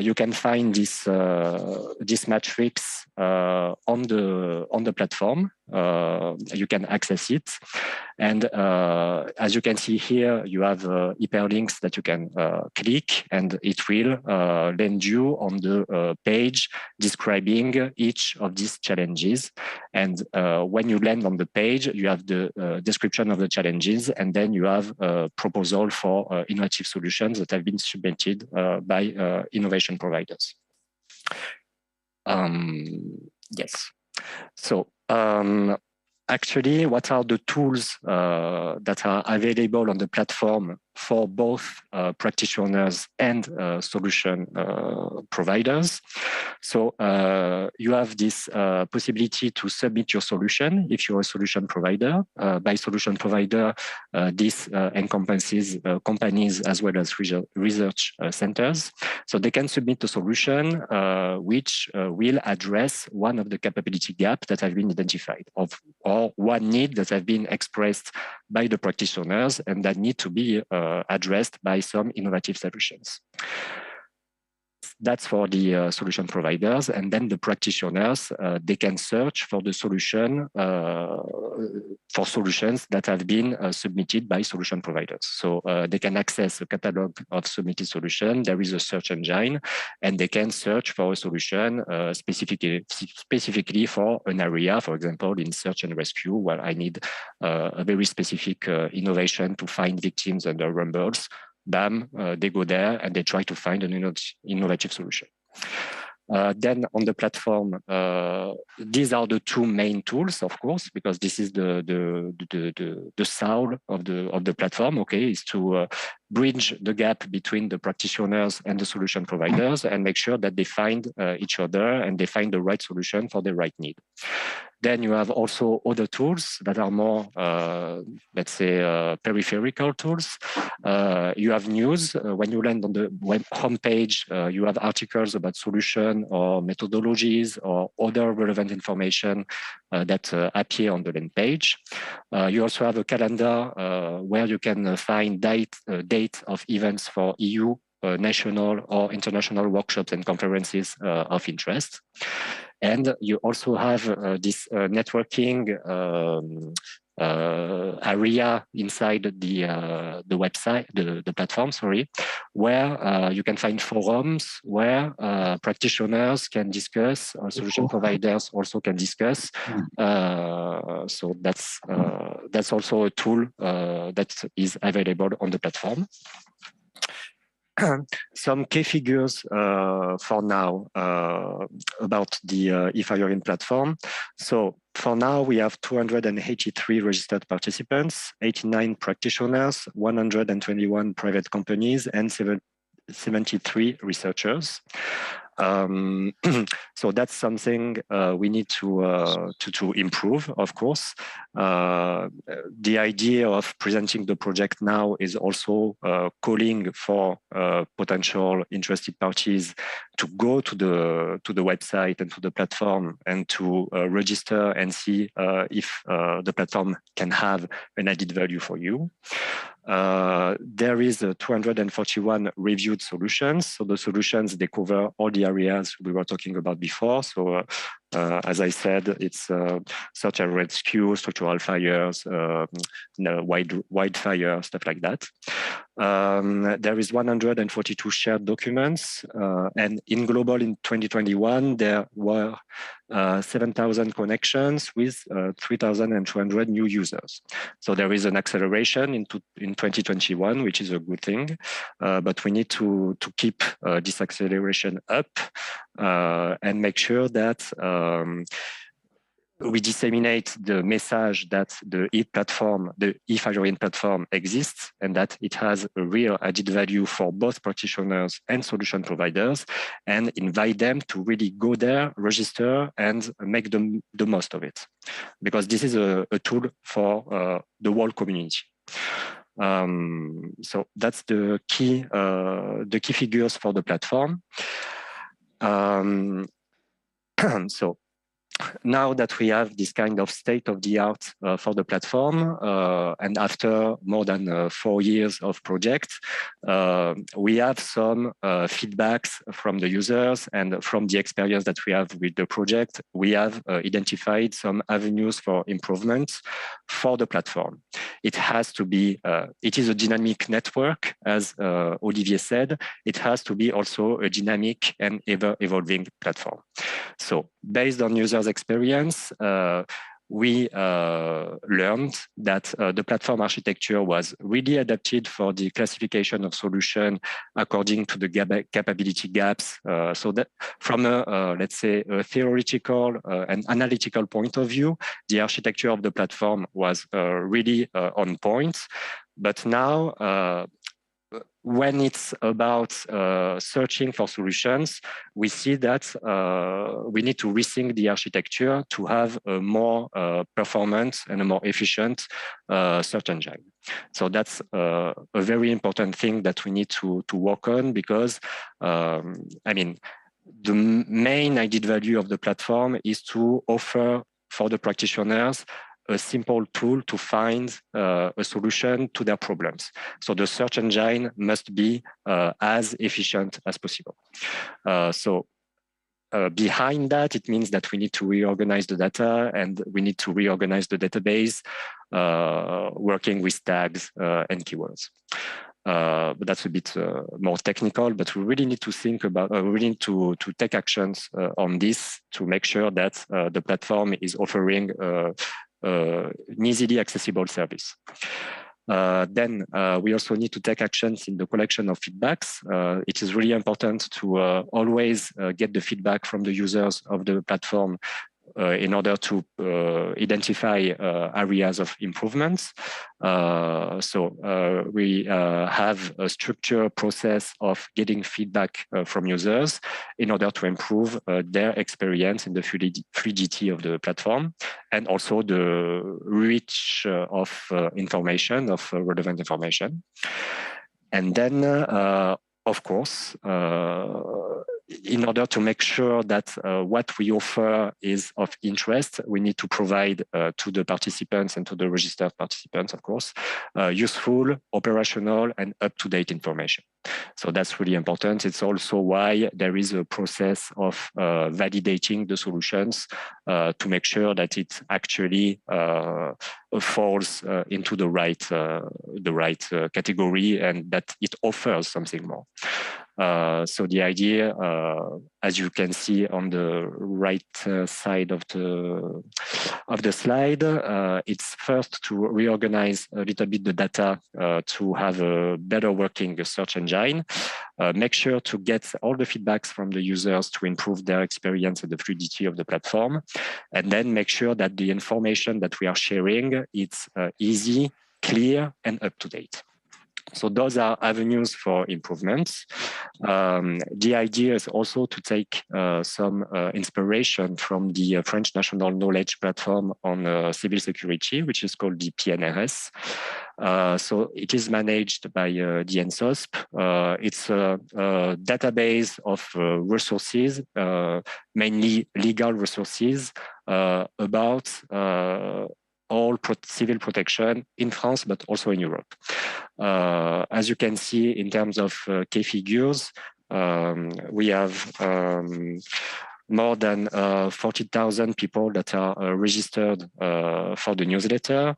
You can find this matrix on the platform. You can access it, and as you can see here, you have hyperlinks that you can click, and it will land you on the page describing each of these challenges. And when you land on the page, you have the description of the challenges, and then you have a proposal for innovative solutions that have been submitted by innovation providers. Yes. So actually, what are the tools that are available on the platform for both practitioners and solution providers? So you have this possibility to submit your solution if you're a solution provider. By solution provider, this encompasses companies as well as research centers. So they can submit a solution which will address one of the capability gaps that have been identified, or one need that have been expressed by the practitioners and that need to be addressed by some innovative solutions. That's for the solution providers. And then the practitioners, they can search for the solution, for solutions that have been submitted by solution providers. So they can access a catalog of submitted solutions. There is a search engine, and they can search for a solution specifically for an area, for example, in search and rescue, where I need a very specific innovation to find victims under rumbles. Bam, they go there and they try to find an innovative solution. Then on the platform, these are the two main tools, of course, because this is the soul of the platform. Okay, is to bridge the gap between the practitioners and the solution providers and make sure that they find each other and they find the right solution for the right need. Then you have also other tools that are more, let's say, peripheral tools. You have news. When you land on the web homepage, you have articles about solution or methodologies or other relevant information that appear on the land page. You also have a calendar where you can find date of events for EU, national or international workshops and conferences of interest. And you also have this networking area inside the website, the platform, sorry, where you can find forums where practitioners can discuss, solution providers also can discuss. So that's also a tool that is available on the platform. Some key figures for now about the eFiring platform. So for now, we have 283 registered participants, 89 practitioners, 121 private companies, and 73 researchers. So that's something we need to improve, of course. The idea of presenting the project now is also calling for potential interested parties to go to the website and to the platform and to register and see if the platform can have an added value for you. There is 241 reviewed solutions. So the solutions, they cover all the areas we were talking about before. So as I said, it's search and rescue, structural fires, wildfire, stuff like that. There is 142 shared documents, and in global in 2021, there were 7,000 connections with 3,200 new users. So there is an acceleration in 2021, which is a good thing, but we need to keep this acceleration up and make sure that we disseminate the message that the e-platform, the eFiring platform exists and that it has a real added value for both practitioners and solution providers, and invite them to really go there, register, and make the most of it. Because this is a tool for the whole community. So that's the key figures for the platform. So now that we have this kind of state-of-the-art for the platform, and after more than 4 years of project, we have some feedbacks from the users, and from the experience that we have with the project, we have identified some avenues for improvement for the platform. It has to be, it is a dynamic network, as Olivier said. It has to be also a dynamic and ever-evolving platform. So based on users' experience, we learned that the platform architecture was really adapted for the classification of solution according to the capability gaps. So that from a, let's say, a theoretical and analytical point of view, the architecture of the platform was really on point. But now, when it's about searching for solutions, we see that we need to rethink the architecture to have a more performant and a more efficient search engine. So that's a very important thing that we need to work on, because, I mean, the main added value of the platform is to offer for the practitioners a simple tool to find a solution to their problems. So the search engine must be as efficient as possible. Behind that, it means that we need to reorganize the data and we need to reorganize the database, working with tags and keywords. But that's a bit more technical, but we really need to think about, we really need to take actions on this to make sure that the platform is offering an easily accessible service. Then we also need to take actions in the collection of feedbacks. It is really important to always get the feedback from the users of the platform in order to identify areas of improvements. We have a structured process of getting feedback from users in order to improve their experience in the fluidity of the platform and also the reach of information, of relevant information. And then, of course, in order to make sure that what we offer is of interest, we need to provide to the participants and to the registered participants, of course, useful, operational, and up-to-date information. So that's really important. It's also why there is a process of validating the solutions to make sure that it actually falls into the right category and that it offers something more. So the idea, as you can see on the right side of the slide, it's first to reorganize a little bit the data to have a better working search engine. Make sure to get all the feedbacks from the users to improve their experience and the fluidity of the platform, and then make sure that the information that we are sharing is easy, clear, and up to date. So those are avenues for improvements. The idea is also to take some inspiration from the French National Knowledge Platform on civil security, which is called the PNRS. So it is managed by the NSOSP. It's a database of resources, mainly legal resources, about all civil protection in France, but also in Europe. As you can see, in terms of key figures, we have more than 40,000 people that are registered for the newsletter.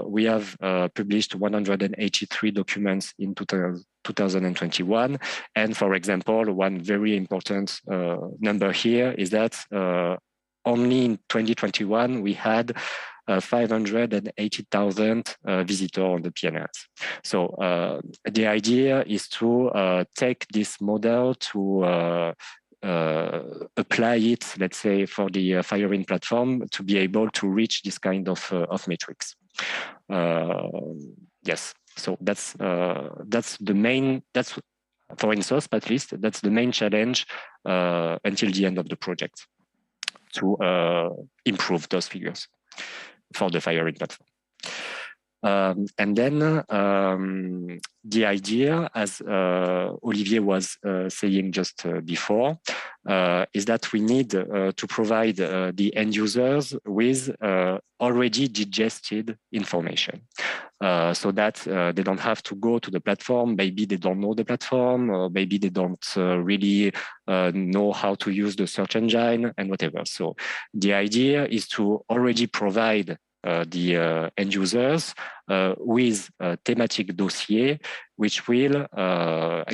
We have published 183 documents in 2021. And for example, one very important number here is that only in 2021, we had 580,000 visitors on the PNRS. So the idea is to take this model to apply it, let's say, for the firing platform to be able to reach this kind of metrics. Yes, so that's the main, that's for INSOSP at least, that's the main challenge until the end of the project, to improve those figures for the firing platform. And then the idea, as Olivier was saying just before, is that we need to provide the end users with already digested information, so that they don't have to go to the platform. Maybe they don't know the platform, or maybe they don't really know how to use the search engine and whatever. So the idea is to already provide the end users with a thematic dossier, which will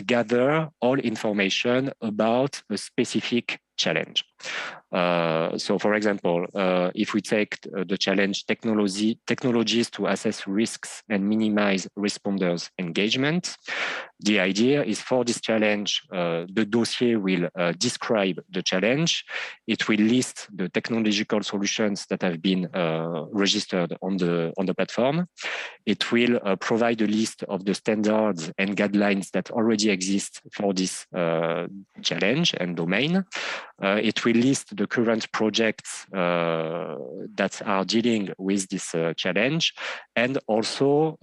gather all information about a specific challenge. So for example, if we take the challenge technologies to assess risks and minimize responders' engagement, the idea is for this challenge, the dossier will describe the challenge. It will list the technological solutions that have been registered on the platform. It will provide a list of the standards and guidelines that already exist for this challenge and domain. It will list the current projects that are dealing with this challenge. And also,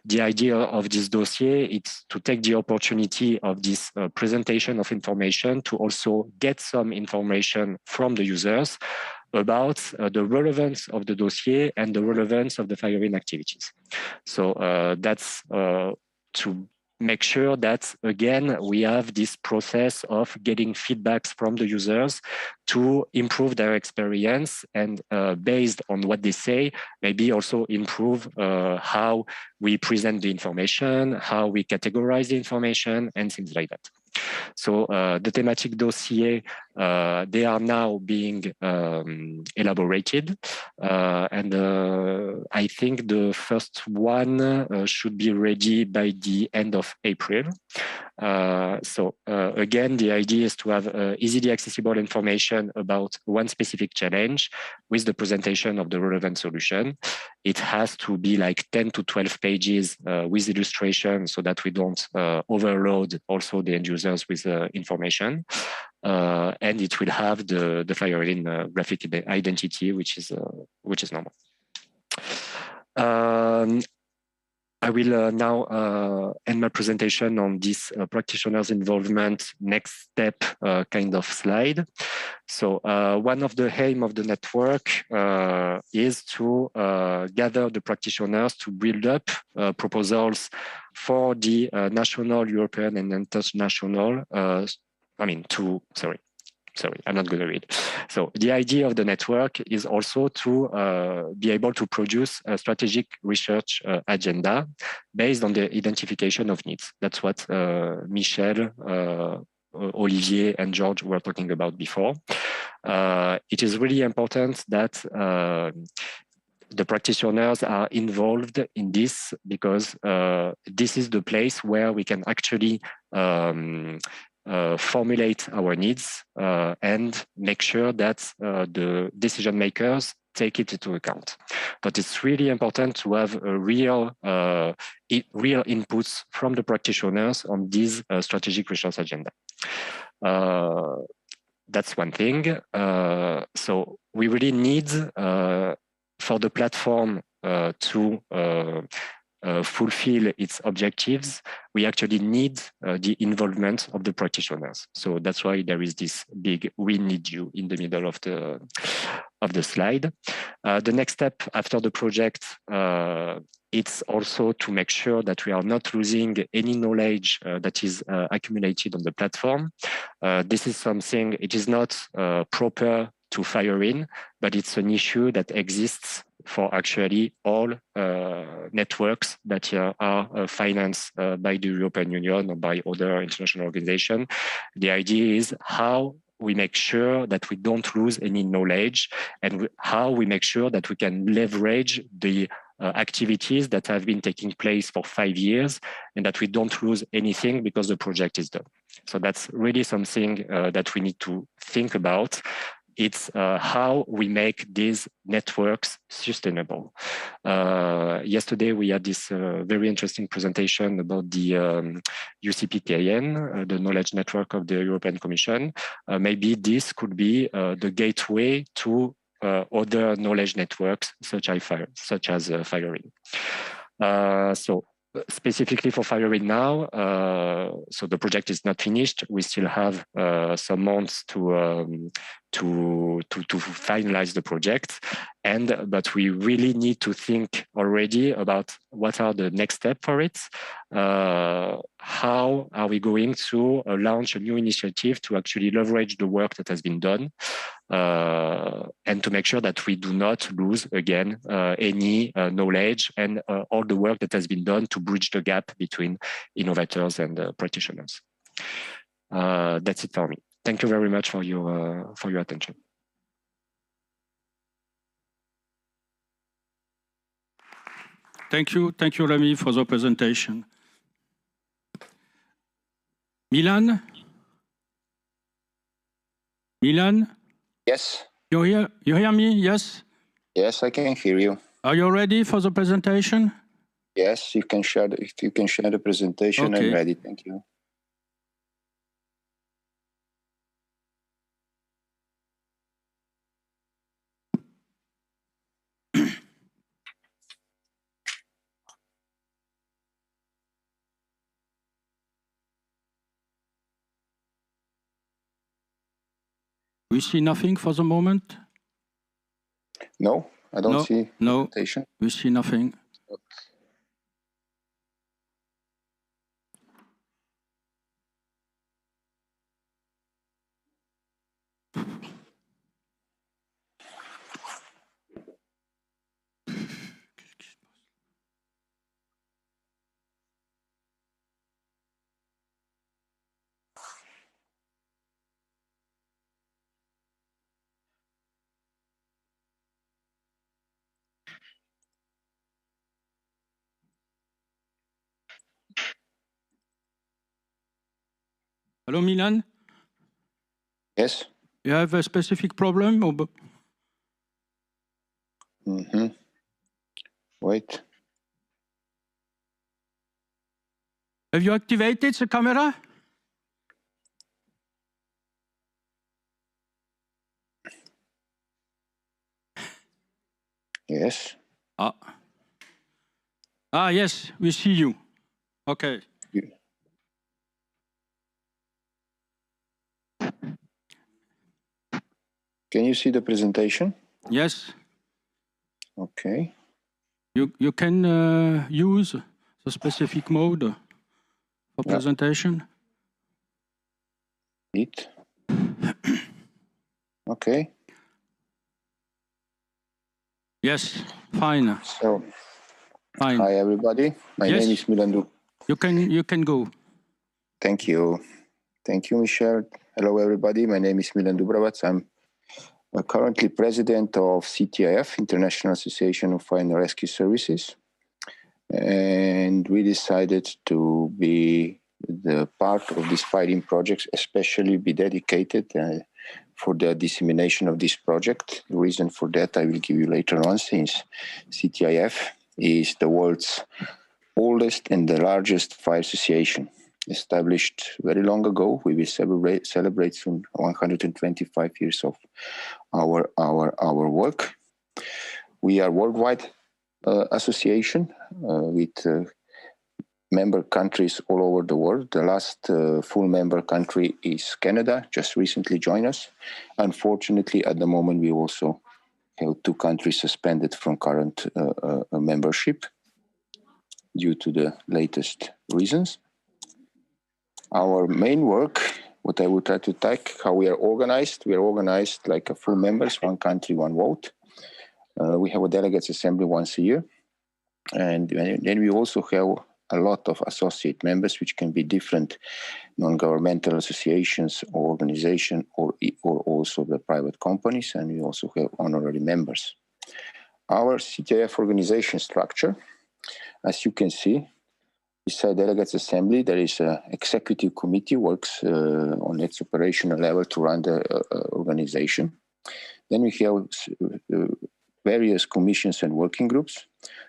the idea of this dossier is to take the opportunity of this presentation of information to also get some information from the users about the relevance of the dossier and the relevance of the firing activities. So that's to make sure that, again, we have this process of getting feedbacks from the users to improve their experience and based on what they say, maybe also improve how we present the information, how we categorize the information, and things like that. So the thematic dossier, they are now being elaborated. And I think the first one should be ready by the end of April. So again, the idea is to have easily accessible information about one specific challenge with the presentation of the relevant solution. It has to be like 10 to 12 pages with illustration so that we don't overload also the end users with information. And it will have the firing graphic identity, which is normal. I will now end my presentation on this practitioners' involvement next step kind of slide. So one of the aim of the network is to gather the practitioners to build up proposals for the national, European, and international. Sorry, I'm not going to read. So the idea of the network is also to be able to produce a strategic research agenda based on the identification of needs. That's what Michel, Olivier, and George were talking about before. It is really important that the practitioners are involved in this because this is the place where we can actually formulate our needs and make sure that the decision makers take it into account. But it's really important to have a real inputs from the practitioners on this strategic research agenda. That's one thing. So we really need for the platform to fulfill its objectives, we actually need the involvement of the practitioners. So that's why there is this big "we need you" in the middle of the slide. The next step after the project, it's also to make sure that we are not losing any knowledge that is accumulated on the platform. This is something, it is not proper to fire in, but it's an issue that exists for actually all networks that are financed by the European Union or by other international organizations. The idea is how we make sure that we don't lose any knowledge and how we make sure that we can leverage the activities that have been taking place for 5 years and that we don't lose anything because the project is done. So that's really something that we need to think about. It's how we make these networks sustainable. Yesterday, we had this very interesting presentation about the UCPKN, the Knowledge Network of the European Commission. Maybe this could be the gateway to other knowledge networks, such as firing. So specifically for firing now, so the project is not finished. We still have some months to finalize the project, but we really need to think already about what are the next steps for it. How are we going to launch a new initiative to actually leverage the work that has been done, and to make sure that we do not lose again any knowledge and all the work that has been done to bridge the gap between innovators and practitioners. That's it for me. Thank you very much for your attention. Thank you, Remy, for the presentation. Milan? Yes. You hear me? Yes? Yes, I can hear you. Are you ready for the presentation? Yes, you can share the presentation. Okay. I'm ready. Thank you. We see nothing for the moment. No, I don't see presentation. We see nothing. Hello, Milan? Yes. You have a specific problem? Or... Wait. Have you activated the camera? Yes. Yes, we see you. Okay. Can you see the presentation? Yes. Okay. You can use the specific mode for presentation. Okay. Yes, fine. So, fine. Hi everybody. My name is Milan. You can go. Thank you. Thank you, Michel. Hello everybody. My name is Milan Dubravac. I'm currently president of CTIF, International Association of Fire and Rescue Services. And we decided to be the part of these fighting projects, especially be dedicated for the dissemination of this project. The reason for that I will give you later on, since CTIF is the world's oldest and the largest fire association. Established very long ago. We will celebrate soon 125 years of our work. We are a worldwide association with member countries all over the world. The last full member country is Canada, just recently joined us. Unfortunately, at the moment, we also have 2 countries suspended from current membership due to the latest reasons. Our main work, what I would try to take, how we are organized like a full members, 1 country, 1 vote. We have a delegates assembly once a year. And then we also have a lot of associate members, which can be different non-governmental associations or organizations or also the private companies. And we also have honorary members. Our CTIF organization structure, as you can see, beside Delegates Assembly, there is an executive committee works on its operational level to run the organization. Then we have various commissions and working groups.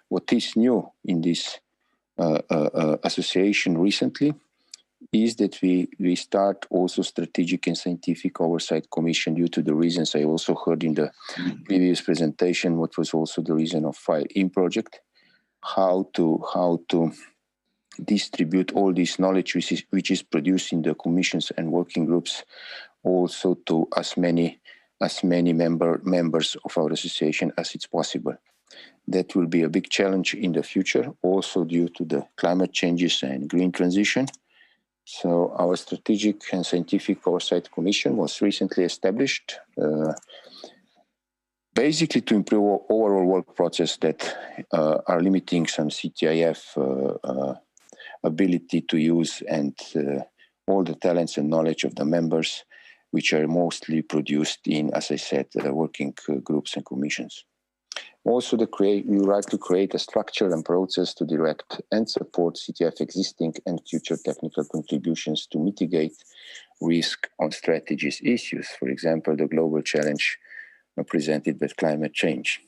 What is new in this association recently is that we start also strategic and scientific oversight commission due to the reasons I also heard in the previous presentation, what was also the reason of Fire-In project, how to distribute all this knowledge which is produced in the commissions and working groups also to as many members of our association as it's possible. That will be a big challenge in the future, also due to the climate changes and green transition. So our Strategic and Scientific Oversight Commission was recently established, basically to improve overall work process that are limiting some CTIF ability to use and all the talents and knowledge of the members, which are mostly produced in, as I said, working groups and commissions. Also, we would like to create a structure and process to direct and support CTIF existing and future technical contributions to mitigate risk on strategies issues. For example, the global challenge presented by climate change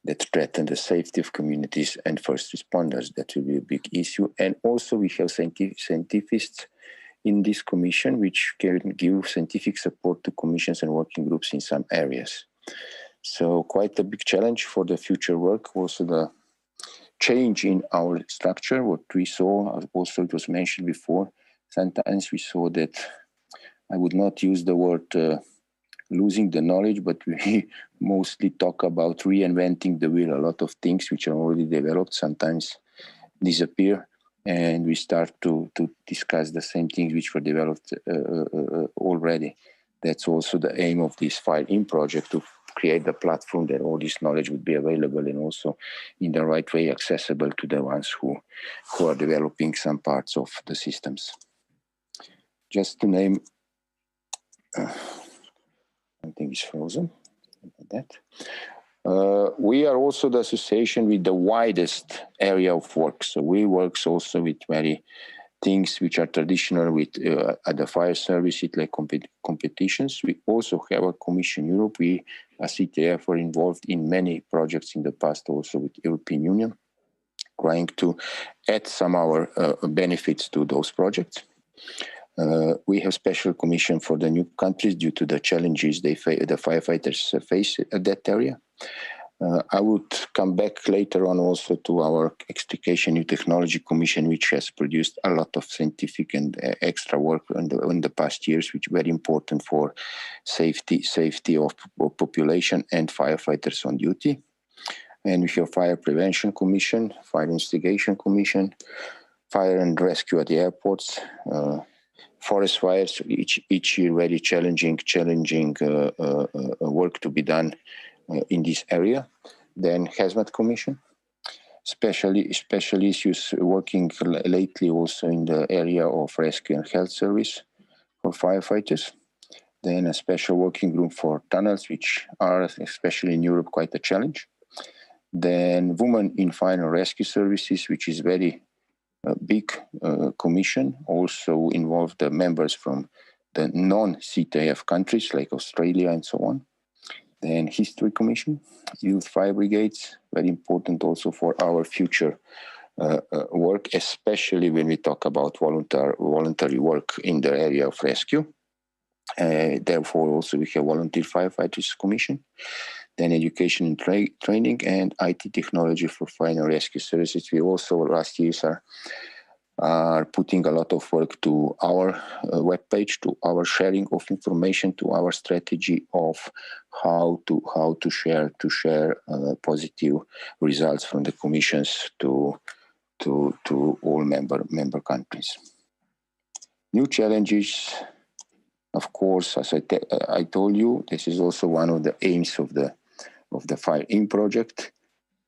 that threaten the safety of communities and first responders. That will be a big issue. And also we have scientists in this commission, which can give scientific support to commissions and working groups in some areas. So quite a big challenge for the future work. Also the change in our structure, what we saw, also it was mentioned before, sometimes we saw that I would not use the word losing the knowledge, but we mostly talk about reinventing the wheel. A lot of things which are already developed sometimes disappear, and we start to discuss the same things which were developed already. That's also the aim of this Fire-In project, to create the platform that all this knowledge would be available and also in the right way accessible to the ones who are developing some parts of the systems. Just to name, I think it's frozen. Like that. We are also the association with the widest area of work. So we work also with very things which are traditional with at the fire service, like competitions. We also have a Commission Europe. We, as CTF, were involved in many projects in the past, also with European Union, trying to add some of our benefits to those projects. We have special commission for the new countries due to the challenges the firefighters face at that area. I would come back later on also to our Extrication New Technology Commission, which has produced a lot of scientific and extra work in the past years, which is very important for safety of population and firefighters on duty. And we have Fire Prevention Commission, Fire Instigation Commission, Fire and Rescue at the airports, forest fires, each year very challenging work to be done in this area. Then Hazmat Commission, special issues working lately also in the area of rescue and health service for firefighters. Then a special working group for tunnels, which are, especially in Europe, quite a challenge. Then Women in Fire and Rescue Services, which is very big commission, also involved the members from the non-CTF countries like Australia and so on. Then History Commission, Youth Fire Brigades, very important also for our future work, especially when we talk about voluntary work in the area of rescue. Therefore, also we have Volunteer Firefighters Commission. Then Education and Training and IT Technology for Fire and Rescue Services. We also last years are putting a lot of work to our webpage, to our sharing of information, to our strategy of how to share positive results from the commissions to all member countries. New challenges, of course, as I told you, this is also one of the aims of the Fire-In project.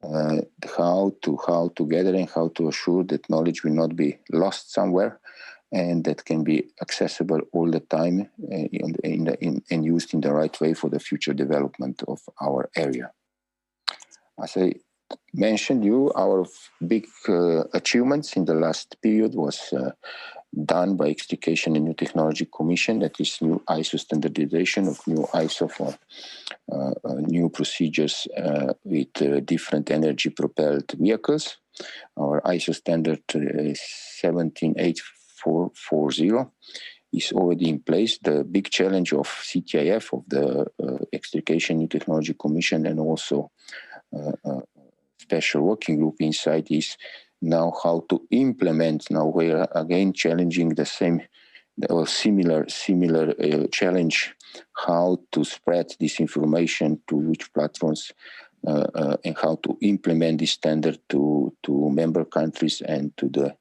How to gather and how to assure that knowledge will not be lost somewhere, and that can be accessible all the time and used in the right way for the future development of our area. As I mentioned our big achievements in the last period was done by Extrication and New Technology Commission, that is new ISO standardization of new ISO for new procedures with different energy propelled vehicles. Our ISO standard 17840 is already in place. The big challenge of CTIF, of the Extrication New Technology Commission, and also special working group inside is now how to implement. Now we're again challenging the same or similar challenge, how to spread this information to which platforms and how to implement this standard to member countries and to the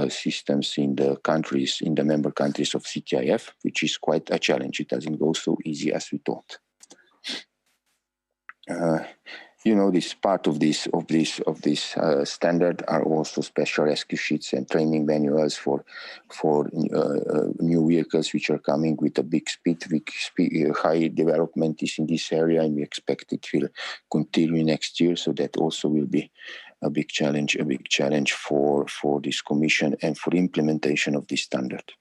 systems in the member countries of CTIF, which is quite a challenge. It doesn't go so easy as we thought. This part of this standard are also special rescue sheets and training manuals for new vehicles which are coming with a big speed. High development is in this area, and we expect it will continue next year. So that also will be a big challenge for this commission and for implementation of this standard.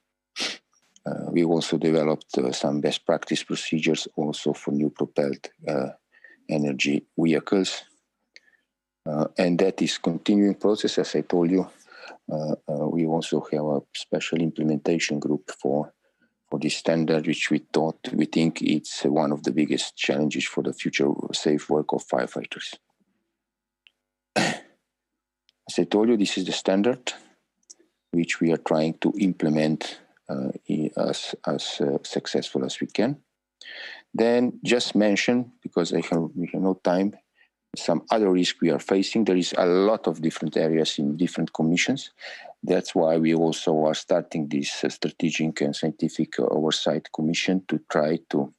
We also developed some best practice procedures also for new propelled energy vehicles, and that is continuing process. As I told you, we also have a special implementation group for this standard, which we think it's one of the biggest challenges for the future safe work of firefighters. As I told you, this is the standard which we are trying to implement as successful as we can. Then just mention, because we have no time, some other risk we are facing. There is a lot of different areas in different commissions. That's why we also are starting this strategic and scientific oversight commission to try to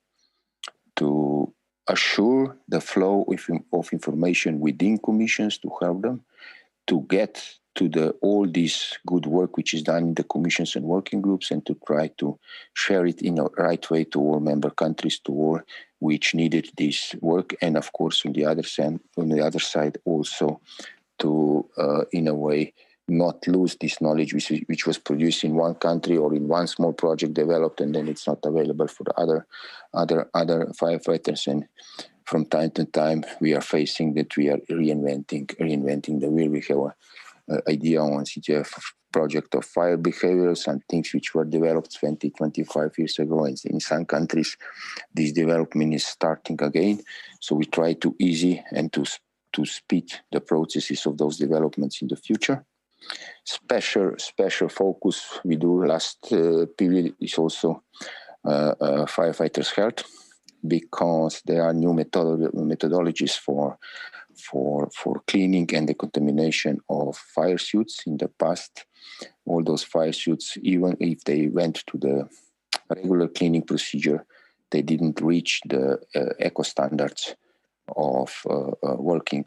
assure the flow of information within commissions, to help them to get to all this good work which is done in the commissions and working groups, and to try to share it in a right way to all member countries, to all which needed this work, and of course on the other side also to in a way not lose this knowledge which was produced in one country or in one small project developed, and then it's not available for other firefighters. And from time to time we are facing that we are reinventing the wheel. We have an idea on CTF project of fire behaviors and things which were developed 20, 25 years ago. And in some countries, this development is starting again. So we try to ease and to speed the processes of those developments in the future. Special focus we do last period is also firefighters' health, because there are new methodologies for cleaning and decontamination of fire suits. In the past, all those fire suits, even if they went to the regular cleaning procedure, they didn't reach the eco standards of working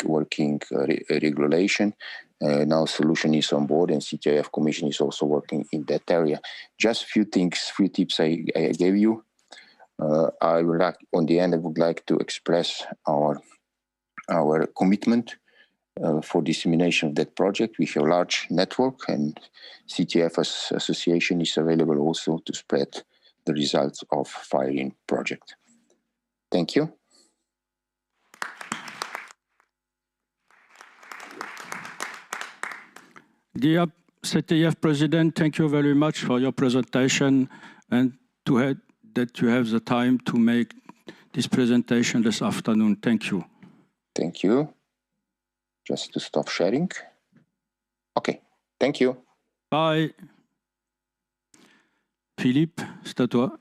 regulation. Now solution is on board, and CTIF Commission is also working in that area. Just few tips I gave you. I would like, on the end, I would like to express our commitment for dissemination of that project. We have a large network, and CTF Association is available also to spread the results of firing project. Thank you. Dear CTF President, thank you very much for your presentation, and that you have the time to make this presentation this afternoon. Thank you. Thank you. Just to stop sharing. Okay, thank you. Bye. Philippe, c'est à toi.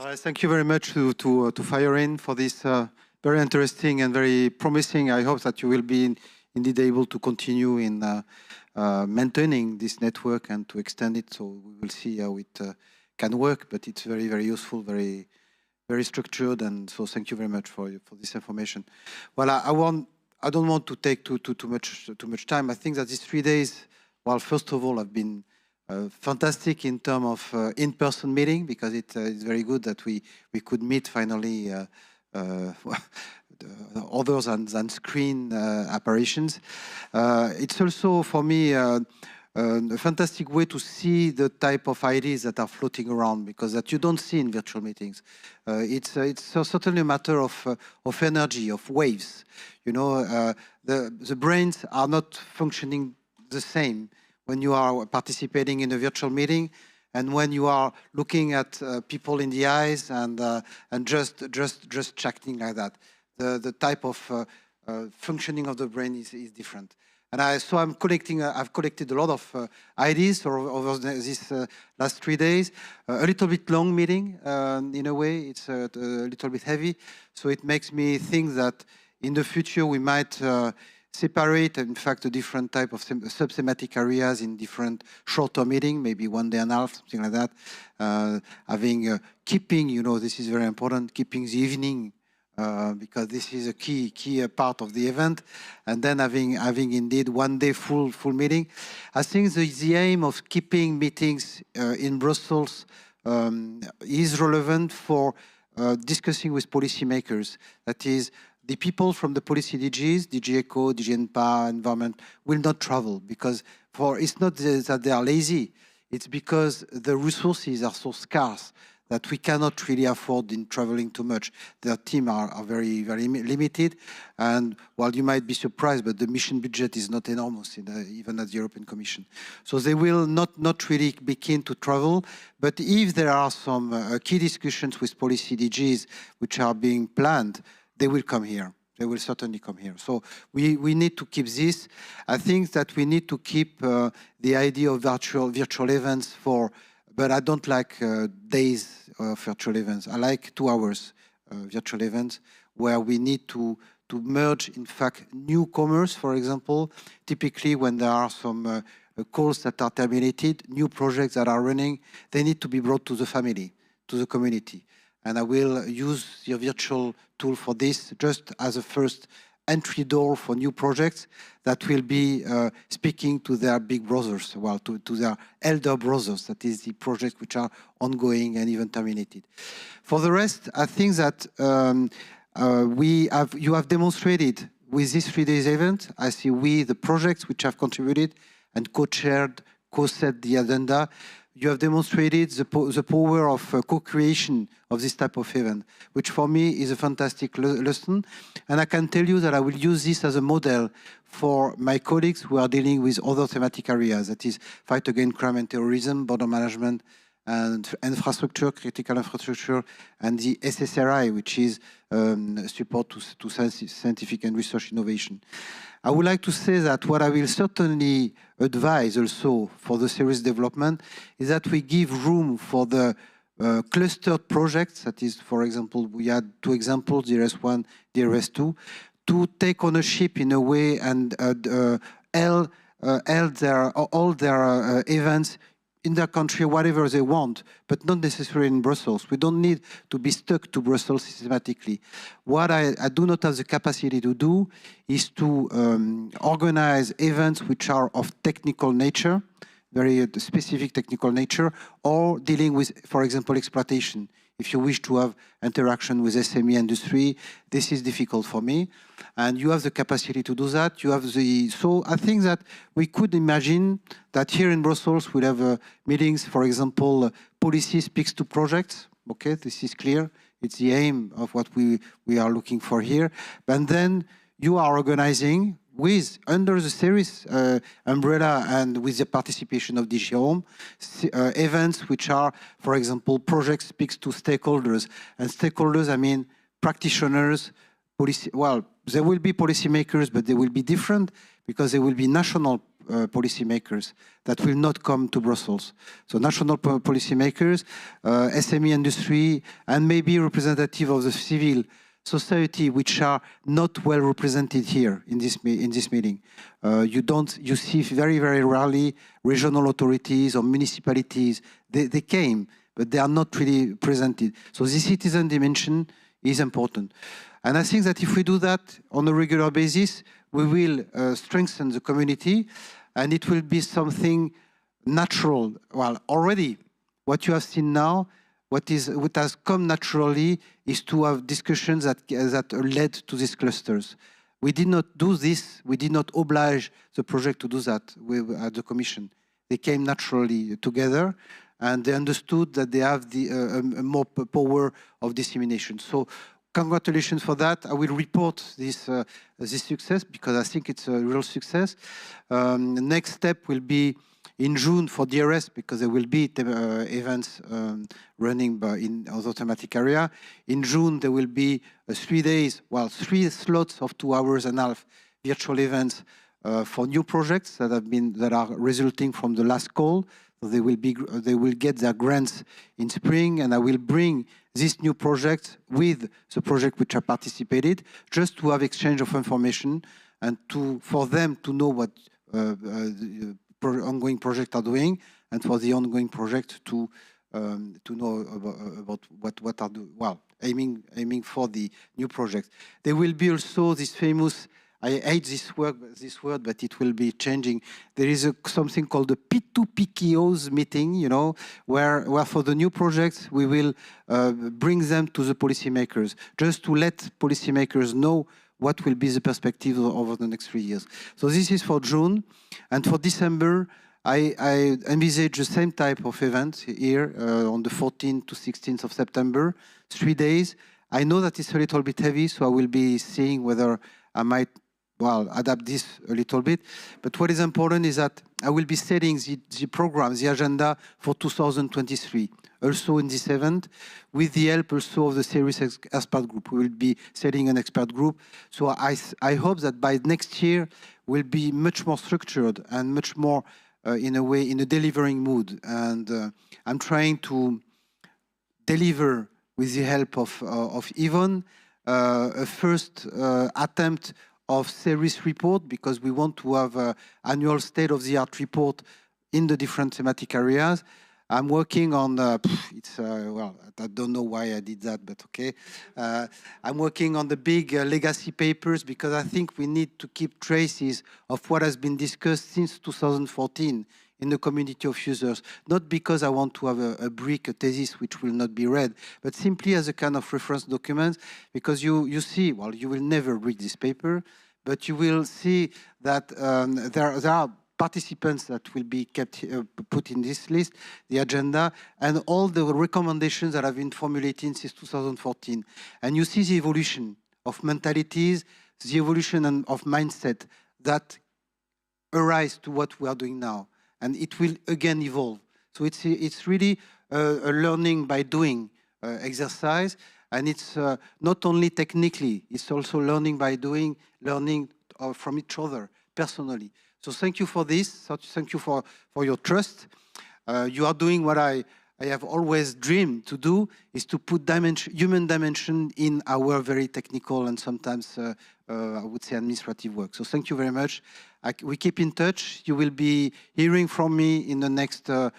Thank you very much to Firein for this very interesting and very promising. I hope that you will be indeed able to continue in maintaining this network and to extend it. So we will see how it can work, but it's very, very useful, very, very structured. And so thank you very much for this information. Well, I don't want to take too much time. I think that these 3 days, well, first of all, have been fantastic in terms of in-person meeting, because it's very good that we could meet finally others than screen apparitions. It's also for me a fantastic way to see the type of ideas that are floating around, because that you don't see in virtual meetings. It's certainly a matter of energy, of waves. You know, the brains are not functioning the same when you are participating in a virtual meeting and when you are looking at people in the eyes and just chatting like that. The type of functioning of the brain is different. And I've collected a lot of ideas over these last 3 days. A little bit long meeting, in a way. It's a little bit heavy. So it makes me think that in the future we might separate, in fact, a different type of sub-thematic areas in different shorter meeting, maybe 1 day and a half, something like that. Keeping, you know, this is very important, keeping the evening, because this is a key part of the event, and then having indeed 1 day full meeting. I think the aim of keeping meetings in Brussels is relevant for discussing with policymakers. That is, the people from the policy DGs, DG ECO, DG ENPA, Environment, will not travel, because it's not that they are lazy, it's because the resources are so scarce that we cannot really afford in traveling too much. Their team are very, very limited. And while you might be surprised, but the mission budget is not enormous, even at the European Commission. So they will not really be keen to travel. But if there are some key discussions with policy DGs which are being planned, they will come here. They will certainly come here. So we need to keep this. I think that we need to keep the idea of virtual events but I don't like days of virtual events. I like 2 hours virtual events where we need to merge, in fact, newcomers, for example. Typically, when there are some calls that are terminated, new projects that are running, they need to be brought to the family, to the community. And I will use the virtual tool for this just as a first entry door for new projects that will be speaking to their big brothers, well, to their elder brothers. That is the projects which are ongoing and even terminated. For the rest, I think that you have demonstrated with this 3 days event. I see the projects which have contributed and co-chaired, co-set the agenda. You have demonstrated the power of co-creation of this type of event, which for me is a fantastic lesson. And I can tell you that I will use this as a model for my colleagues who are dealing with other thematic areas, that is fight against crime and terrorism, border management, and infrastructure, critical infrastructure, and the SSRI, which is support to scientific and research innovation. I would like to say that what I will certainly advise also for the CERIS development is that we give room for the clustered projects. That is, for example, we had 2 examples, DRS1, DRS2, to take ownership in a way and all their events in their country, whatever they want, but not necessarily in Brussels. We don't need to be stuck to Brussels systematically. What I do not have the capacity to do is to organize events which are of technical nature, very specific technical nature, or dealing with, for example, exploitation. If you wish to have interaction with SME industry, this is difficult for me. And you have the capacity to do that. You have so I think that we could imagine that here in Brussels we'll have meetings, for example, policy speaks to projects. Okay, this is clear. It's the aim of what we are looking for here. And then you are organizing under the CERIS umbrella and with the participation of DG Home, events which are, for example, project speaks to stakeholders. And stakeholders, I mean practitioners, policy. Well, there will be policymakers, but they will be different because there will be national policymakers that will not come to Brussels. So national policymakers, SME industry, and maybe representative of the civil society, which are not well represented here in this meeting. You see very, very rarely regional authorities or municipalities. They came, but they are not really presented. So the citizen dimension is important. And I think that if we do that on a regular basis, we will strengthen the community, and it will be something natural. Well, already, what you have seen now, what has come naturally is to have discussions that led to these clusters. We did not do this. We did not oblige the project to do that at the Commission. They came naturally together, and they understood that they have more power of dissemination. So congratulations for that. I will report this success because I think it's a real success. The next step will be in June for DRS, because there will be events running in other thematic area. In June, there will be 3 days, 3 slots of 2 hours and a half virtual events for new projects that are resulting from the last call. So they will get their grants in spring, and I will bring these new projects with the project which I participated, just to have exchange of information and for them to know what ongoing projects are doing, and for the ongoing project to know about what are aiming for the new projects. There will be also this famous, I hate this word, but it will be changing. There is something called the P2PKOs meeting, you know, where for the new projects we will bring them to the policymakers, just to let policymakers know what will be the perspective over the next 3 years. So this is for June. And for December, I envisage the same type of event here on the 14th to 16th of September, 3 days. I know that it's a little bit heavy, so I will be seeing whether I might adapt this a little bit. But what is important is that I will be setting the program, the agenda for 2023, also in this event, with the help also of the CERIS expert group. We will be setting an expert group. So I hope that by next year, we'll be much more structured and much more, in a way, in a delivering mood. And I'm trying to deliver, with the help of Yvonne, a first attempt of CERIS report, because we want to have an annual state-of-the-art report in the different thematic areas. I'm working on, well, I don't know why I did that, but okay. I'm working on the big legacy papers, because I think we need to keep traces of what has been discussed since 2014 in the community of users, not because I want to have a thesis which will not be read, but simply as a kind of reference document, because you see, well, you will never read this paper, but you will see that there are participants that will be kept put in this list, the agenda, and all the recommendations that have been formulated since 2014. And you see the evolution of mentalities, the evolution of mindset that arise to what we are doing now. And it will again evolve. So it's really a learning by doing exercise, and it's not only technically, it's also learning by doing, learning from each other personally. So thank you for this. Thank you for your trust. You are doing what I have always dreamed to do, is to put human dimension in our very technical and sometimes, I would say, administrative work. So thank you very much. We keep in touch. You will be hearing from me in the next 3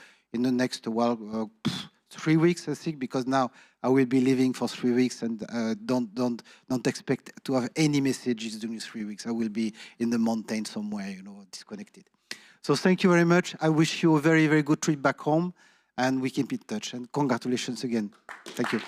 weeks, I think, because now I will be leaving for 3 weeks, and don't expect to have any messages during 3 weeks. I will be in the mountain somewhere, disconnected. So thank you very much. I wish you a very, very good trip back home, and we keep in touch. And congratulations again. Thank you.